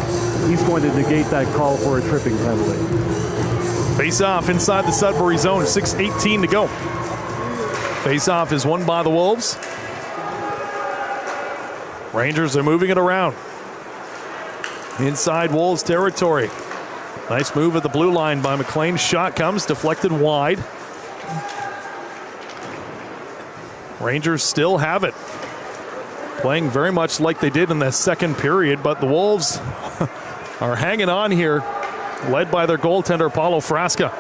he's going to negate that call for a tripping penalty. Face off inside the Sudbury zone, 6:18 to go. Face off is won by the Wolves. Rangers are moving it around. Inside Wolves territory. Nice move at the blue line by McLean. Shot comes, deflected wide. Rangers still have it. Playing very much like they did in the second period, but the Wolves are hanging on here, led by their goaltender, Paulo Frasca.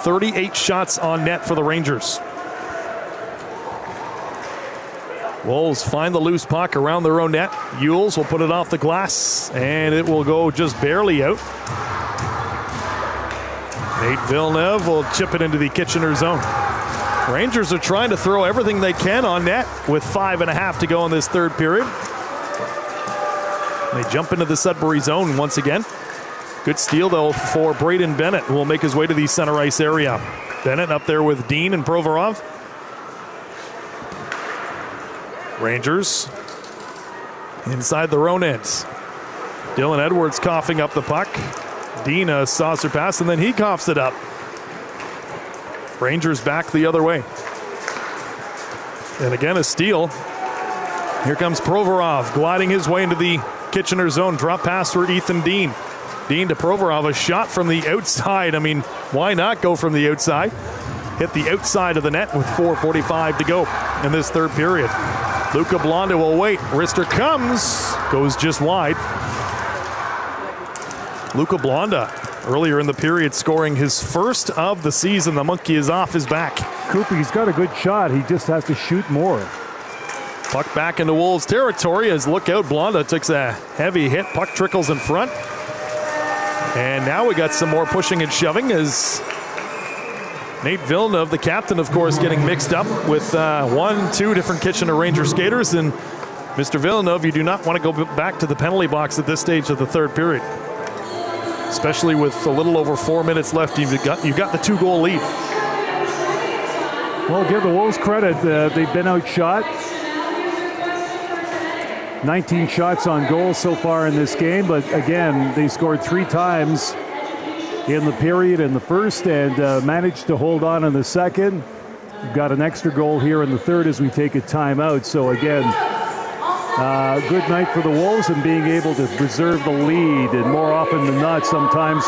38 shots on net for the Rangers. Wolves find the loose puck around their own net. Yules will put it off the glass, and it will go just barely out. Nate Villeneuve will chip it into the Kitchener zone. Rangers are trying to throw everything they can on net with 5.5 to go in this third period. They jump into the Sudbury zone once again. Good steal, though, for Braden Bennett, who will make his way to the center ice area. Bennett up there with Dean and Provorov. Rangers inside their own ends. Dylan Edwards coughing up the puck. Dean a saucer pass, and then he coughs it up. Rangers back the other way. And again, a steal. Here comes Provorov gliding his way into the Kitchener zone. Drop pass for Ethan Dean. Dean to Provorov, a shot from the outside. I mean, why not go from the outside? Hit the outside of the net with 4:45 to go in this third period. Luca Blonda will wait. Wrister comes, goes just wide. Luca Blonda earlier in the period scoring his first of the season. The monkey is off his back. Cooper, he's got a good shot. He just has to shoot more. Puck back into Wolves territory as look out. Blonda takes a heavy hit. Puck trickles in front. And now we got some more pushing and shoving as Nate Villeneuve, the captain, of course, getting mixed up with 2 different Kitchener Ranger skaters. And Mr. Villeneuve, you do not want to go back to the penalty box at this stage of the third period, especially with a little over 4 minutes left. You've got the 2-goal lead. Well, give the Wolves credit. They've been outshot. 19 shots on goal so far in this game, but again, they scored 3 times in the period in the first and managed to hold on in the second. We've got an extra goal here in the third as we take a timeout. So again, good night for the Wolves and being able to preserve the lead. And more often than not, sometimes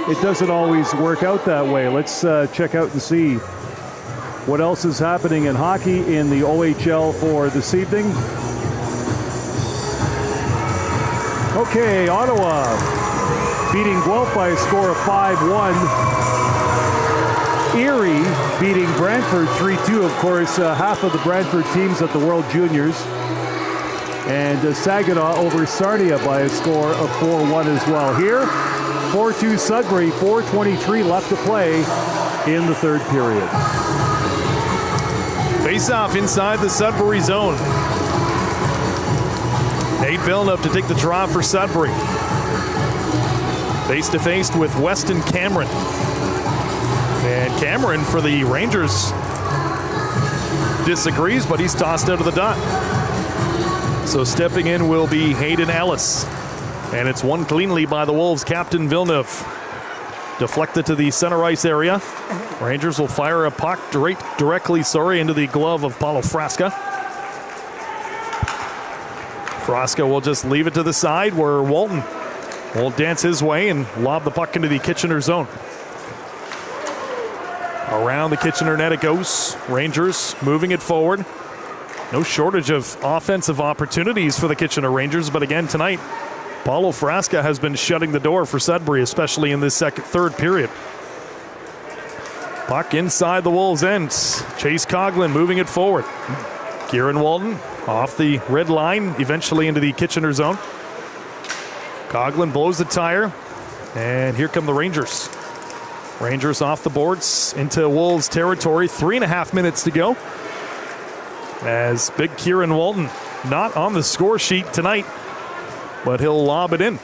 it doesn't always work out that way. Let's check out and see what else is happening in hockey in the OHL for this evening. Okay, Ottawa beating Guelph by a score of 5-1. Erie beating Brantford 3-2. Of course, half of the Brantford teams at the World Juniors. And Saginaw over Sarnia by a score of 4-1 as well. Here, 4-2 Sudbury, 4:23 left to play in the third period. Face-off inside the Sudbury zone. Nate Villeneuve to take the draw for Sudbury. Face-to-face with Weston Cameron. And Cameron for the Rangers disagrees, but he's tossed out of the dot. So stepping in will be Hayden Ellis. And it's won cleanly by the Wolves captain Villeneuve. Deflected to the center ice area. Rangers will fire a puck directly into the glove of Paulo Frasca. Frasca will just leave it to the side where Walton will dance his way and lob the puck into the Kitchener zone. Around the Kitchener net it goes. Rangers moving it forward. No shortage of offensive opportunities for the Kitchener Rangers, but again tonight, Paulo Frasca has been shutting the door for Sudbury, especially in this third period. Puck inside the Wolves' ends. Chase Coughlin moving it forward. Kieran Walton off the red line, eventually into the Kitchener zone. Coughlin blows the tire, and here come the Rangers. Rangers off the boards into Wolves territory. 3.5 minutes to go. As big Kieran Walton not on the score sheet tonight, but he'll lob it in.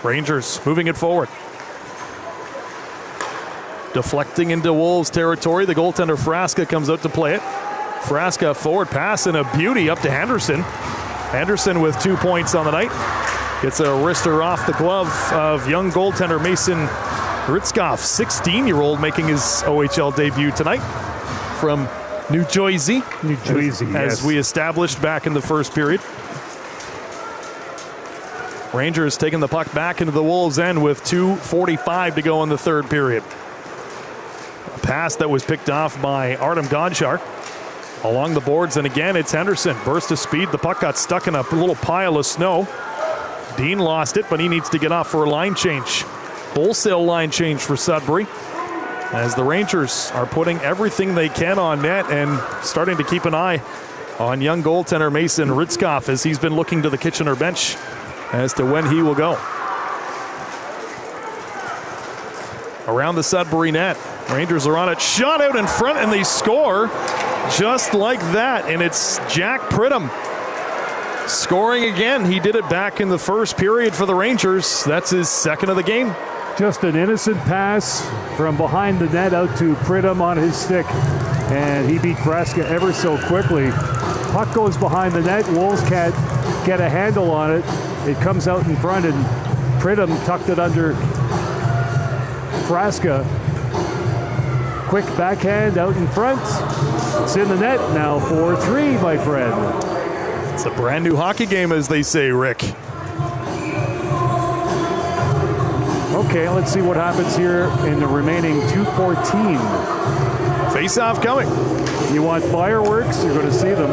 Rangers moving it forward. Deflecting into Wolves territory. The goaltender Frasca comes out to play it. Frasca forward pass and a beauty up to Henderson. Henderson with 2 points on the night. Gets a wrister off the glove of young goaltender Mason Ritzkoff, 16-year-old, making his OHL debut tonight from New Jersey. New Jersey, as we established back in the first period. Rangers taking the puck back into the Wolves' end with 2:45 to go in the third period. A pass that was picked off by Artem Gonchar along the boards, and again it's Henderson. Burst of speed, the puck got stuck in a little pile of snow. Dean lost it, but he needs to get off for a line change. Wholesale line change for Sudbury, as the Rangers are putting everything they can on net and starting to keep an eye on young goaltender Mason Ritzkoff as he's been looking to the Kitchener bench as to when he will go. Around the Sudbury net, Rangers are on it. Shot out in front, and they score just like that. And it's Jack Pridham scoring again. He did it back in the first period for the Rangers. That's his second of the game. Just an innocent pass from behind the net out to Pridham on his stick. And he beat Frasca ever so quickly. Puck goes behind the net. Wolves can't get a handle on it. It comes out in front, and Pridham tucked it under Frasca. Quick backhand out in front. It's in the net now, 4-3, my friend. It's a brand new hockey game, as they say, Rick. Okay, let's see what happens here in the remaining 2:14. Face-off coming. You want fireworks? You're going to see them.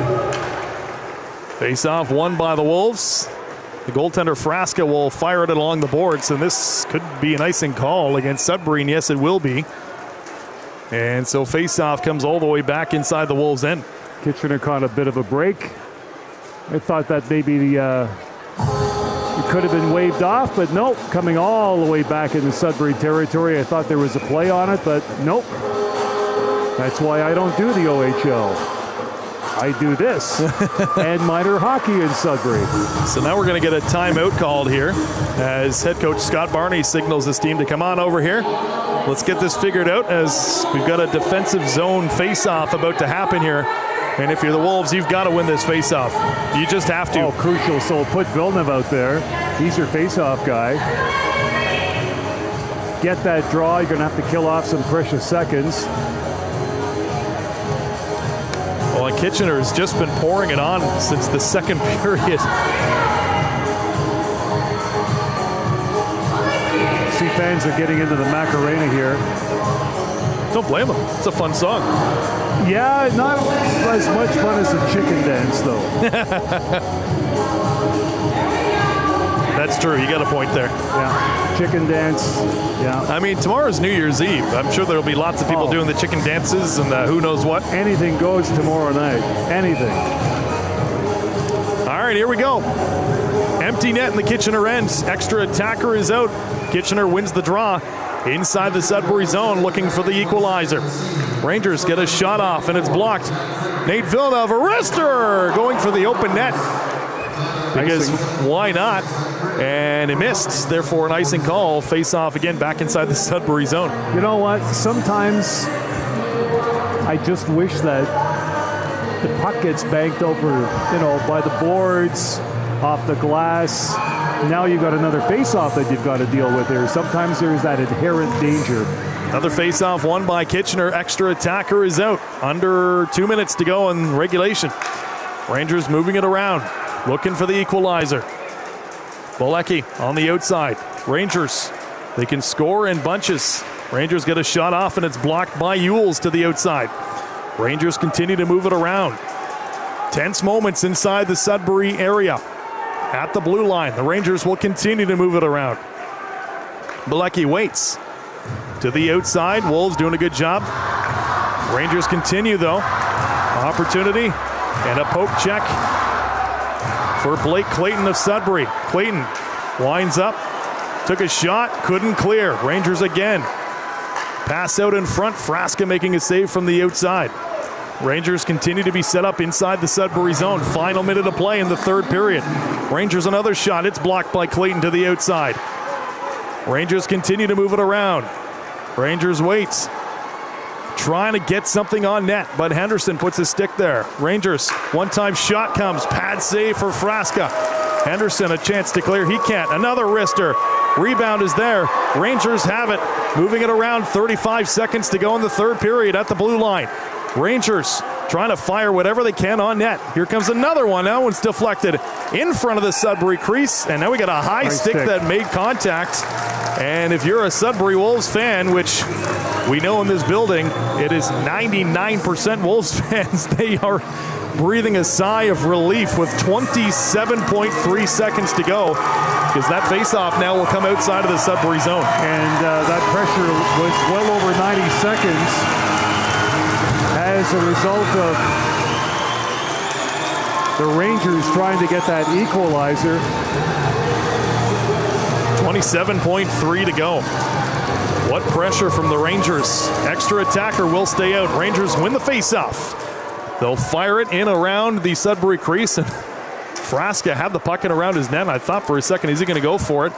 Face-off won by the Wolves. The goaltender Frasca will fire it along the boards, and this could be an icing call against Sudbury, and yes, it will be. And so face-off comes all the way back inside the Wolves' end. Kitchener caught a bit of a break. I thought that maybe it could have been waved off, but nope, coming all the way back into Sudbury territory. I thought there was a play on it, but nope. That's why I don't do the OHL. I do this and minor hockey in Sudbury. So now we're going to get a timeout called here as head coach Scott Barney signals his team to come on over here. Let's get this figured out as we've got a defensive zone face-off about to happen here. And if you're the Wolves, you've got to win this face-off. You just have to. Oh, crucial. So put Villeneuve out there. He's your face-off guy. Get that draw. You're going to have to kill off some precious seconds. Well, and Kitchener has just been pouring it on since the second period. See, fans are getting into the Macarena here. Don't blame them. It's a fun song. Yeah, not as much fun as the chicken dance, though. That's true. You got a point there. Yeah, chicken dance. Yeah. I mean, tomorrow's New Year's Eve. I'm sure there'll be lots of people doing the chicken dances and who knows what. Anything goes tomorrow night. Anything. All right, here we go. Empty net in the Kitchener end. Extra attacker is out. Kitchener wins the draw inside the Sudbury zone, looking for the equalizer. Rangers get a shot off, and it's blocked. Nate Villeneuve, a wrister, going for the open net. Because why not? And it missed. Therefore, an icing call. Face off again back inside the Sudbury zone. You know what? Sometimes I just wish that the puck gets banked over, by the boards, off the glass. Now you've got another face-off that you've got to deal with here. Sometimes there's that inherent danger. Another face-off won by Kitchener. Extra attacker is out. Under 2 minutes to go in regulation. Rangers moving it around, looking for the equalizer. Bolecki on the outside. Rangers, they can score in bunches. Rangers get a shot off, and it's blocked by Yules to the outside. Rangers continue to move it around. Tense moments inside the Sudbury area. At the blue line, the Rangers will continue to move it around. Bolecki waits to the outside. Wolves doing a good job. Rangers continue, though. Opportunity and a poke check for Blake Clayton of Sudbury. Clayton winds up, took a shot, couldn't clear. Rangers again. Pass out in front. Frasca making a save from the outside. Rangers continue to be set up inside the Sudbury zone. Final minute of play in the third period. Rangers another shot. It's blocked by Clayton to the outside. Rangers continue to move it around. Rangers waits. Trying to get something on net, but Henderson puts his stick there. Rangers, one-time shot comes. Pad save for Frasca. Henderson, a chance to clear. He can't. Another wrister. Rebound is there. Rangers have it. Moving it around. 35 seconds to go in the third period at the blue line. Rangers trying to fire whatever they can on net. Here comes another one. That one's deflected in front of the Sudbury crease. And now we got a high stick that made contact. And if you're a Sudbury Wolves fan, which we know in this building, it is 99% Wolves fans, they are breathing a sigh of relief with 27.3 seconds to go, because that faceoff now will come outside of the Sudbury zone. And that pressure was well over 90 seconds as a result of the Rangers trying to get that equalizer. 27.3 to go. What pressure from the Rangers. Extra attacker will stay out. Rangers win the faceoff. They'll fire it in around the Sudbury crease. And Frasca had the puck in around his net. I thought for a second, is he going to go for it?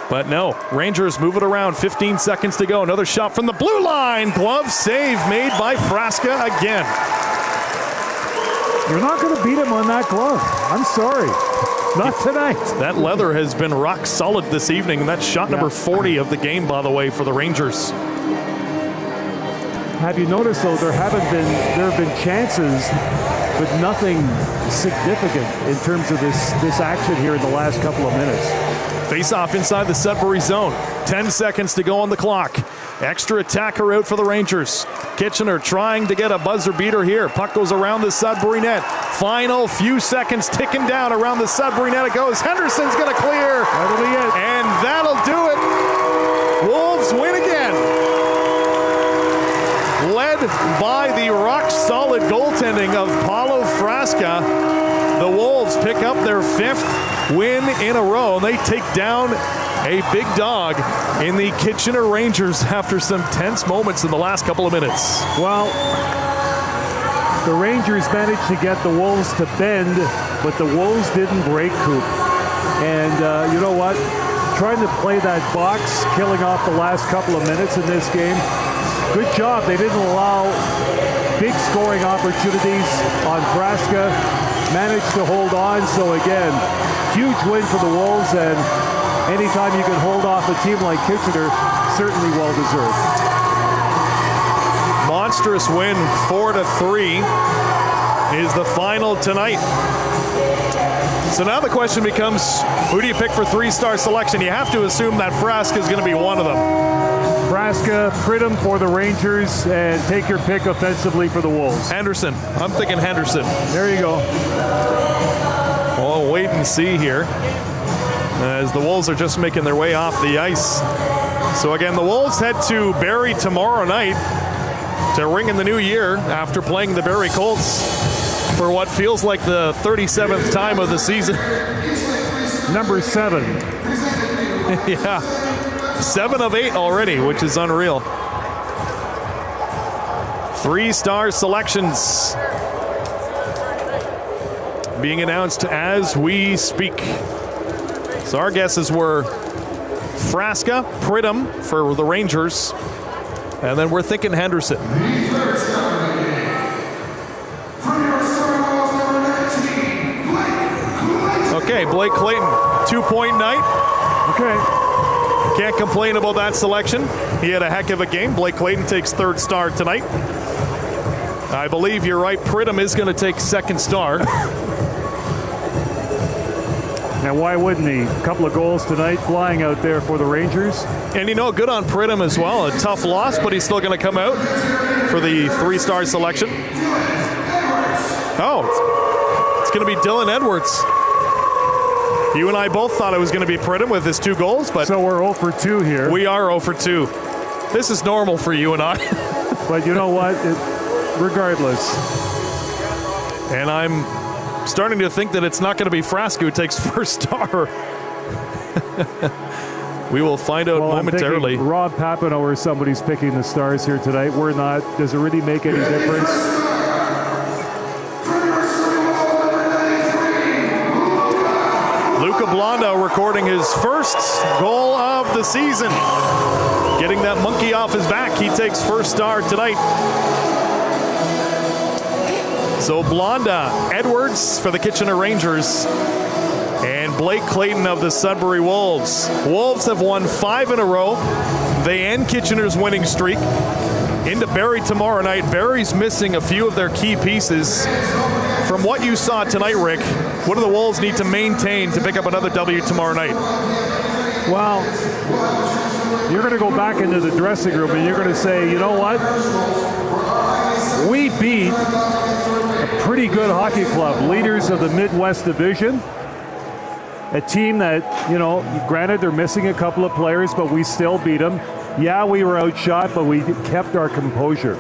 But no. Rangers move it around. 15 seconds to go. Another shot from the blue line. Glove save made by Frasca again. You're not going to beat him on that glove. I'm sorry. Not tonight. That leather has been rock solid this evening. That's shot number 40 of the game, by the way, for the Rangers. Have you noticed, though, there have been chances, but nothing significant in terms of this action here in the last couple of minutes. Face-off inside the Sudbury zone. 10 seconds to go on the clock. Extra attacker out for the Rangers. Kitchener trying to get a buzzer beater here. Puck goes around the Sudbury net. Final few seconds ticking down around the Sudbury net. It goes. Henderson's going to clear. That'll be it. And that'll do it. Wolves win again. Led by the rock-solid goaltending of Paulo Frasca, the Wolves pick up their 5th win in a row. And they take down a big dog in the Kitchener Rangers after some tense moments in the last couple of minutes. Well, the Rangers managed to get the Wolves to bend, but the Wolves didn't break Coop. And you know what? Trying to play that box, killing off the last couple of minutes in this game. Good job. They didn't allow big scoring opportunities on Frasca. Managed to hold on. So again, huge win for the Wolves, and anytime you can hold off a team like Kitchener, certainly well deserved. Monstrous win, 4-3 is the final tonight. So now the question becomes, who do you pick for 3-star selection? You have to assume that Frasca is going to be one of them. Frasca, Pridham for the Rangers, and take your pick offensively for the Wolves. Henderson. I'm thinking Henderson. There you go. Well, wait and see here, as the Wolves are just making their way off the ice. So again, the Wolves head to Barrie tomorrow night to ring in the new year after playing the Barrie Colts for what feels like the 37th time of the season. Number 7. Yeah, 7 of 8 already, which is unreal. 3-star selections being announced as we speak. So our guesses were Frasca, Pridham for the Rangers, and then we're thinking Henderson. Okay, Blake Clayton, 2-point night. Okay. Can't complain about that selection. He had a heck of a game. Blake Clayton takes 3rd star tonight. I believe you're right. Pridham is going to take 2nd star. And why wouldn't he? A couple of goals tonight flying out there for the Rangers. And you know, good on Pridham as well. A tough loss, but he's still going to come out for the 3-star selection. Oh, it's going to be Dylan Edwards. You and I both thought it was going to be Pridham with his 2 goals, but so we're 0 for 2 here. We are 0 for 2. This is normal for you and I. But you know what? Regardless. And I'm starting to think that it's not going to be Frasca who takes 1st star. We will find out momentarily. Rob Papineau or somebody's picking the stars here tonight. We're not. Does it really make any difference? Blonda recording his first goal of the season. Getting that monkey off his back. He takes first star tonight. So Blonda, Edwards for the Kitchener Rangers, and Blake Clayton of the Sudbury Wolves. Wolves have won 5 in a row. They end Kitchener's winning streak. Into Barrie tomorrow night. Barrie's missing a few of their key pieces. From what you saw tonight, Rick, what do the Wolves need to maintain to pick up another W tomorrow night? Well, you're going to go back into the dressing room and you're going to say, you know what? We beat a pretty good hockey club, leaders of the Midwest Division. A team that, granted they're missing a couple of players, but we still beat them. Yeah, we were outshot, but we kept our composure.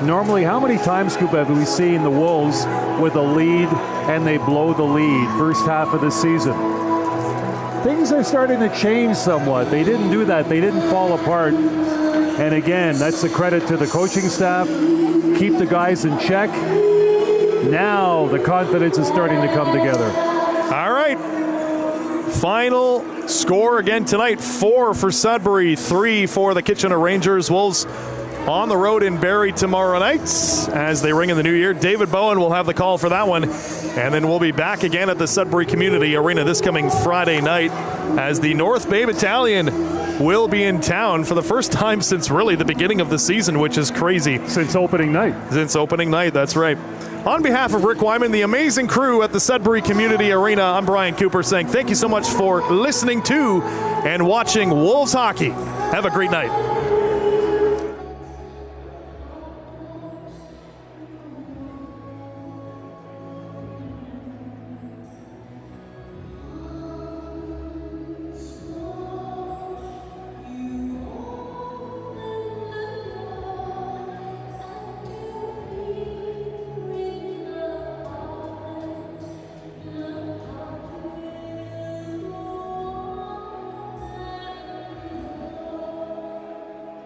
Normally, how many times, Scoop, have we seen the Wolves with a lead and they blow the lead first half of the season? Things are starting to change somewhat. They didn't do that. They didn't fall apart. And again, that's the credit to the coaching staff. Keep the guys in check. Now the confidence is starting to come together. All right. Final score again tonight, 4 for Sudbury, 3 for the Kitchener Rangers. Wolves on the road in Barrie tomorrow night as they ring in the new year. David Bowen will have the call for that one. And then we'll be back again at the Sudbury Community Arena this coming Friday night as the North Bay Battalion will be in town for the first time since really the beginning of the season, which is crazy. Since opening night. Since opening night, that's right. On behalf of Rick Wyman, the amazing crew at the Sudbury Community Arena, I'm Brian Cooper saying thank you so much for listening to and watching Wolves hockey. Have a great night.